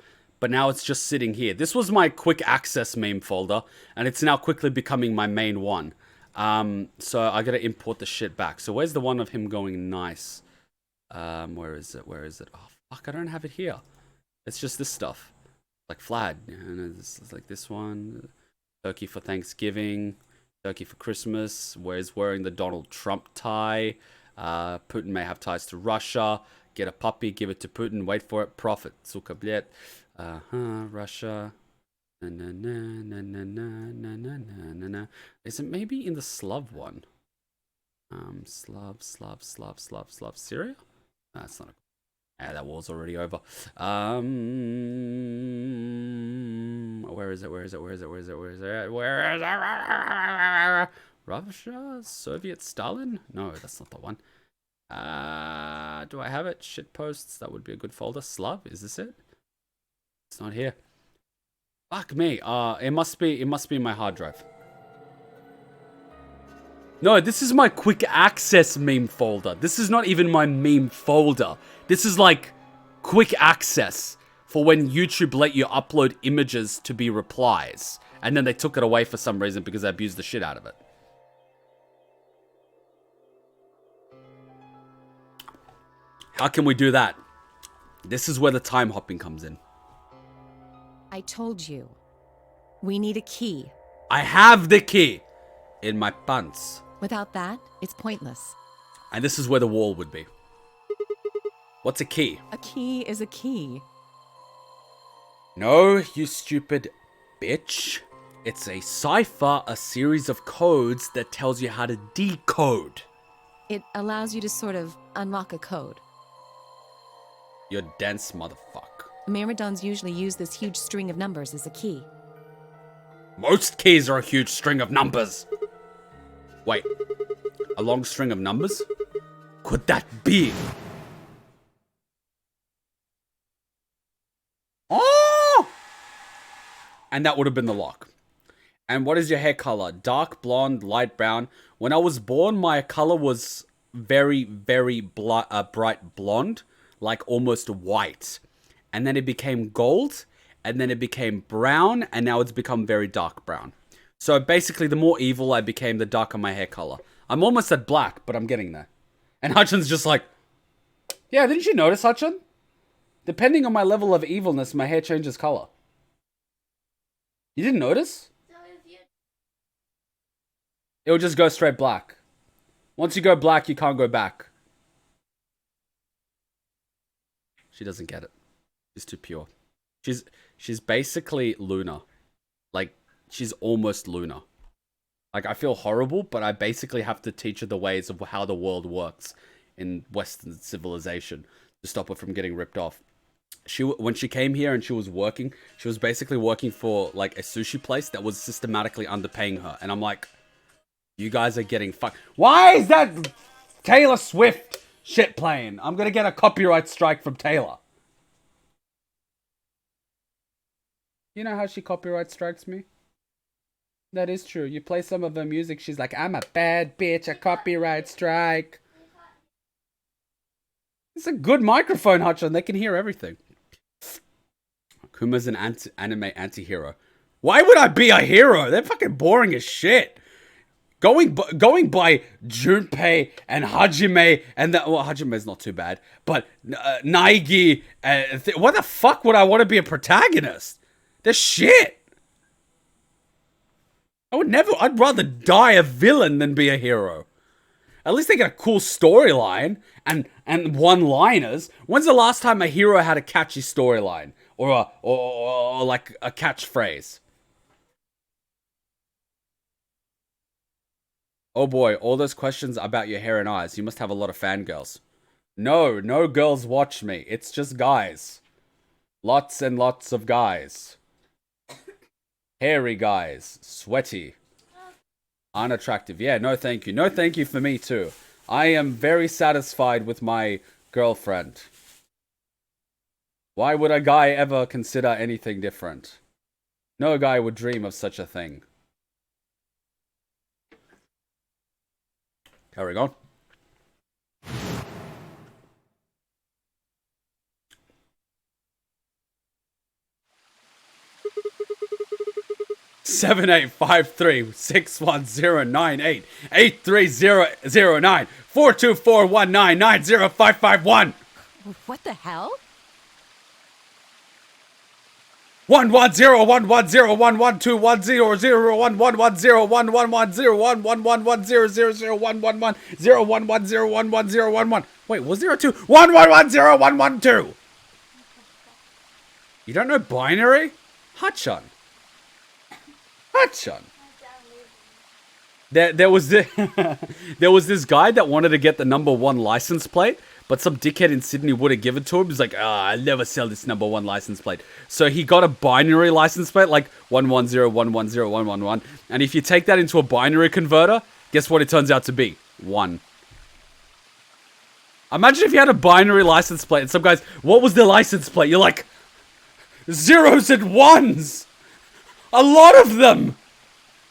but now it's just sitting here. This was my quick access meme folder, and it's now quickly becoming my main one. So I gotta import the shit back. So where's the one of him going nice? Where is it? Where is it? Oh, fuck, I don't have it here. It's just this stuff. Like Vlad. It's like this one. Turkey for Thanksgiving. Turkey for Christmas. Where's wearing the Donald Trump tie? Putin may have ties to Russia. Get a puppy, give it to Putin, wait for it, profit. Suka bliet. Russia. Na, na, na, na, na, na, na, na, na. Is it maybe in the Slav one? Slav, Syria? No, that's not a... Yeah, that war's already over. Where is it? Russia? Soviet Stalin? No, that's not the one. Do I have it? Shit posts. That would be a good folder. Slav, is this it? It's not here. Fuck me. It must be my hard drive. No, this is my quick access meme folder. This is not even my meme folder. This is like quick access for when YouTube let you upload images to be replies. And then they took it away for some reason because they abused the shit out of it. How can we do that? This is where the time hopping comes in. I told you. We need a key. I have the key in my pants. Without that, it's pointless. And this is where the wall would be. What's a key? A key is a key. No, you stupid bitch. It's a cipher, a series of codes that tells you how to decode. It allows you to sort of unlock a code. You're dense, motherfucker. Myrmidons usually use this huge string of numbers as a key. Most keys are a huge string of numbers. Wait, a long string of numbers? Could that be? Oh! And that would have been the lock. And what is your hair color? Dark blonde, light brown. When I was born, my color was very, very bright blonde, like almost white. And then it became gold, and then it became brown, and now it's become very dark brown. So basically, the more evil I became, the darker my hair color. I'm almost at black, but I'm getting there. And Hutchin's just like, yeah, didn't you notice, Hutchin? Depending on my level of evilness, my hair changes color. You didn't notice? It'll just go straight black. Once you go black, you can't go back. She doesn't get it. She's too pure. She's basically Luna. Like, she's almost Luna. Like, I feel horrible, but I basically have to teach her the ways of how the world works in Western civilization to stop her from getting ripped off. When she came here and she was basically working for, like, a sushi place that was systematically underpaying her. And I'm like, you guys are getting fucked. Why is that Taylor Swift shit playing? I'm gonna get a copyright strike from Taylor. You know how she copyright strikes me? That is true. You play some of her music, she's like, I'm a bad bitch, a copyright strike. It's a good microphone, Hutchin. They can hear everything. Kuma's an anime anti-hero. Why would I be a hero? They're fucking boring as shit. Going by Junpei and Hajime, and Hajime's not too bad, but Naigi, what the fuck would I want to be a protagonist? They're shit. I'd rather die a villain than be a hero. At least they get a cool storyline and one-liners. When's the last time a hero had a catchy storyline or like a catchphrase? Oh boy, all those questions about your hair and eyes. You must have a lot of fangirls. No girls watch me. It's just guys. Lots and lots of guys. Hairy guys. Sweaty. Unattractive. Yeah, no thank you. No thank you for me too. I am very satisfied with my girlfriend. Why would a guy ever consider anything different? No guy would dream of such a thing. Carry on. Seven 83098 424199055 What the hell? 110111011111011101110111011111111. Wait, was there a 2? 1110112. You don't know binary? Hachon. Hachon. There was this there was this guy that wanted to get the #1 license plate, but some dickhead in Sydney wouldn't give it to him. He's like, I'll never sell this #1 license plate. So he got a binary license plate, like 110110111. And if you take that into a binary converter, guess what it turns out to be? 1. Imagine if you had a binary license plate and some guys, what was the license plate? You're like, 0s and 1s! A lot of them!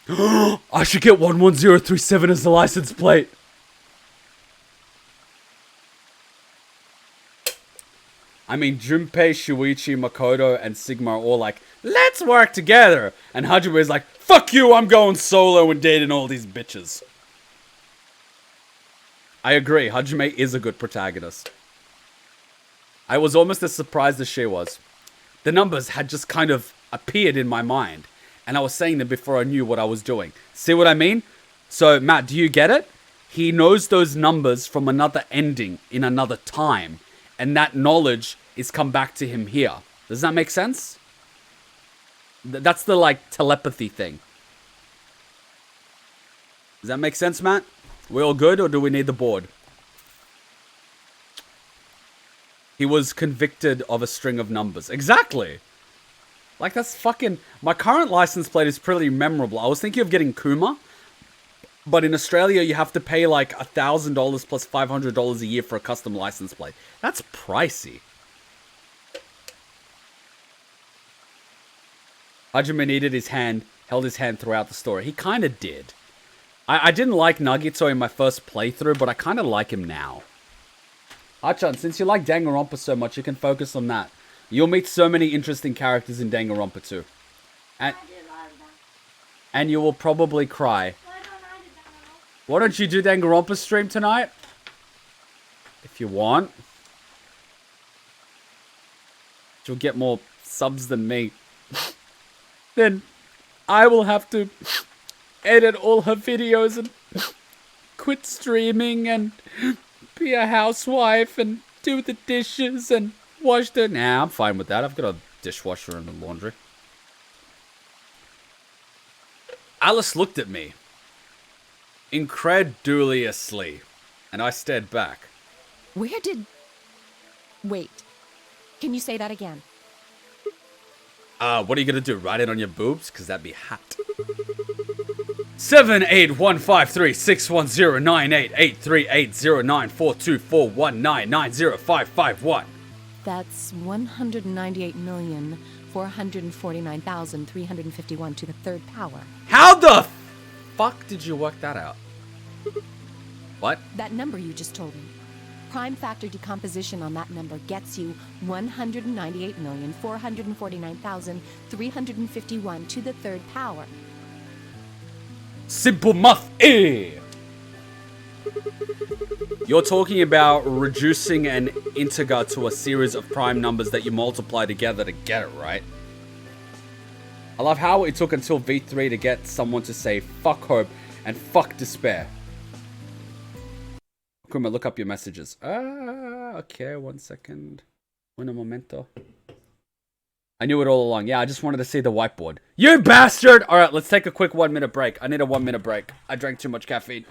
I should get 11037 as the license plate. I mean, Junpei, Shuichi, Makoto, and Sigma are all like, let's work together. And Hajime is like, fuck you, I'm going solo and dating all these bitches. I agree, Hajime is a good protagonist. I was almost as surprised as she was. The numbers had just kind of appeared in my mind. And I was saying them before I knew what I was doing. See what I mean? So, Matt, do you get it? He knows those numbers from another ending in another time. And that knowledge is come back to him here. Does that make sense? That's the, like, telepathy thing. Does that make sense, Matt? We all good, or do we need the board? He was convicted of a string of numbers. Exactly! Like, that's fucking... My current license plate is pretty memorable. I was thinking of getting Kuma. But in Australia, you have to pay like $1,000 plus $500 a year for a custom license plate. That's pricey. Hajime needed his hand, held his hand throughout the story. He kind of did. I didn't like Nagito in my first playthrough, but I kind of like him now. Hachan, since you like Danganronpa so much, you can focus on that. You'll meet so many interesting characters in Danganronpa too. And you will probably cry. Why don't you do Danganronpa stream tonight? If you want. You'll get more subs than me. Then I will have to edit all her videos and quit streaming and be a housewife and do the dishes and wash the... Nah, I'm fine with that. I've got a dishwasher and the laundry. Alice looked at me incredulously, and I stared back. Where did... Wait. Can you say that again? What are you gonna do? Write it on your boobs? Because that'd be hot. 7815361098838094241990551. That's 198,449,351 to the third power. How the fuck did you work that out? What? That number you just told me. Prime factor decomposition on that number gets you 198,449,351 to the third power. Simple math, eh? You're talking about reducing an integer to a series of prime numbers that you multiply together to get it, right? I love how it took until V3 to get someone to say fuck hope and fuck despair. Kuma, look up your messages. Okay, 1 second. Un momento. I knew it all along. Yeah, I just wanted to see the whiteboard. You bastard! Alright, let's take a quick 1 minute break. I need a 1 minute break. I drank too much caffeine.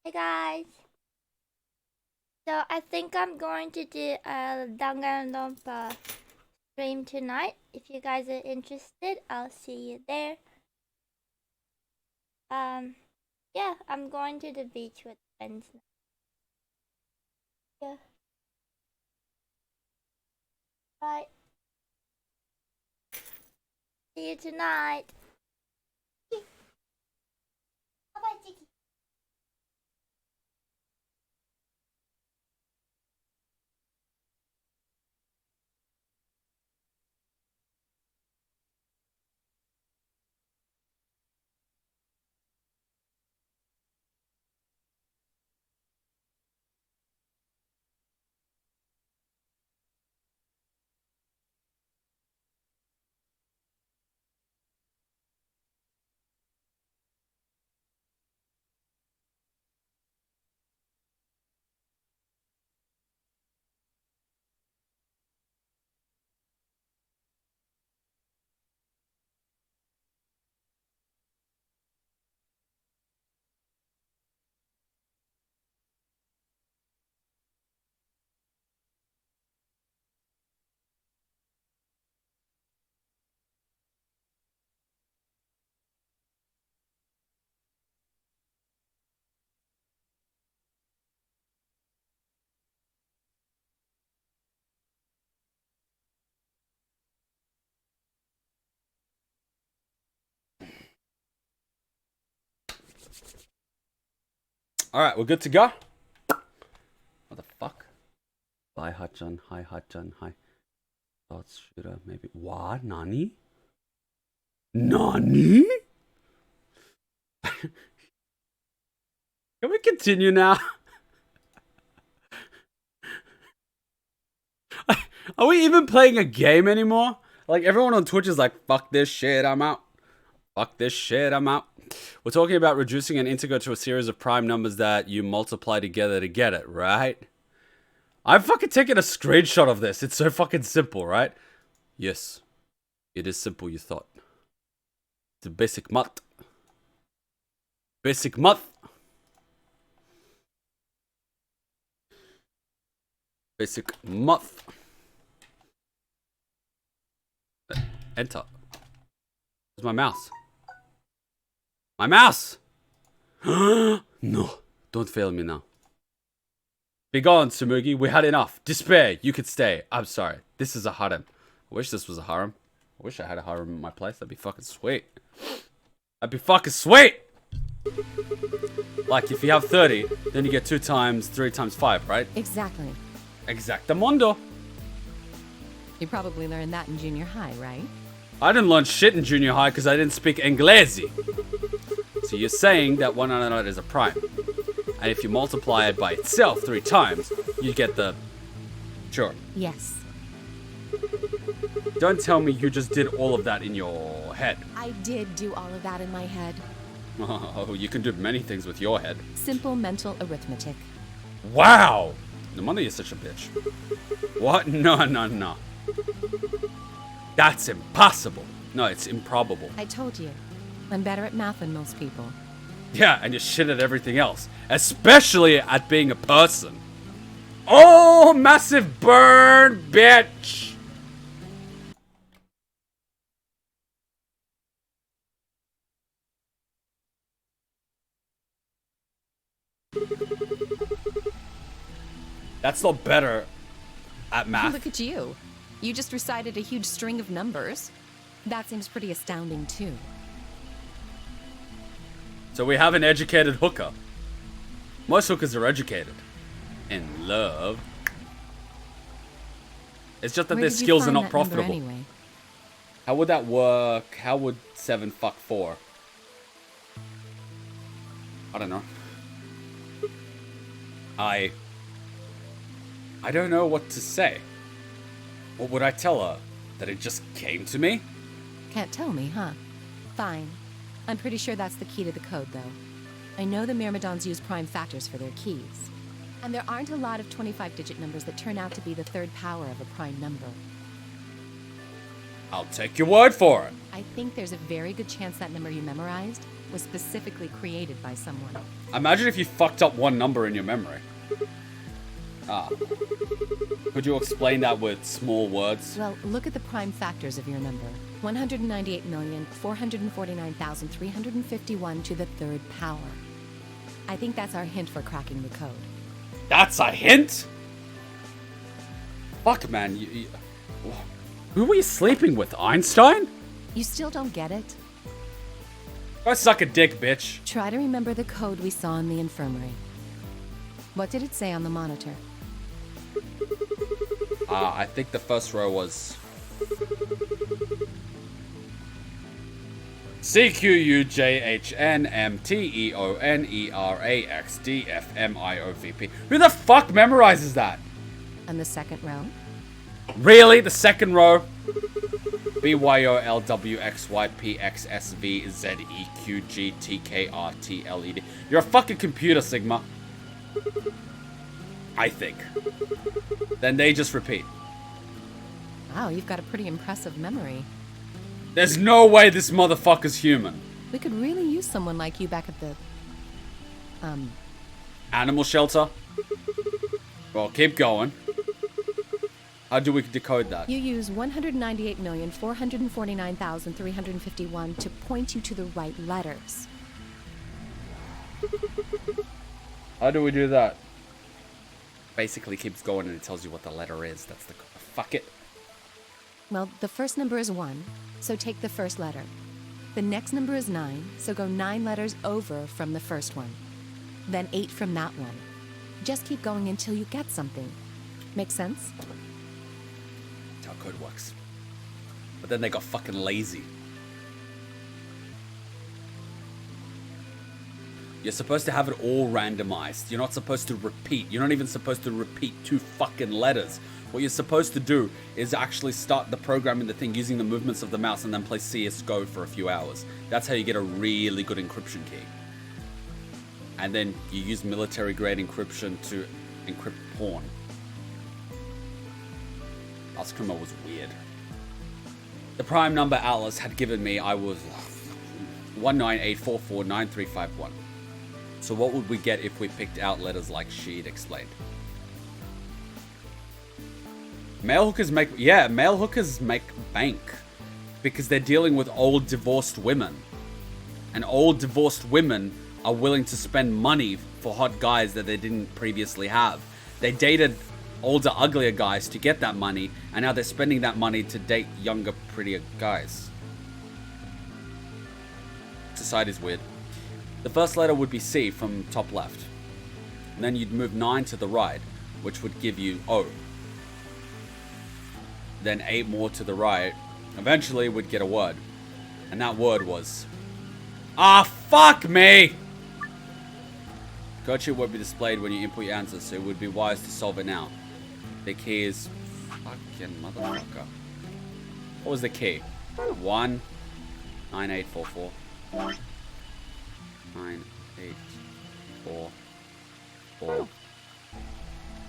Hey guys. So I think I'm going to do a Danganronpa stream tonight. If you guys are interested, I'll see you there. Yeah, I'm going to the beach with friends now. Yeah. Right. See you tonight. Bye-bye, Tiki. Alright, we're good to go. What the fuck? Bye, Hachan. Hi, Hachan. Hi. Thoughts, shooter, maybe. What? Nani? Nani? Can we continue now? Are we even playing a game anymore? Like, everyone on Twitch is like, fuck this shit, I'm out. Fuck this shit, I'm out. We're talking about reducing an integer to a series of prime numbers that you multiply together to get it, right? I'm fucking taking a screenshot of this. It's so fucking simple, right? Yes. It is simple, you thought. It's a basic math. Basic math. Basic math. Enter. Where's my mouse? My mouse! No, don't fail me now. Be gone, Tsumugi. We had enough. Despair. You could stay. I'm sorry. This is a harem. I wish this was a harem. I wish I had a harem in my place. That'd be fucking sweet. That'd be fucking sweet! Like, if you have 30, then you get 2 times 3 times 5, right? Exactly. Exactamundo. You probably learned that in junior high, right? I didn't learn shit in junior high because I didn't speak Inglesi. So you're saying that 199 is a prime. And if you multiply it by itself 3 times, you get the... Sure. Yes. Don't tell me you just did all of that in your head. I did do all of that in my head. Oh, you can do many things with your head. Simple mental arithmetic. Wow! No wonder you're such a bitch. What? No. That's impossible. No, it's improbable. I told you. I'm better at math than most people. Yeah, and you're shit at everything else. Especially at being a person. Oh, massive burn, bitch! That's not better at math. Look at you. You just recited a huge string of numbers. That seems pretty astounding, too. So we have an educated hooker. Most hookers are educated. In love. It's just that their skills are not profitable. Anyway? How would that work? How would 7 fuck 4? I don't know. I don't know what to say. What would I tell her? That it just came to me? Can't tell me, huh? Fine. I'm pretty sure that's the key to the code, though. I know the Myrmidons use prime factors for their keys. And there aren't a lot of 25-digit numbers that turn out to be the 3rd power of a prime number. I'll take your word for it. I think there's a very good chance that number you memorized was specifically created by someone. Imagine if you fucked up one number in your memory. Ah. Could you explain that with small words? Well, look at the prime factors of your number. 198,449,351 to the third power. I think that's our hint for cracking the code. That's a hint? Fuck, man. Who were you sleeping with? Einstein? You still don't get it? Go suck a dick, bitch. Try to remember the code we saw in the infirmary. What did it say on the monitor? I think the first row was CQUJHNMTEONERAXDFMIOVP. Who the fuck memorizes that? And the second row? Really? The second row? BYOLWXYPXSVZEQGTKRTLED. You're a fucking computer, Sigma. I think. Then they just repeat. Wow, you've got a pretty impressive memory. There's no way this motherfucker's human. We could really use someone like you back at the... Animal shelter? Well, keep going. How do we decode that? You use 198,449,351 to point you to the right letters. How do we do that? Basically keeps going and it tells you what the letter is. That's the... Fuck it. Well, the first number is 1, so take the first letter. The next number is 9, so go 9 letters over from the first one. Then 8 from that one. Just keep going until you get something. Make sense? That's how code works. But then they got fucking lazy. You're supposed to have it all randomized. You're not supposed to repeat. You're not even supposed to repeat 2 fucking letters. What you're supposed to do is actually start the program in the thing using the movements of the mouse and then play CSGO for a few hours. That's how you get a really good encryption key. And then you use military grade encryption to encrypt porn. Last Kuma was weird. The prime number Alice had given me, I was 198449351. So what would we get if we picked out letters like she'd explained? Male hookers make bank because they're dealing with old divorced women. And old divorced women are willing to spend money for hot guys that they didn't previously have. They dated older, uglier guys to get that money, and now they're spending that money to date younger, prettier guys. Society's weird. The first letter would be C from top left. And then you'd move 9 to the right, which would give you O. Then 8 more to the right. Eventually we'd get a word. And that word was... Ah, fuck me! Code sheet would be displayed when you input your answers, so it would be wise to solve it now. The key is... Fucking motherfucker. What was the key? 1 9844 9844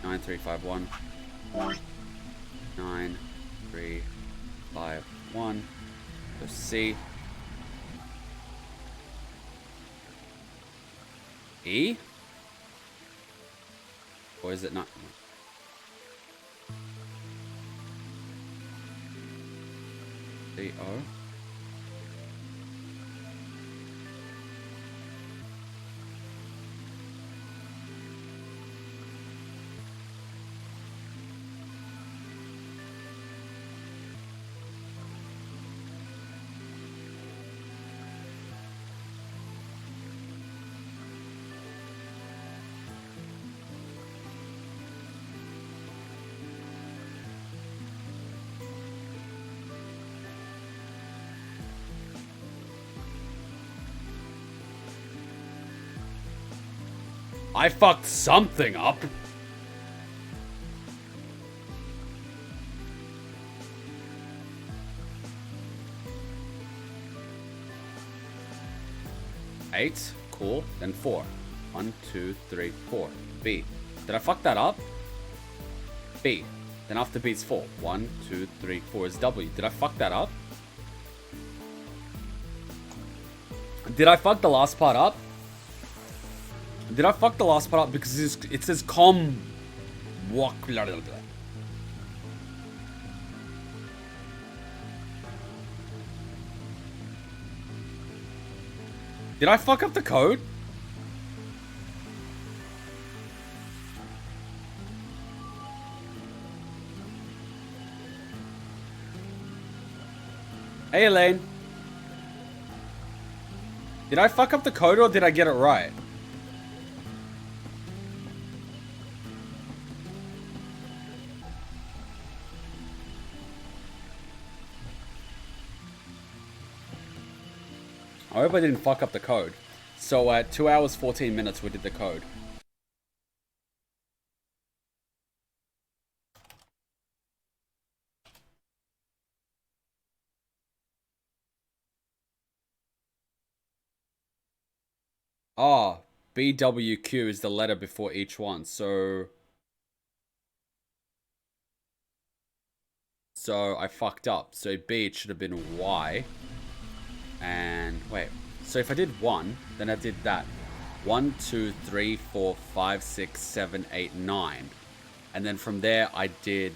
9351 9351. So C. E? Or is it not? C O. I fucked something up. Eight. Cool. Then 4. 1, 2, 3, 4. B. Did I fuck that up? B. Then after B is 4. 1, 2, 3, 4 is W. Did I fuck that up? Did I fuck the last part up? Did I fuck the last part up because it says com Walk. Blah, blah, blah. Did I fuck up the code? Hey, Elaine. Did I fuck up the code or did I get it right? I hope I didn't fuck up the code. So at 2 hours 14 minutes we did the code. Ah, BWQ is the letter before each one, so I fucked up. So B, it should have been Y. And wait, so if I did 1, then I did that. 1, 2, 3, 4, 5, 6, 7, 8, 9. And then from there I did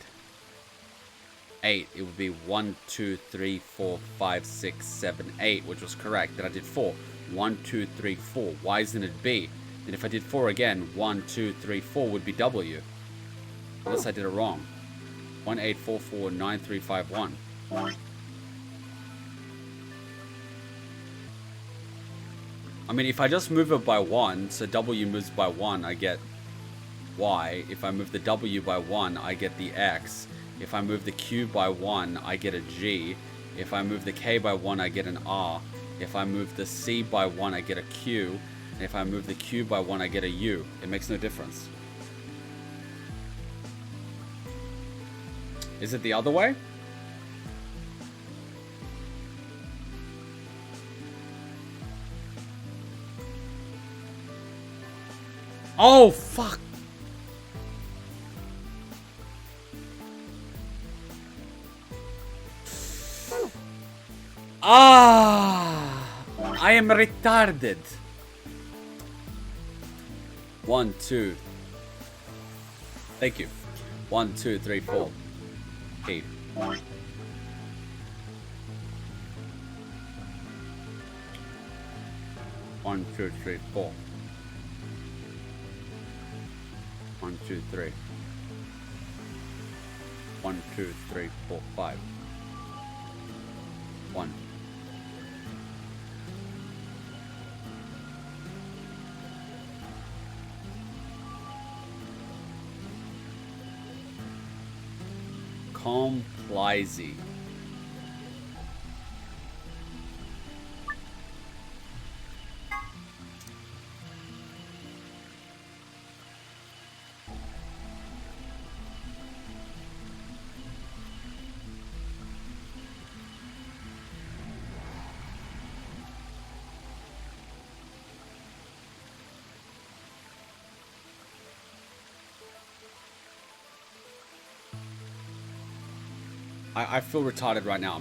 8. It would be 1, 2, 3, 4, 5, 6, 7, 8, which was correct. Then I did 4. 1, 2, 3, 4. Why isn't it B? And if I did 4 again, 1, 2, 3, 4 would be W. Unless I did it wrong. 1, 8, 4, 4, 9, 3, 5, 1. I mean, if I just move it by 1, so W moves by 1, I get Y. If I move the W by 1, I get the X. If I move the Q by 1, I get a G. If I move the K by 1, I get an R. If I move the C by 1, I get a Q. And if I move the Q by 1, I get a U. It makes no difference. Is it the other way? Oh, fuck. I am retarded. 1, 2. Thank you. 1, 2, 3, 4. 8. 1, 2, 3, 4. 1, 2, 3. 1, 2, 3, 4, 5. 1. Complizy. I feel retarded right now.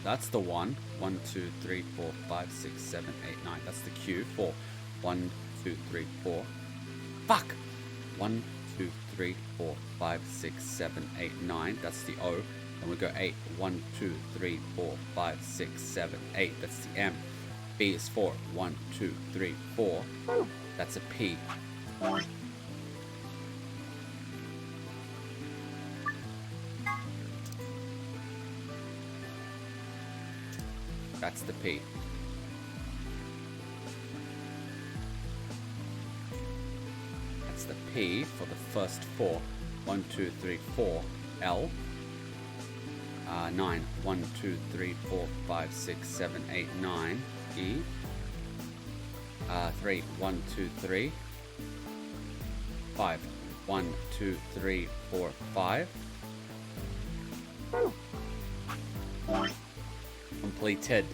That's the 1. 1, 2, 3, 4, 5, 6, 7, 8, 9. That's the Q. 4. 1, 2, 3, 4. Fuck! 1, 2, 3, 4, 5, 6, 7, 8, 9. That's the O. Then we go 8. 1, 2, 3, 4, 5, 6, 7, 8. That's the M. B is 4. 1, 2, 3, 4. That's a P. That's the P. That's the P for the first 4. 1, 2, 3, 4. L. 9. 1, 2, 3, 4, 5, 6, 7, 8, 9. E. 3. 1, 2, 3. 5. 1, 2, 3, 4, 5. Completed.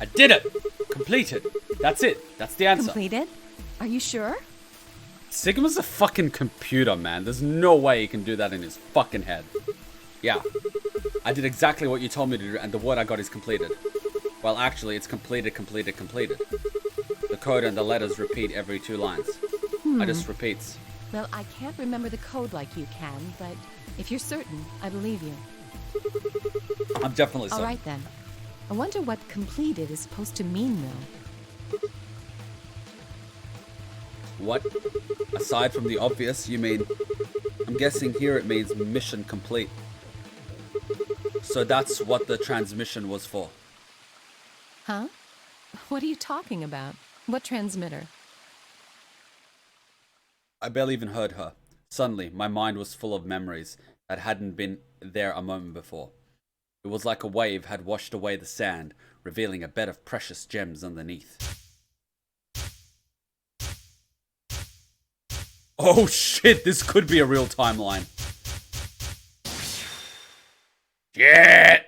I did it! Completed. That's it. That's the answer. Completed? Are you sure? Sigma's a fucking computer, man. There's no way he can do that in his fucking head. Yeah. I did exactly what you told me to do, and the word I got is completed. Well, actually, it's completed. The code and the letters repeat every 2 lines. I just repeats. Well, I can't remember the code like you can, but if you're certain, I believe you. I'm definitely certain. All right, then. I wonder what completed is supposed to mean, though. What? Aside from the obvious, you mean... I'm guessing here it means mission complete. So that's what the transmission was for. Huh? What are you talking about? What transmitter? I barely even heard her. Suddenly, my mind was full of memories that hadn't been there a moment before. It was like a wave had washed away the sand, revealing a bed of precious gems underneath. Oh shit, this could be a real timeline. Shit!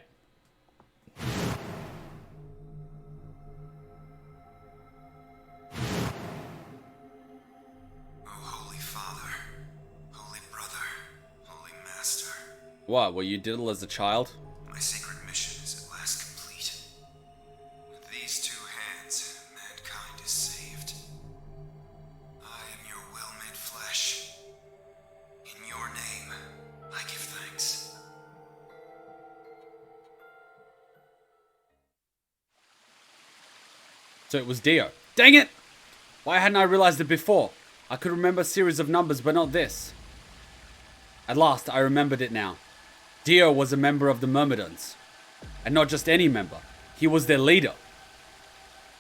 What, were you diddle as a child? My sacred mission is at last complete. With these 2 hands, mankind is saved. I am your well-made flesh. In your name, I give thanks. So it was Dio. Dang it! Why hadn't I realized it before? I could remember a series of numbers, but not this. At last, I remembered it now. Dio was a member of the Myrmidons. And not just any member. He was their leader.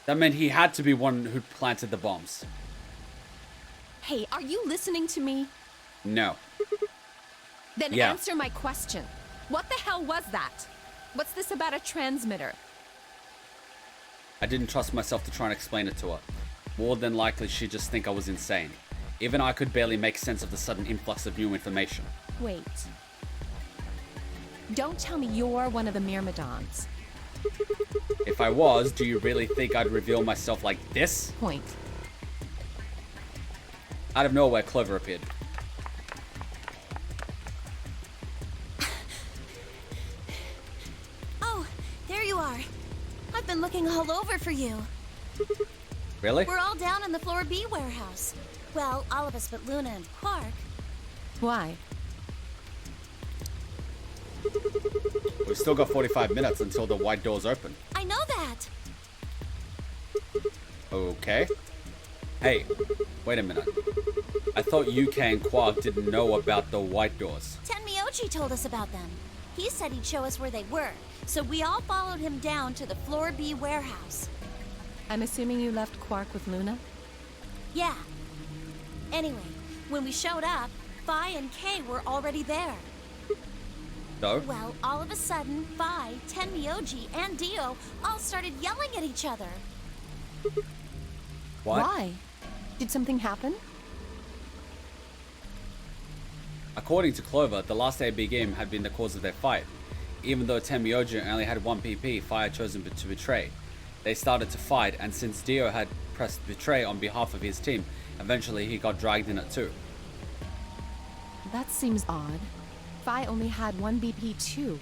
That meant he had to be one who planted the bombs. Hey, are you listening to me? No. Then Yeah. answer my question. What the hell was that? What's this about a transmitter? I didn't trust myself to try and explain it to her. More than likely, she'd just think I was insane. Even I could barely make sense of the sudden influx of new information. Wait. Don't tell me you're one of the Myrmidons. If I was, do you really think I'd reveal myself like this? Point. Out of nowhere, Clover appeared. Oh, there you are. I've been looking all over for you. Really? We're all down in the Floor B warehouse. Well, all of us but Luna and Quark. Why? We've still got 45 minutes until the white doors open. I know that. Okay. Hey, wait a minute. I thought UK and Quark didn't know about the white doors. Tenmyoji told us about them. He said he'd show us where they were, so we all followed him down to the Floor B warehouse. I'm assuming you left Quark with Luna? Yeah. Anyway, when we showed up, Phi and Kay were already there. So? Well, all of a sudden, Phi, Tenmyoji, and Dio all started yelling at each other. What? Why? Did something happen? According to Clover, the last AB game had been the cause of their fight. Even though Tenmyoji only had 1 PP, Phi had chosen to betray. They started to fight, and since Dio had pressed betray on behalf of his team, eventually he got dragged in it too. That seems odd. Phi only had 1 BP too.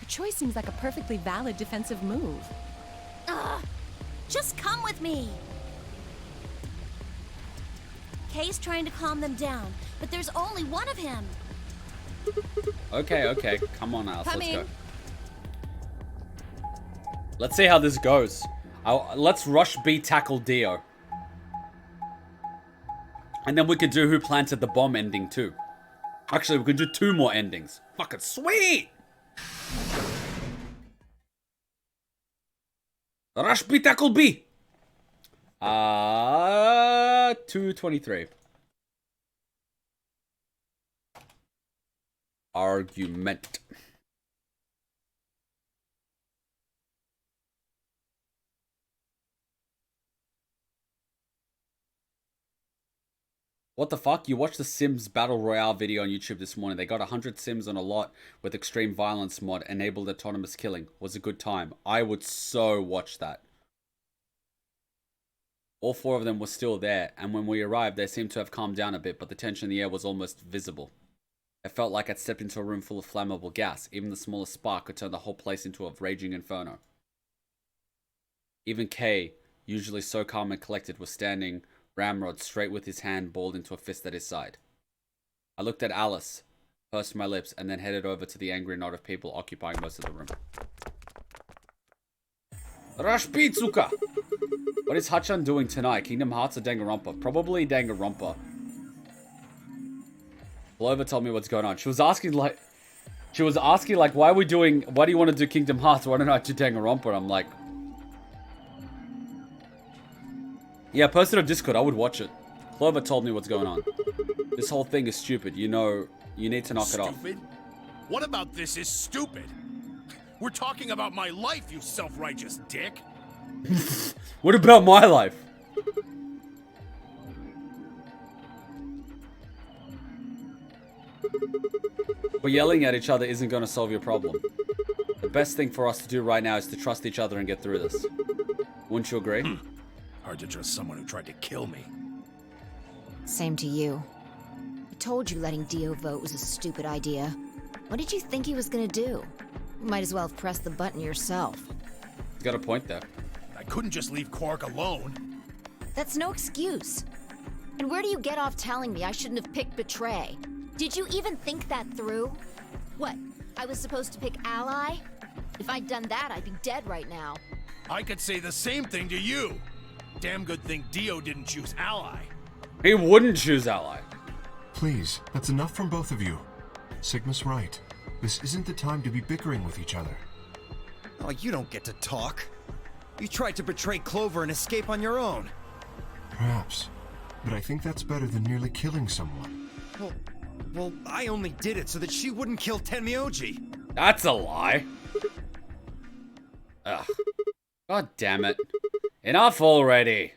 Her choice seems like a perfectly valid defensive move. Ugh! Just come with me! Kay's trying to calm them down, but there's only one of him. Okay. Come on, Alice. Come Let's in. go. Let's see how this goes. Let's rush B tackle Dio. And then we could do who planted the bomb ending too. Actually, we could do 2 more endings. Fucking sweet! Rush B tackle B! 223. Argument. What the fuck? You watched the Sims Battle Royale video on YouTube this morning. They got 100 Sims on a lot with extreme violence mod, enabled autonomous killing. Was a good time. I would so watch that. All 4 of them were still there, and when we arrived, they seemed to have calmed down a bit, but the tension in the air was almost visible. It felt like I'd stepped into a room full of flammable gas. Even the smallest spark could turn the whole place into a raging inferno. Even Kay, usually so calm and collected, was standing ramrod straight with his hand balled into a fist at his side. I looked at Alice, pursed my lips, and then headed over to the angry knot of people occupying most of the room. Rashpitsuka! What is Hachan doing tonight? Kingdom Hearts or Danganronpa? Probably Danganronpa. Clover told me what's going on. She was asking like, why are we doing, why do you want to do Kingdom Hearts? Why don't I do Danganronpa? And I'm like, yeah, post it on Discord. I would watch it. Clover told me what's going on. This whole thing is stupid. You know, you need to knock it off. Stupid? What about this is stupid? We're talking about my life, you self-righteous dick. What about my life? But yelling at each other isn't going to solve your problem. The best thing for us to do right now is to trust each other and get through this. Wouldn't you agree? Hard to trust someone who tried to kill me. Same to you. I told you letting Dio vote was a stupid idea. What did you think he was gonna do? You might as well have pressed the button yourself. He's got a point there. I couldn't just leave Quark alone. That's no excuse. And where do you get off telling me I shouldn't have picked Betray? Did you even think that through? What, I was supposed to pick Ally? If I'd done that, I'd be dead right now. I could say the same thing to you. Damn good thing Dio didn't choose Ally. He wouldn't choose Ally. Please, that's enough from both of you. Sigma's right. This isn't the time to be bickering with each other. Oh, you don't get to talk. You tried to betray Clover and escape on your own. Perhaps. But I think that's better than nearly killing someone. Well, I only did it so that she wouldn't kill Tenmyoji. That's a lie. Ugh. God damn it. Enough already.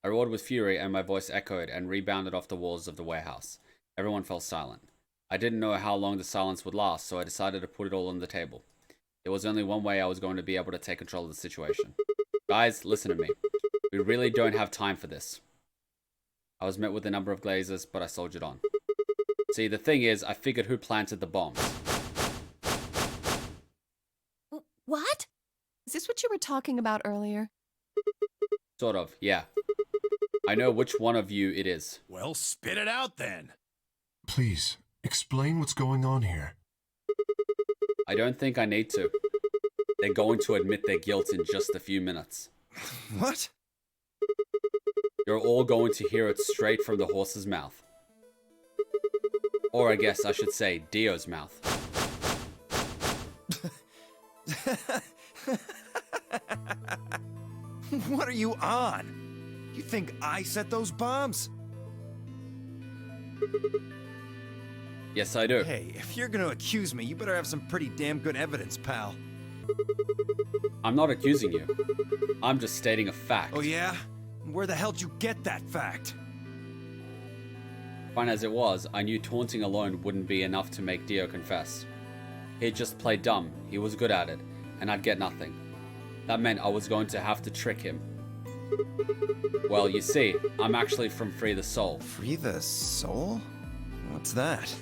I roared with fury and my voice echoed and rebounded off the walls of the warehouse. Everyone fell silent. I didn't know how long the silence would last, so I decided to put it all on the table. There was only one way I was going to be able to take control of the situation. Guys, listen to me. We really don't have time for this. I was met with a number of glazes, but I soldiered on. See, the thing is, I figured who planted the bombs. What? Is this what you were talking about earlier? Sort of, yeah. I know which one of you it is. Well, spit it out then. Please, explain what's going on here. I don't think I need to. They're going to admit their guilt in just a few minutes. What? You're all going to hear it straight from the horse's mouth. Or I guess I should say Dio's mouth. What are you on? You think I set those bombs? Yes, I do. Hey, if you're gonna accuse me, you better have some pretty damn good evidence, pal. I'm not accusing you. I'm just stating a fact. Oh yeah? Where the hell'd you get that fact? Fine as it was, I knew taunting alone wouldn't be enough to make Dio confess. He'd just play dumb, he was good at it, and I'd get nothing. That meant I was going to have to trick him. Well, you see, I'm actually from Free the Soul. Free the Soul? What's that?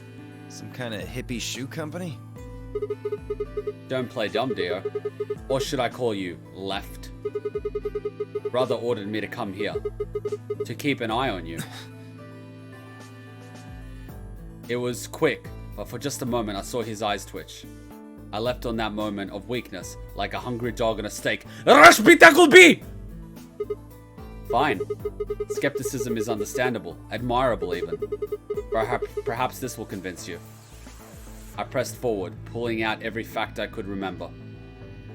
Some kind of hippie shoe company? Don't play dumb, Dio. Or should I call you Left? Brother ordered me to come here. To keep an eye on you. It was quick, but for just a moment I saw his eyes twitch. I left on that moment of weakness, like a hungry dog on a steak. Rashpitakulbi! Fine. Skepticism is understandable, admirable even. Perhaps this will convince you. I pressed forward, pulling out every fact I could remember.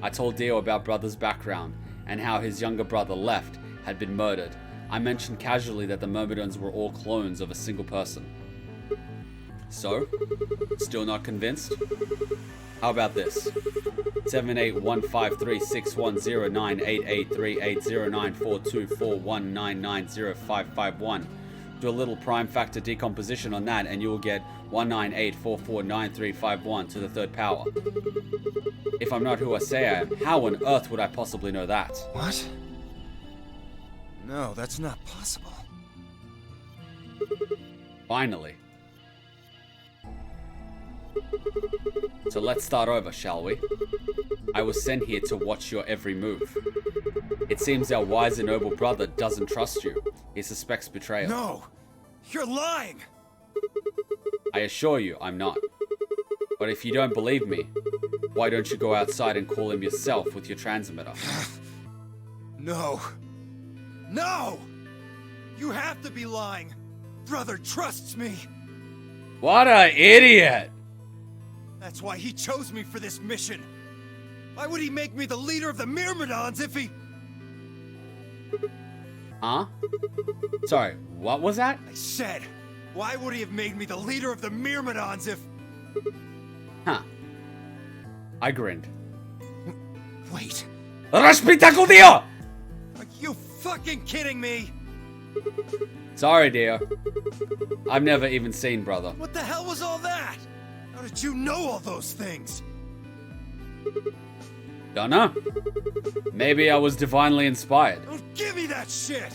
I told Dio about Brother's background, and how his younger brother, Left, had been murdered. I mentioned casually that the Myrmidons were all clones of a single person. So? Still not convinced? How about this? 78153610988380942419905551. Do a little prime factor decomposition on that and you will get 198449351 to the third power. If I'm not who I say I am, how on earth would I possibly know that? What? No, that's not possible. Finally. So let's start over, shall we? I was sent here to watch your every move. It seems our wise and noble brother doesn't trust you. He suspects betrayal. No! You're lying! I assure you, I'm not. But if you don't believe me, why don't you go outside and call him yourself with your transmitter? No. No! You have to be lying! Brother trusts me! What an idiot! That's why he chose me for this mission! Why would he make me the leader of the Myrmidons if he... Huh? Sorry, what was that? I said, why would he have made me the leader of the Myrmidons if... Huh. I grinned. Wait. Respetacle, Dio! Are you fucking kidding me? Sorry, dear. I've never even seen brother. What the hell was all that? How did you know all those things? Dunno. Maybe I was divinely inspired. Don't give me that shit!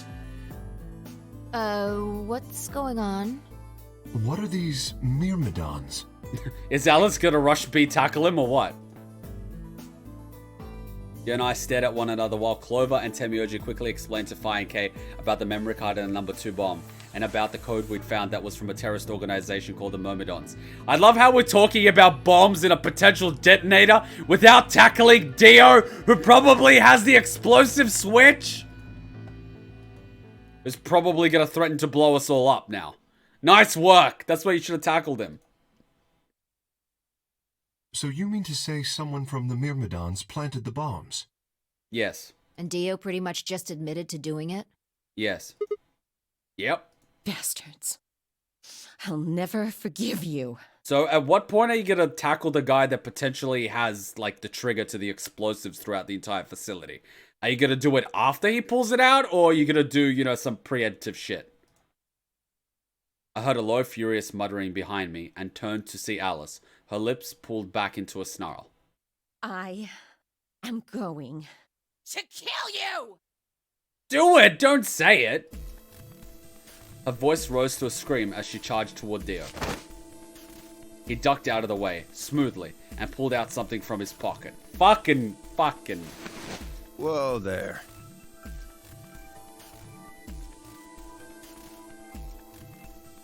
What's going on? What are these Myrmidons? Is Alice gonna rush B tackle him or what? You and I stared at one another while Clover and Temioji quickly explained to Fi and K about the memory card and the number 2 bomb, and about the code we'd found that was from a terrorist organization called the Myrmidons. I love how we're talking about bombs and a potential detonator without tackling Dio, who probably has the explosive switch. Who's probably gonna threaten to blow us all up now. Nice work! That's why you should have tackled him. So you mean to say someone from the Myrmidons planted the bombs? Yes. And Dio pretty much just admitted to doing it? Yes. Yep. Bastards. I'll never forgive you. So at what point are you gonna tackle the guy that potentially has, like, the trigger to the explosives throughout the entire facility? Are you gonna do it after he pulls it out, or are you gonna do, you know, some preemptive shit? I heard a low, furious muttering behind me and turned to see Alice, her lips pulled back into a snarl. I am going to kill you! Do it! Don't say it! Her voice rose to a scream as she charged toward Dio. He ducked out of the way, smoothly, and pulled out something from his pocket. Fucking. Whoa there.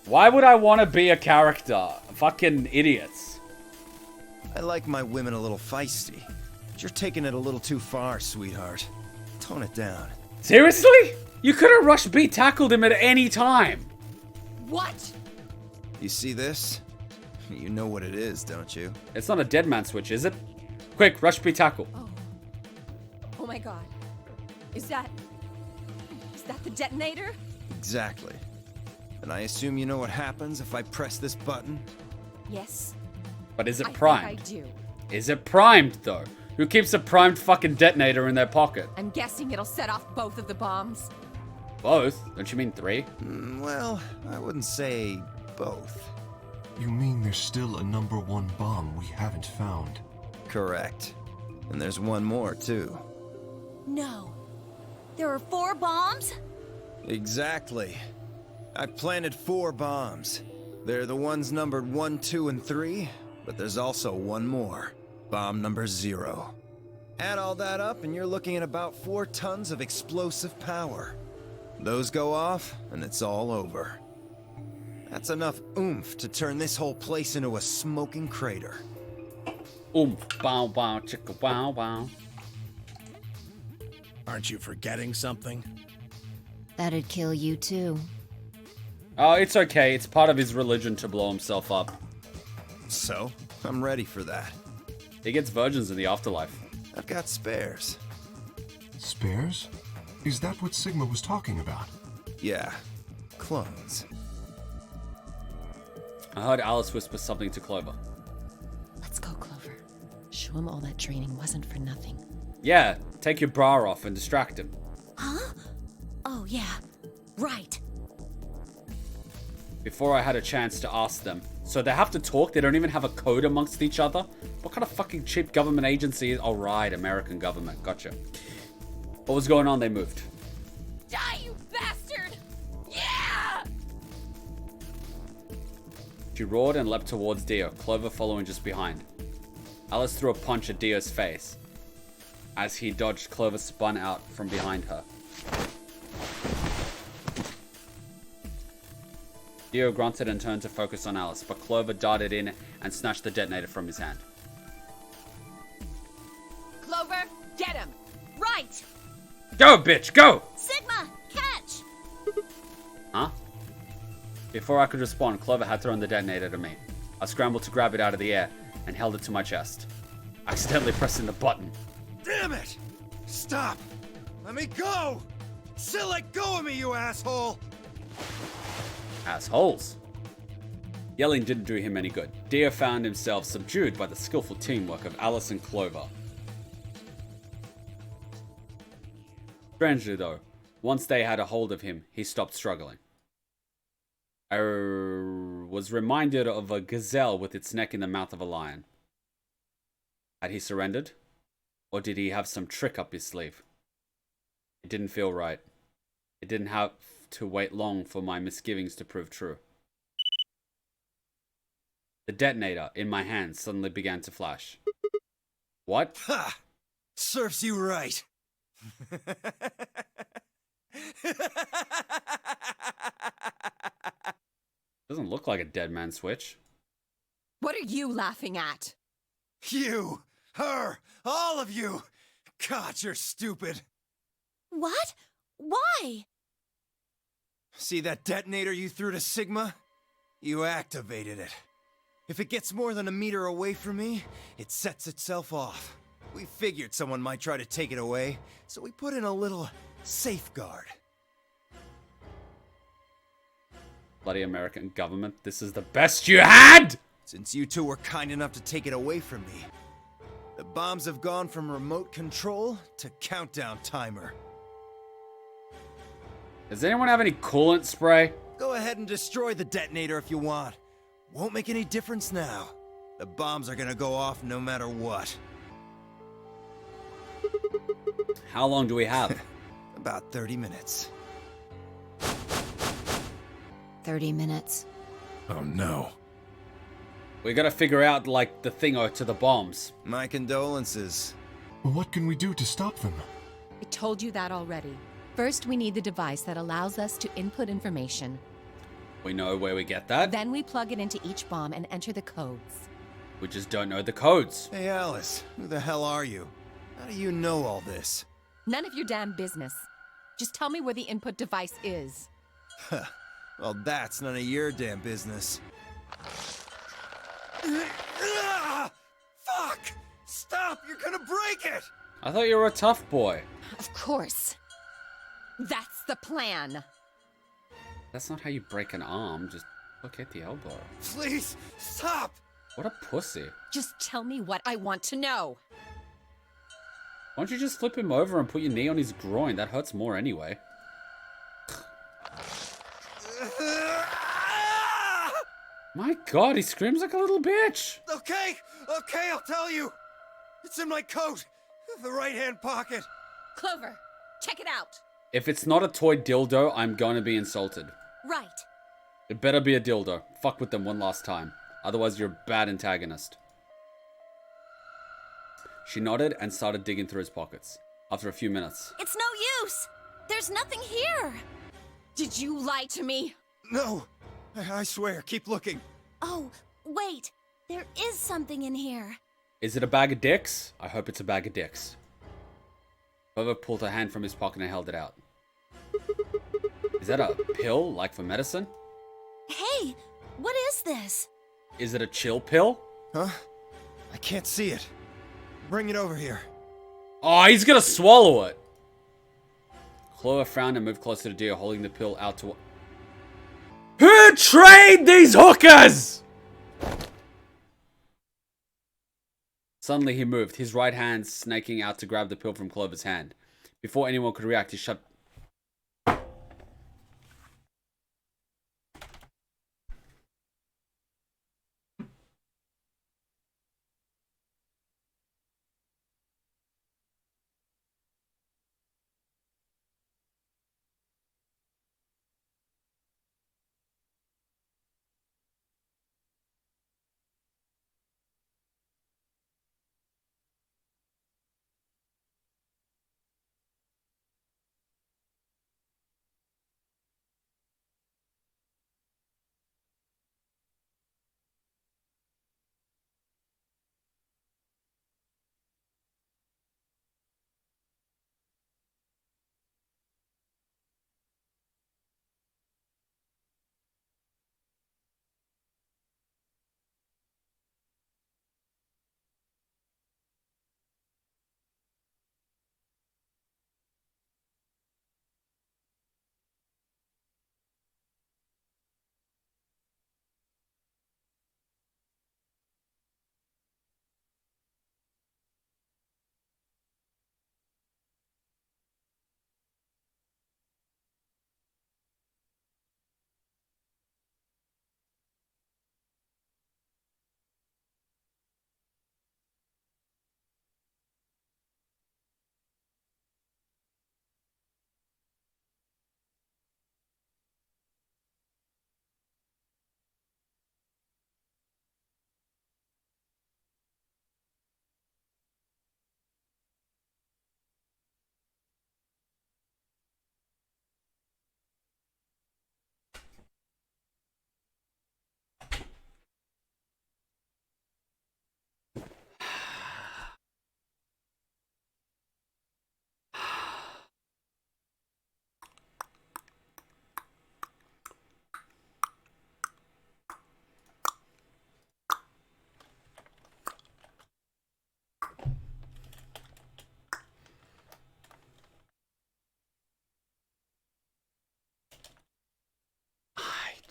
Why would I want to be a character? Fucking idiots. I like my women a little feisty, but you're taking it a little too far, sweetheart. Tone it down. Seriously? You could have rushed B tackled him at any time. What? You see this? You know what it is, don't you? It's not a dead man switch, is it? Quick, rush B tackle. Oh my god. Is that the detonator? Exactly. And I assume you know what happens if I press this button? Yes. But is it I primed? think I do. Is it primed, though? Who keeps a primed fucking detonator in their pocket? I'm guessing it'll set off both of the bombs. Both? Don't you mean 3? Well, I wouldn't say both. You mean there's still a number 1 bomb we haven't found? Correct. And there's one more, too. No. There are 4 bombs? Exactly. I planted 4 bombs. They're the ones numbered 1, 2, and 3, but there's also one more. Bomb number 0. Add all that up and you're looking at about 4 tons of explosive power. Those go off and it's all over. That's enough oomph to turn this whole place into a smoking crater. Oomph, bow, bow, chicka, wow, wow. Aren't you forgetting something? That'd kill you too. Oh, it's okay. It's part of his religion to blow himself up. So, I'm ready for that. He gets virgins in the afterlife. I've got spares. Spares? Is that what Sigma was talking about? Yeah, clones. I heard Alice whisper something to Clover. Let's go, Clover. Show him all that training wasn't for nothing. Yeah, take your bra off and distract him. Huh? Oh, yeah. Right. Before I had a chance to ask them. So they have to talk? They don't even have a code amongst each other? What kind of fucking cheap government agency is... Oh, right, American government. Gotcha. What was going on? They moved. Die, you She roared and leapt towards Dio, Clover following just behind. Alice threw a punch at Dio's face. As he dodged, Clover spun out from behind her. Dio grunted and turned to focus on Alice, but Clover darted in and snatched the detonator from his hand. Clover, get him! Right! Go, bitch, go! Sigma, catch! Huh? Before I could respond, Clover had thrown the detonator to me. I scrambled to grab it out of the air and held it to my chest, accidentally pressing the button. Damn it! Stop! Let me go! Still let go of me, you asshole! Assholes. Yelling didn't do him any good. Dio found himself subdued by the skillful teamwork of Alice and Clover. Strangely though, once they had a hold of him, he stopped struggling. I was reminded of a gazelle with its neck in the mouth of a lion. Had he surrendered? Or did he have some trick up his sleeve? It didn't feel right. It didn't have to wait long for my misgivings to prove true. The detonator in my hand suddenly began to flash. What? Ha! Serves you right. Doesn't look like a dead man switch. What are you laughing at? You, her, all of you. God, you're stupid. What? Why? See that detonator you threw to Sigma? You activated it. If it gets more than a meter away from me, it sets itself off. We figured someone might try to take it away, so we put in a little safeguard. Bloody American government, this is the best you had! Since you two were kind enough to take it away from me, the bombs have gone from remote control to countdown timer. Does anyone have any coolant spray? Go ahead and destroy the detonator if you want. Won't make any difference now. The bombs are gonna go off no matter what. How long do we have? About 30 minutes. 30 minutes. Oh no. We gotta figure out, like, the thingo to the bombs. My condolences. What can we do to stop them? I told you that already. First, we need the device that allows us to input information. We know where we get that. Then we plug it into each bomb and enter the codes. We just don't know the codes. Hey Alice, who the hell are you? How do you know all this? None of your damn business. Just tell me where the input device is. Well, that's none of your damn business. Fuck! Stop! You're gonna break it! I thought you were a tough boy. Of course. That's the plan. That's not how you break an arm. Just look at the elbow. Please, stop! What a pussy. Just tell me what I want to know. Why don't you just flip him over and put your knee on his groin? That hurts more anyway. My god, he screams like a little bitch. Okay, I'll tell you. It's in my coat, the right-hand pocket. Clover, check it out. If it's not a toy dildo, I'm gonna be insulted. Right. It better be a dildo. Fuck with them one last time. Otherwise, you're a bad antagonist. She nodded and started digging through his pockets. After a few minutes. It's no use. There's nothing here. Did you lie to me? No, I swear, keep looking. Oh, wait. There is something in here. Is it a bag of dicks? I hope it's a bag of dicks. Clover pulled her hand from his pocket and held it out. Is that a pill, like for medicine? Hey, what is this? Is it a chill pill? Huh? I can't see it. Bring it over here. Oh, he's gonna swallow it. Clover frowned and moved closer to Dio, holding the pill out to... Who trained these hookers? Suddenly he moved, his right hand snaking out to grab the pill from Clover's hand. Before anyone could react, he shut...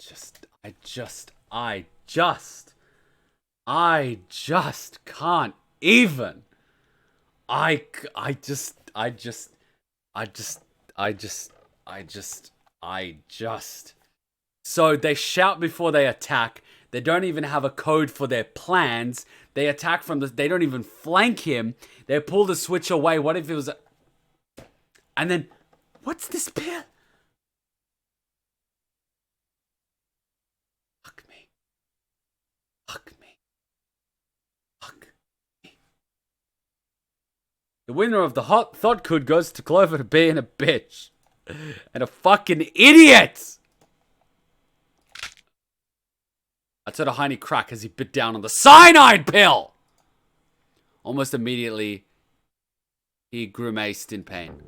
just can't even. I just. So they shout before they attack. They don't even have a code for their plans. They attack from the... They don't even flank him. They pull the switch away. What if it was... And then... What's this pill? Fuck me. Fuck me. Fuck me. The winner of the Hot Thought Code goes to Clover to being a bitch. And a fucking idiot! I told a Heine crack as he bit down on the cyanide pill! Almost immediately, he grimaced in pain.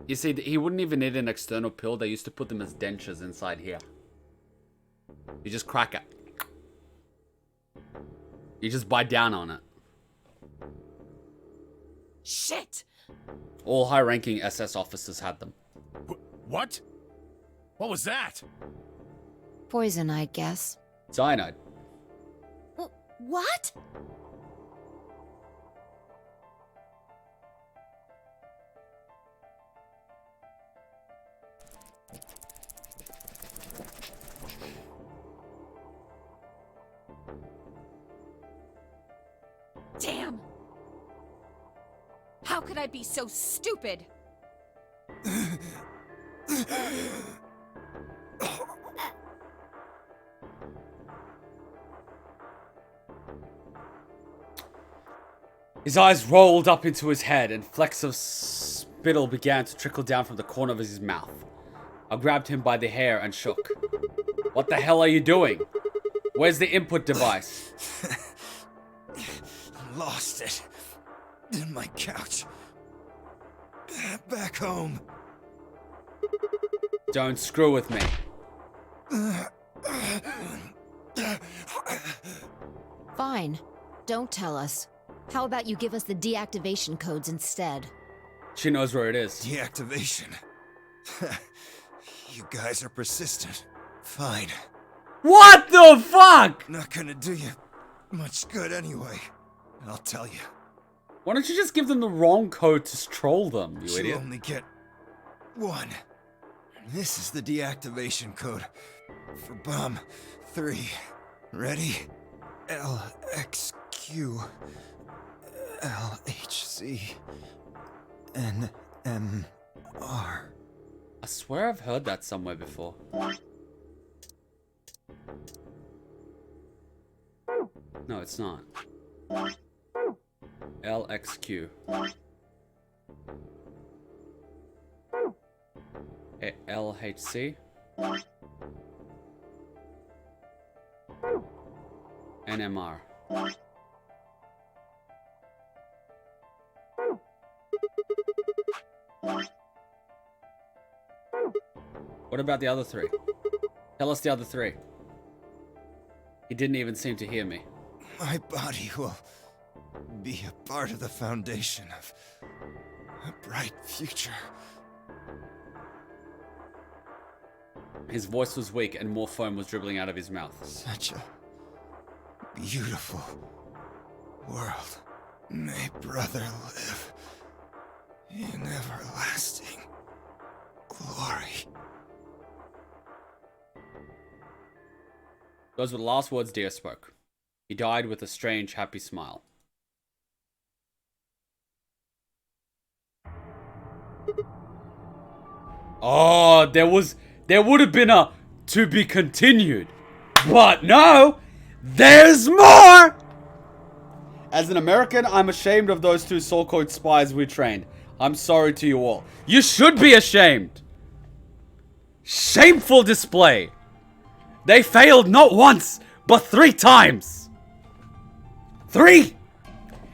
You see, he wouldn't even need an external pill. They used to put them as dentures inside here. You just crack it. You just bite down on it. Shit! All high-ranking SS officers had them. What? What was that? Poison, I guess. Cyanide. What? Damn! How could I be so stupid? His eyes rolled up into his head, and flecks of spittle began to trickle down from the corner of his mouth. I grabbed him by the hair and shook. What the hell are you doing? Where's the input device? Lost it. In my couch. Back home. Don't screw with me. Fine. Don't tell us. How about you give us the deactivation codes instead? She knows where it is. Deactivation. You guys are persistent. Fine. What the fuck? Not gonna do you much good anyway. I'll tell you. Why don't you just give them the wrong code to troll them, you You idiot? only get one. This is the deactivation code for bomb 3. Ready? LXQ LHC NMR. I swear I've heard that somewhere before. No, it's not. LXQ. LHC. NMR. What about the other 3? Tell us the other 3. He didn't even seem to hear me. My body will be a part of the foundation of a bright future. His voice was weak and more foam was dribbling out of his mouth. Such a beautiful world. May brother live in everlasting glory. Those were the last words Dio spoke. He died with a strange, happy smile. Oh, there would have been a to be continued. But no, there's more! As an American, I'm ashamed of those 2 so-called spies we trained. I'm sorry to you all. You should be ashamed. Shameful display. They failed not once, but 3 times. 3!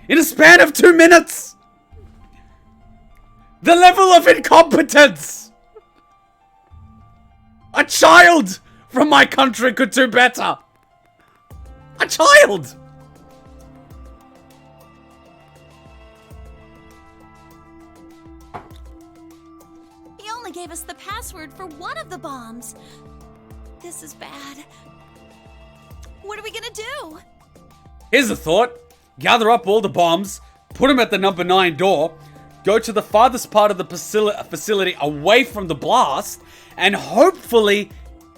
In a span of 2 minutes! The level of incompetence! A child from my country could do better! A child! gave us the password for one of the bombs. This is bad. What are we gonna do? Here's a thought. Gather up all the bombs, put them at the number 9 door, go to the farthest part of the facility away from the blast, and hopefully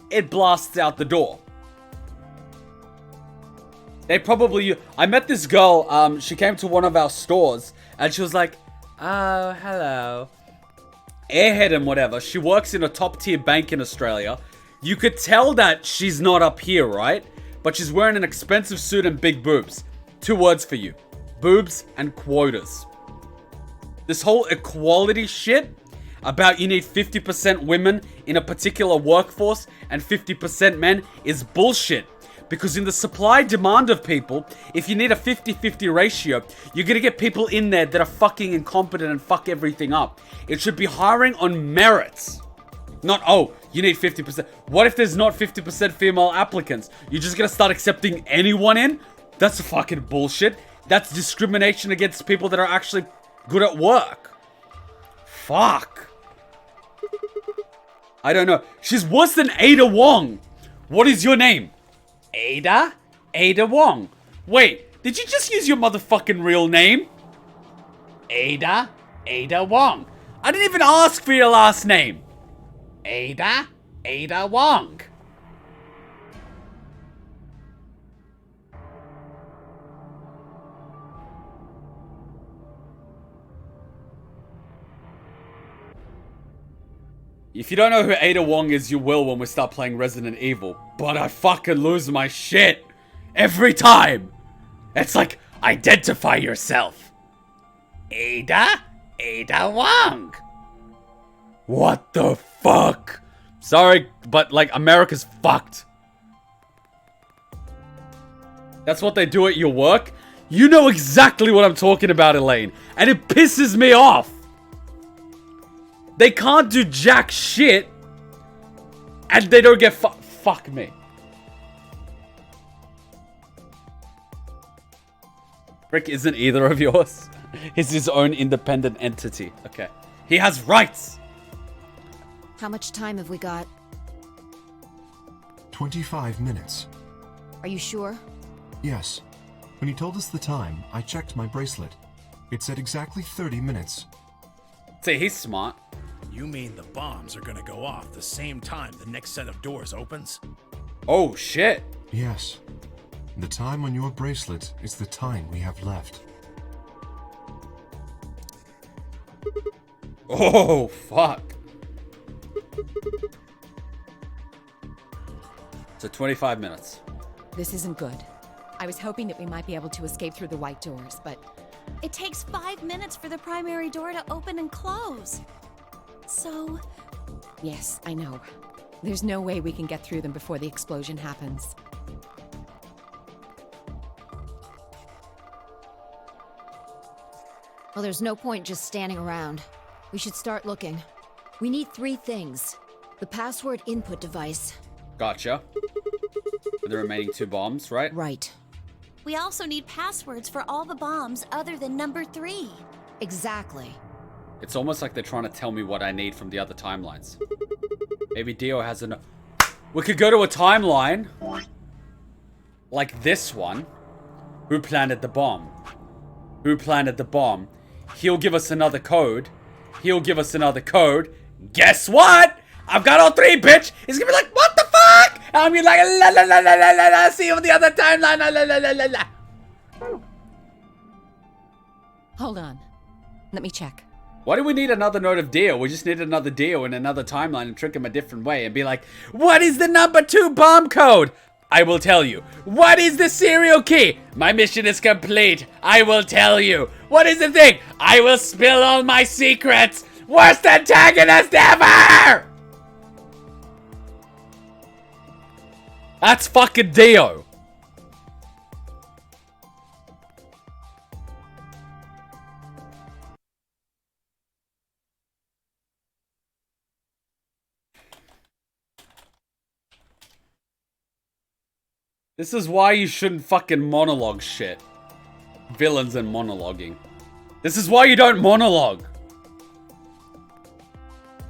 it blasts out the door. They probably... I met this girl, she came to one of our stores, and she was like, oh, hello. Airhead and whatever. She works in a top-tier bank in Australia. You could tell that she's not up here, right? But she's wearing an expensive suit and big boobs. 2 words for you. Boobs and quotas. This whole equality shit about you need 50% women in a particular workforce and 50% men is bullshit. Because in the supply-demand of people, if you need a 50-50 ratio, you're gonna get people in there that are fucking incompetent and fuck everything up. It should be hiring on merits. Not, oh, you need 50%. What if there's not 50% female applicants? You're just gonna start accepting anyone in? That's fucking bullshit. That's discrimination against people that are actually good at work. Fuck. I don't know. She's worse than Ada Wong. What is your name? Ada? Ada Wong. Wait, did you just use your motherfucking real name? Ada? Ada Wong. I didn't even ask for your last name. Ada? Ada Wong. If you don't know who Ada Wong is, you will when we start playing Resident Evil. But I fucking lose my shit. Every time. It's like, identify yourself. Ada? Ada Wong. What the fuck? Sorry, but like, America's fucked. That's what they do at your work? You know exactly what I'm talking about, Elaine. And it pisses me off. They can't do jack shit. And they don't get fuck me. Rick isn't either of yours. He's his own independent entity. Okay. He has rights. How much time have we got? 25 minutes. Are you sure? Yes. When he told us the time, I checked my bracelet. It said exactly 30 minutes. See, he's smart. You mean the bombs are gonna go off the same time the next set of doors opens? Oh, shit. Yes. The time on your bracelet is the time we have left. Oh, fuck. So 25 minutes. This isn't good. I was hoping that we might be able to escape through the white doors, but... It takes 5 minutes for the primary door to open and close. So... Yes, I know. There's no way we can get through them before the explosion happens. Well, there's no point just standing around. We should start looking. We need 3 things. The password input device. Gotcha. For the remaining 2 bombs, right? Right. We also need passwords for all the bombs other than number 3. Exactly. It's almost like they're trying to tell me what I need from the other timelines. Maybe Dio has enough. We could go to a timeline like this one. Who planted the bomb? Who planted the bomb? He'll give us another code. He'll give us another code. Guess what? I've got all 3, bitch. He's gonna be like, what the fuck? And I'm gonna be like, la la la la la la la. See you on the other timeline. La la la la la la. Hold on. Let me check. Why do we need another note of Dio? We just need another Dio in another timeline and trick him a different way and be like, what is the number 2 bomb code? I will tell you. What is the serial key? My mission is complete. I will tell you. What is the thing? I will spill all my secrets. Worst antagonist ever! That's fucking Dio. This is why you shouldn't fucking monologue shit. Villains and monologuing. This is why you don't monologue.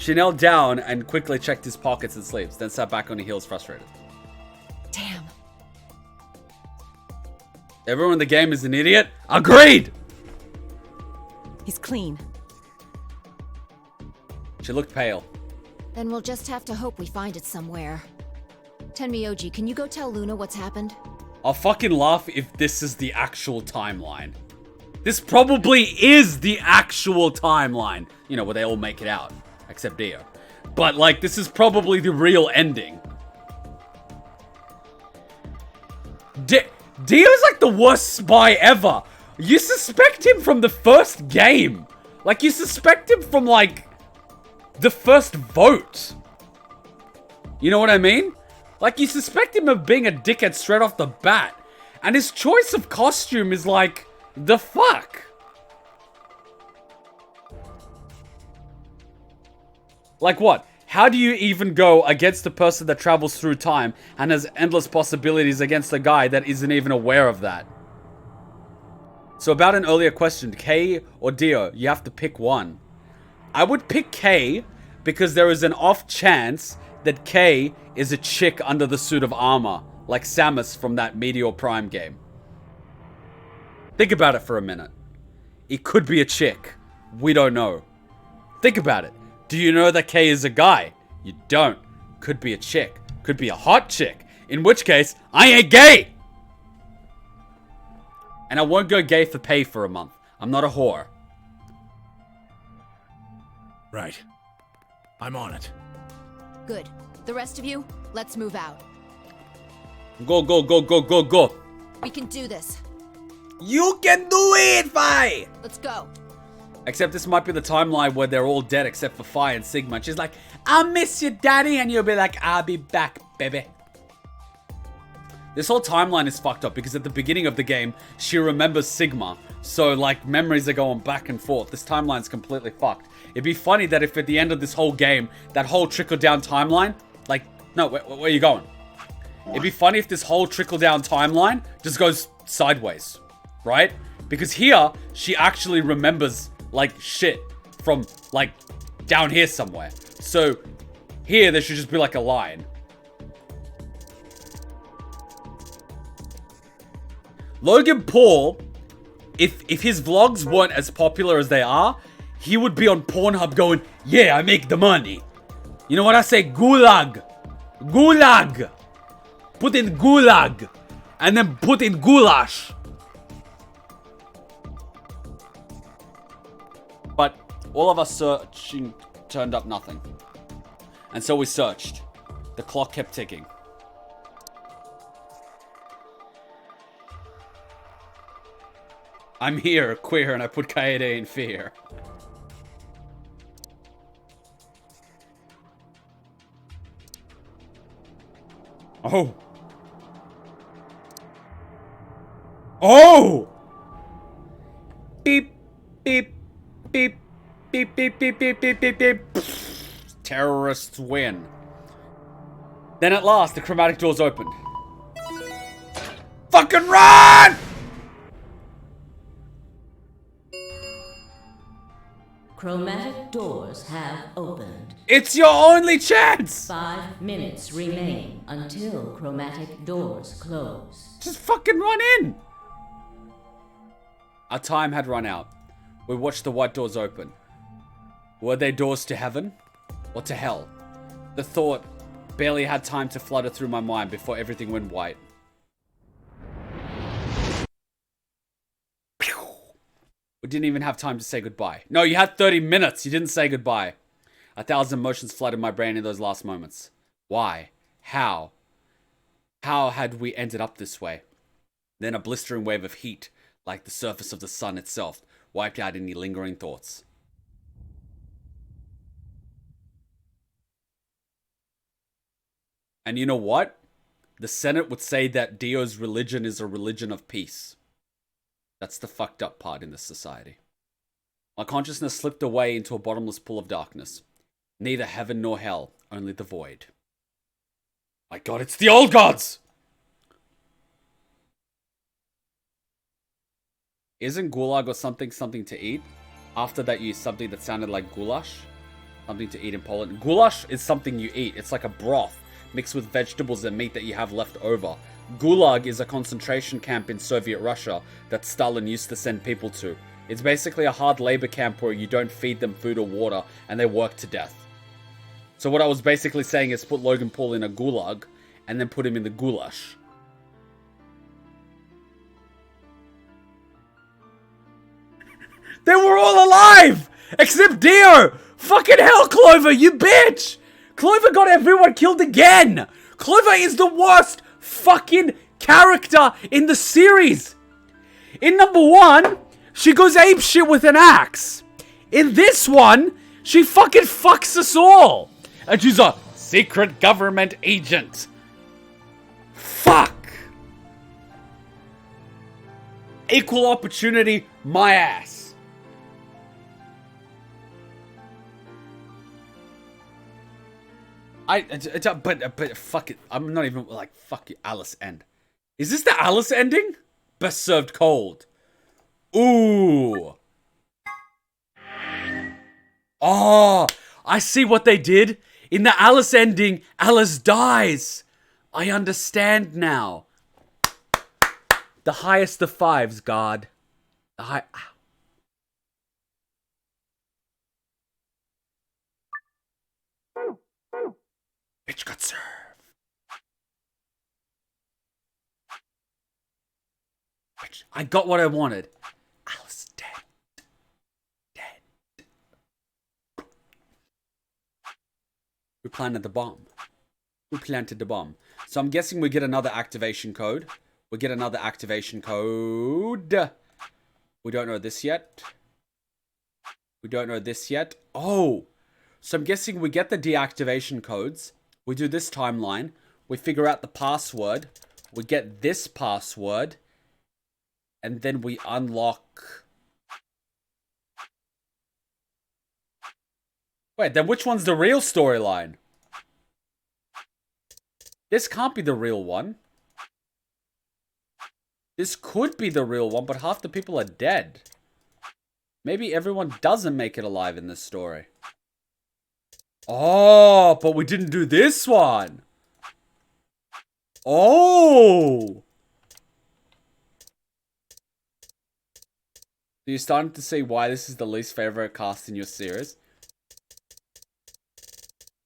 She knelt down and quickly checked his pockets and sleeves, then sat back on her heels frustrated. Damn. Everyone in the game is an idiot? Agreed! He's clean. She looked pale. Then we'll just have to hope we find it somewhere. Tenmyoji, can you go tell Luna what's happened? I'll fucking laugh if this is the actual timeline. This probably is the actual timeline. You know, where they all make it out. Except Dio. But, like, this is probably the real ending. Dio's like the worst spy ever. You suspect him from the first game. Like, you suspect him from, like, the first vote. You know what I mean? Like, you suspect him of being a dickhead straight off the bat. And his choice of costume is like, the fuck? Like what? How do you even go against a person that travels through time and has endless possibilities against a guy that isn't even aware of that? So about an earlier question, Kay or Dio, you have to pick one. I would pick Kay because there is an off chance that Kay is a chick under the suit of armor, like Samus from that Meteor Prime game. Think about it for a minute. It could be a chick. We don't know. Think about it. Do you know that Kay is a guy? You don't. Could be a chick. Could be a hot chick. In which case, I ain't gay! And I won't go gay for pay for a month. I'm not a whore. Right. I'm on it. Good. The rest of you, let's move out. Go, go, go, go, go, go. We can do this. You can do it, Fi! Let's go. Except this might be the timeline where they're all dead except for Fi and Sigma. And she's like, I'll miss you, daddy. And you'll be like, I'll be back, baby. This whole timeline is fucked up because at the beginning of the game, she remembers Sigma. So, like, memories are going back and forth. This timeline's completely fucked. It'd be funny that if at the end of this whole game, that whole trickle-down timeline... Like, no, where are you going? It'd be funny if this whole trickle-down timeline just goes sideways. Right? Because here, she actually remembers, like, shit from, like, down here somewhere. So, here, there should just be, like, a line. Logan Paul, if his vlogs weren't as popular as they are, he would be on Pornhub going, yeah, I make the money. You know what I say? Gulag. Gulag. Put in gulag. And then put in goulash. But all of us searching turned up nothing. And so we searched. The clock kept ticking. I'm here, queer, and I put Kaede in fear. Oh. Oh! Beep, beep, beep, beep, beep, beep, beep, beep, beep, beep. Terrorists win. Then at last, the chromatic doors opened. Fucking run! Chromatic doors have opened. It's your only chance! 5 minutes remain until chromatic doors close. Just fucking run in! Our time had run out. We watched the white doors open. Were they doors to heaven? Or to hell? The thought barely had time to flutter through my mind before everything went white. We didn't even have time to say goodbye. No, you had 30 minutes. You didn't say goodbye. 1,000 emotions flooded my brain in those last moments. Why? How? How had we ended up this way? Then a blistering wave of heat, like the surface of the sun itself, wiped out any lingering thoughts. And you know what? The Senate would say that Dio's religion is a religion of peace. That's the fucked up part in this society. My consciousness slipped away into a bottomless pool of darkness. Neither heaven nor hell, only the void. My god, it's the old gods! Isn't gulag or something to eat? After that, you used something that sounded like goulash? Something to eat in Poland. Goulash is something you eat. It's like a broth mixed with vegetables and meat that you have left over. Gulag is a concentration camp in Soviet Russia that Stalin used to send people to. It's basically a hard labor camp where you don't feed them food or water and they work to death. So what I was basically saying is put Logan Paul in a gulag and then put him in the goulash. They were all alive! Except Dio! Fucking hell, Clover, you bitch! Clover got everyone killed again! Clover is the worst fucking character in the series! In number 1, she goes apeshit with an axe. In this one, she fucking fucks us all! And she's a secret government agent. Fuck! Equal opportunity, my ass. But fuck it. I'm not even like, fuck you, Alice end. Is this the Alice ending? Best served cold. Ooh. Oh, I see what they did. In the Alice ending, Alice dies. I understand now. The highest of fives, God. The high. Bitch got served. Bitch, I got what I wanted. Alice dead. Dead. Who planted the bomb? Who planted the bomb? So I'm guessing we get another activation code. We get another activation code. We don't know this yet. We don't know this yet. Oh. So I'm guessing we get the deactivation codes. We do this timeline. We figure out the password. We get this password. And then we unlock... Wait, then which one's the real storyline? This can't be the real one. This could be the real one, but half the people are dead. Maybe everyone doesn't make it alive in this story. Oh, but we didn't do this one. Oh. So you're starting to see why this is the least favorite cast in your series.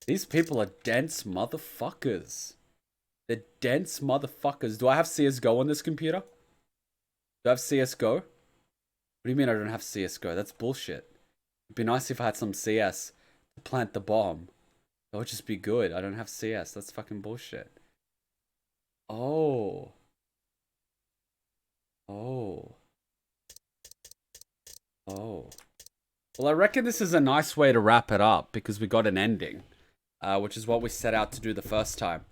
These people are dense motherfuckers. They're dense motherfuckers. Do I have CSGO on this computer? Do I have CSGO? What do you mean I don't have CSGO? That's bullshit. It'd be nice if I had some CS. Plant the bomb. That would just be good. I don't have CS. That's fucking bullshit. Oh. Oh. Oh. Well, I reckon this is a nice way to wrap it up because we got an ending, which is what we set out to do the first time.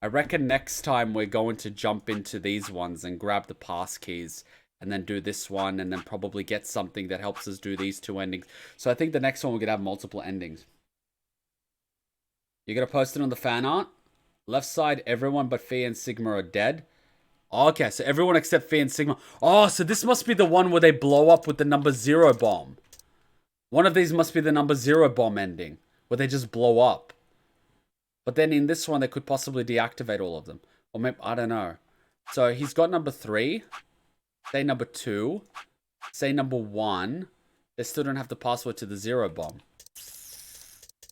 I reckon next time we're going to jump into these ones and grab the pass keys and then do this one, and then probably get something that helps us do these two endings. So I think the next one we're going to have multiple endings. You're going to post it on the fan art? Left side, everyone but Fee and Sigma are dead. Okay, so everyone except Fee and Sigma. Oh, so this must be the one where they blow up with the number 0 bomb. One of these must be the number 0 bomb ending, where they just blow up. But then in this one, they could possibly deactivate all of them. Or maybe, I don't know. So he's got number 3. Say number 2. Say number 1. They still don't have the password to the 0 bomb.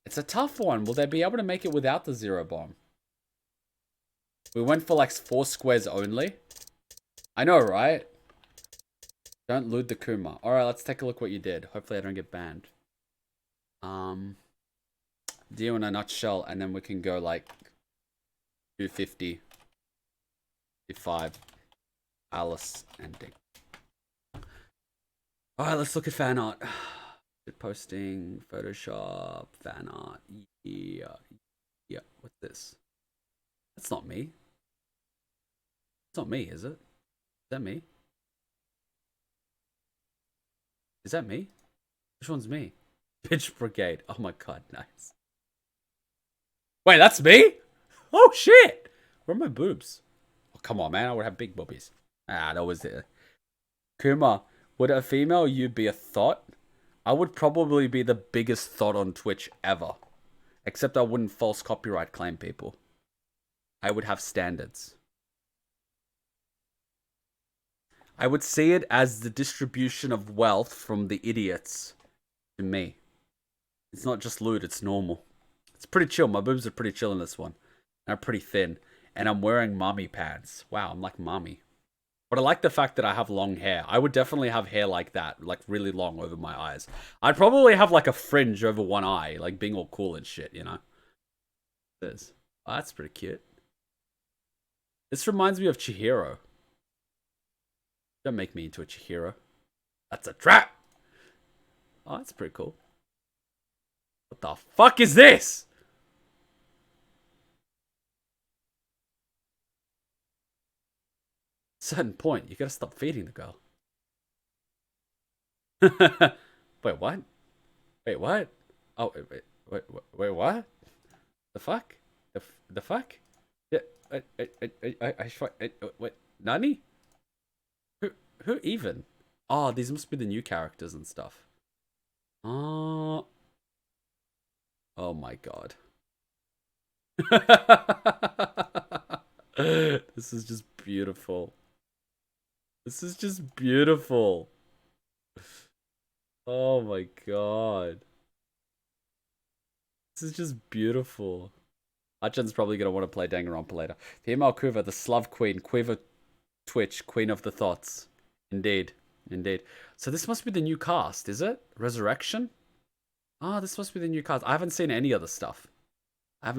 It's a tough one. Will they be able to make it without the 0 bomb? We went for like 4 squares only. I know, right? Don't loot the Kuma. Alright, let's take a look what you did. Hopefully I don't get banned. Deal in a nutshell, and then we can go like 250. 55. Alice ending. Alright, let's look at fan art. Posting, Photoshop, fan art. Yeah. Yeah, what's this? That's not me. It's not me, is it? Is that me? Is that me? Which one's me? Pitch Brigade. Oh my god, nice. Wait, that's me? Oh shit! Where are my boobs? Oh, come on, man. I would have big boobies. Ah, that was it. Kuma, would a female you be a thought? I would probably be the biggest thought on Twitch ever. Except I wouldn't false copyright claim people. I would have standards. I would see it as the distribution of wealth from the idiots to me. It's not just loot, it's normal. It's pretty chill. My boobs are pretty chill in this one. And I'm pretty thin. And I'm wearing mommy pants. Wow, I'm like mommy. But I like the fact that I have long hair. I would definitely have hair like that. Like really long over my eyes. I'd probably have like a fringe over one eye. Like being all cool and shit, you know? This. Oh, that's pretty cute. This reminds me of Chihiro. Don't make me into a Chihiro. That's a trap! Oh, that's pretty cool. What the fuck is this? Certain point, you gotta stop feeding the girl. Wait, what? Wait, what? Oh, wait, what? The fuck? The fuck? Yeah, wait, Nani? Who even? Oh, these must be the new characters and stuff. Oh. Oh my god. This is just beautiful. This is just beautiful. Oh my god. This is just beautiful. Achan's probably gonna want to play Danganronpa later. Female Kuva, the Slav Queen, Quiver Twitch, Queen of the Thoughts. Indeed. Indeed. So this must be the new cast, is it? Resurrection? Ah, this must be the new cast. I haven't seen any other stuff. I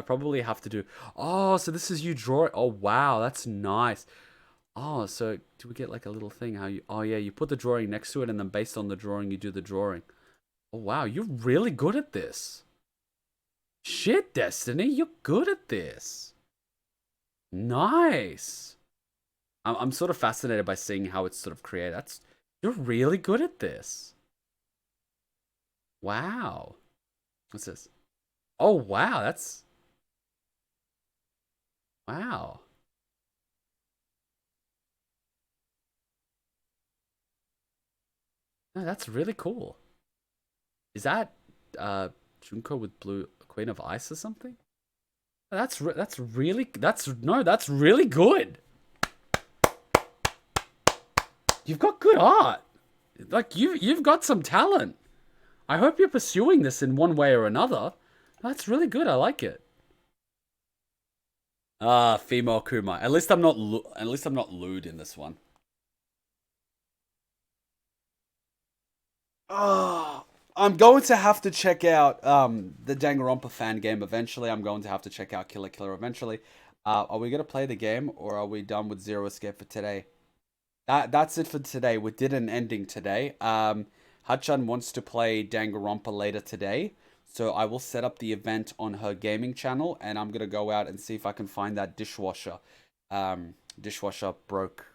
probably have to do... Oh, so this is you draw... Oh, wow. That's nice. Oh, so do we get like a little thing? How you... Oh, yeah. You put the drawing next to it and then based on the drawing, you do the drawing. Oh, wow. You're really good at this. Shit, Destiny. You're good at this. Nice. I'm sort of fascinated by seeing how it's sort of created. You're really good at this. Wow. What's this? Oh, wow. That's... Wow. No, that's really cool. Is that Junko with blue Queen of Ice or something? That's really good. You've got good art. Like you've got some talent. I hope you're pursuing this in one way or another. That's really good. I like it. Ah, female Kuma. At least I'm not lewd in this one. Oh, I'm going to have to check out the Danganronpa fan game eventually. I'm going to have to check out Killer Killer eventually. Are we gonna play the game or are we done with Zero Escape for today? That's it for today. We did an ending today. Hachan wants to play Danganronpa later today. So I will set up the event on her gaming channel. And I'm going to go out and see if I can find that dishwasher. Dishwasher broke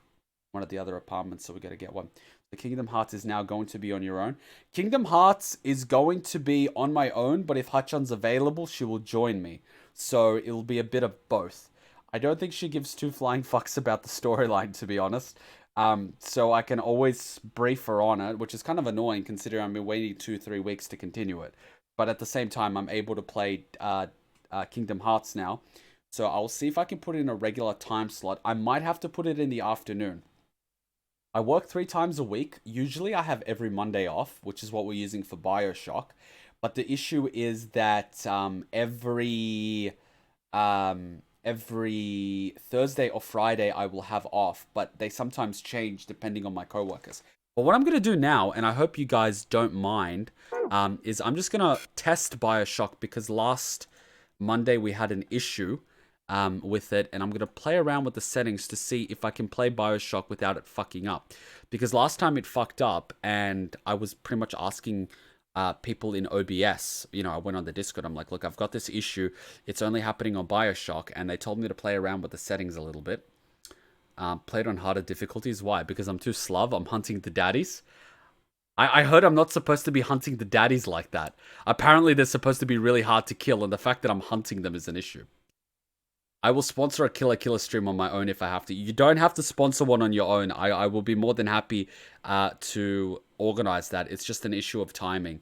one of the other apartments. So we got to get one. The Kingdom Hearts is now going to be on your own. Kingdom Hearts is going to be on my own. But if Hachan's available, she will join me. So it'll be a bit of both. I don't think she gives two flying fucks about the storyline, to be honest. So I can always brief her on it, which is kind of annoying considering I've been waiting 2-3 weeks to continue it. But at the same time, I'm able to play Kingdom Hearts now. So I'll see if I can put it in a regular time slot. I might have to put it in the afternoon. I work 3 times a week. Usually I have every Monday off, which is what we're using for BioShock. But the issue is that every Thursday or Friday I will have off, but they sometimes change depending on my coworkers. But what I'm going to do now, and I hope you guys don't mind, is I'm just going to test BioShock because last Monday we had an issue with it, and I'm going to play around with the settings to see if I can play BioShock without it fucking up. Because last time it fucked up, and I was pretty much asking people in OBS, you know, I went on the Discord, I'm like, look, I've got this issue, it's only happening on BioShock, and they told me to play around with the settings a little bit. Played on harder difficulties. Why? Because I'm too slub, I'm hunting the daddies. I heard I'm not supposed to be hunting the daddies like that. Apparently they're supposed to be really hard to kill, and the fact that I'm hunting them is an issue. I will sponsor a Killer stream on my own if I have to. You don't have to sponsor one on your own. I will be more than happy to organize that. It's just an issue of timing.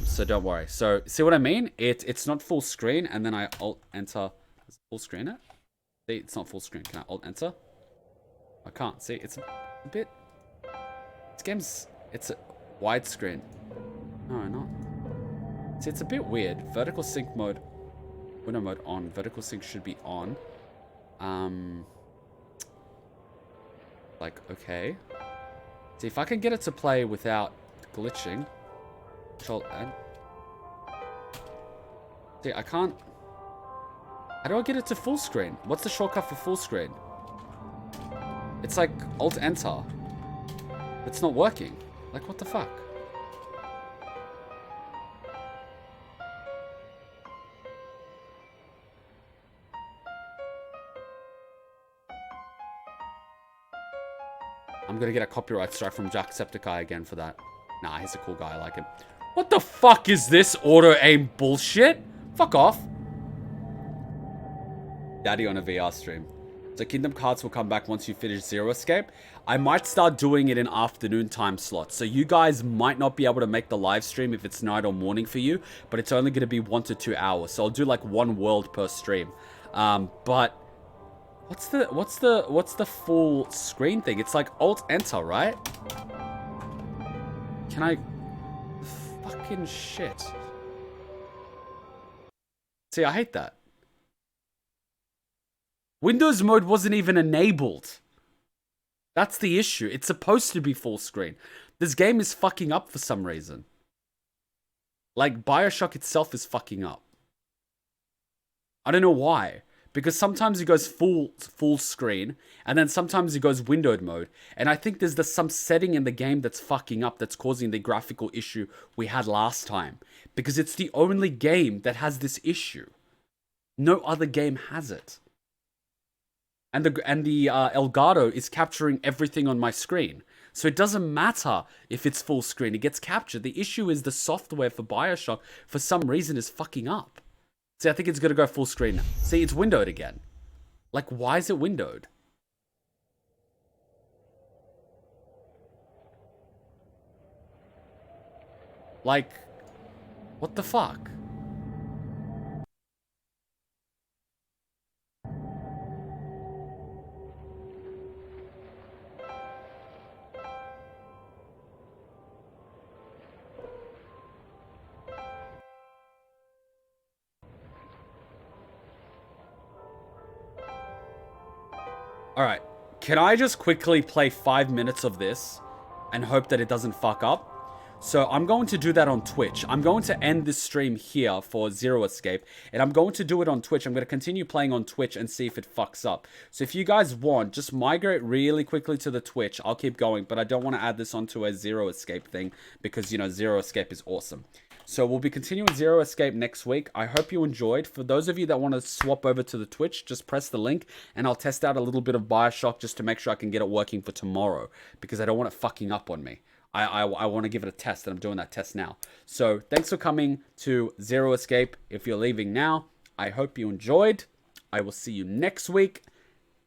So don't worry. So see what I mean? It's not full screen, and then I alt enter. Is it full screen it? See, it's not full screen. Can I alt enter? I can't. See, it's a bit. This game's it's a widescreen. No, not. See, it's a bit weird. Vertical sync mode. Window mode on. Vertical sync should be on. Like, okay. See, if I can get it to play without glitching. Control N. See, I can't. How do I get it to full screen? What's the shortcut for full screen? It's like Alt Enter. It's not working. Like, what the fuck? I'm gonna get a copyright strike from Jacksepticeye again for that. Nah, he's a cool guy. I like him. What the fuck is this auto-aim bullshit? Fuck off. Daddy on a VR stream. So Kingdom Hearts will come back once you finish Zero Escape. I might start doing it in afternoon time slots. So you guys might not be able to make the live stream if it's night or morning for you, but it's only going to be 1 to 2 hours. So I'll do like 1 world per stream. But what's the full screen thing? It's like Alt Enter, right? Can I fucking shit. See, I hate that. Windows mode wasn't even enabled. That's the issue. It's supposed to be full screen. This game is fucking up for some reason. Like, BioShock itself is fucking up. I don't know why. Because sometimes it goes full screen, and then sometimes it goes windowed mode. And I think there's some setting in the game that's fucking up, that's causing the graphical issue we had last time. Because it's the only game that has this issue. No other game has it. And the Elgato is capturing everything on my screen. So it doesn't matter if it's full screen. It gets captured. The issue is the software for BioShock, for some reason, is fucking up. See, I think it's going to go full screen now. See, it's windowed again. Like, why is it windowed? Like, what the fuck? Alright, can I just quickly play 5 minutes of this and hope that it doesn't fuck up? So I'm going to do that on Twitch. I'm going to end this stream here for Zero Escape, and I'm going to do it on Twitch. I'm going to continue playing on Twitch and see if it fucks up. So if you guys want, just migrate really quickly to the Twitch. I'll keep going, but I don't want to add this onto a Zero Escape thing because, you know, Zero Escape is awesome. So we'll be continuing Zero Escape next week. I hope you enjoyed. For those of you that want to swap over to the Twitch, just press the link and I'll test out a little bit of BioShock just to make sure I can get it working for tomorrow because I don't want it fucking up on me. I want to give it a test, and I'm doing that test now. So thanks for coming to Zero Escape. If you're leaving now, I hope you enjoyed. I will see you next week.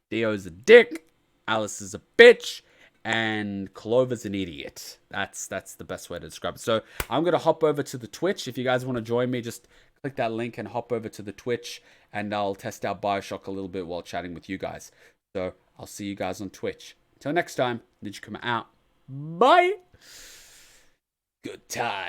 Dio's a dick. Alice is a bitch. And Clover's an idiot. That's the best way to describe it. So I'm going to hop over to the Twitch. If you guys want to join me, just click that link and hop over to the Twitch. And I'll test out BioShock a little bit while chatting with you guys. So I'll see you guys on Twitch. Until next time, NicoB out. Bye. Good time.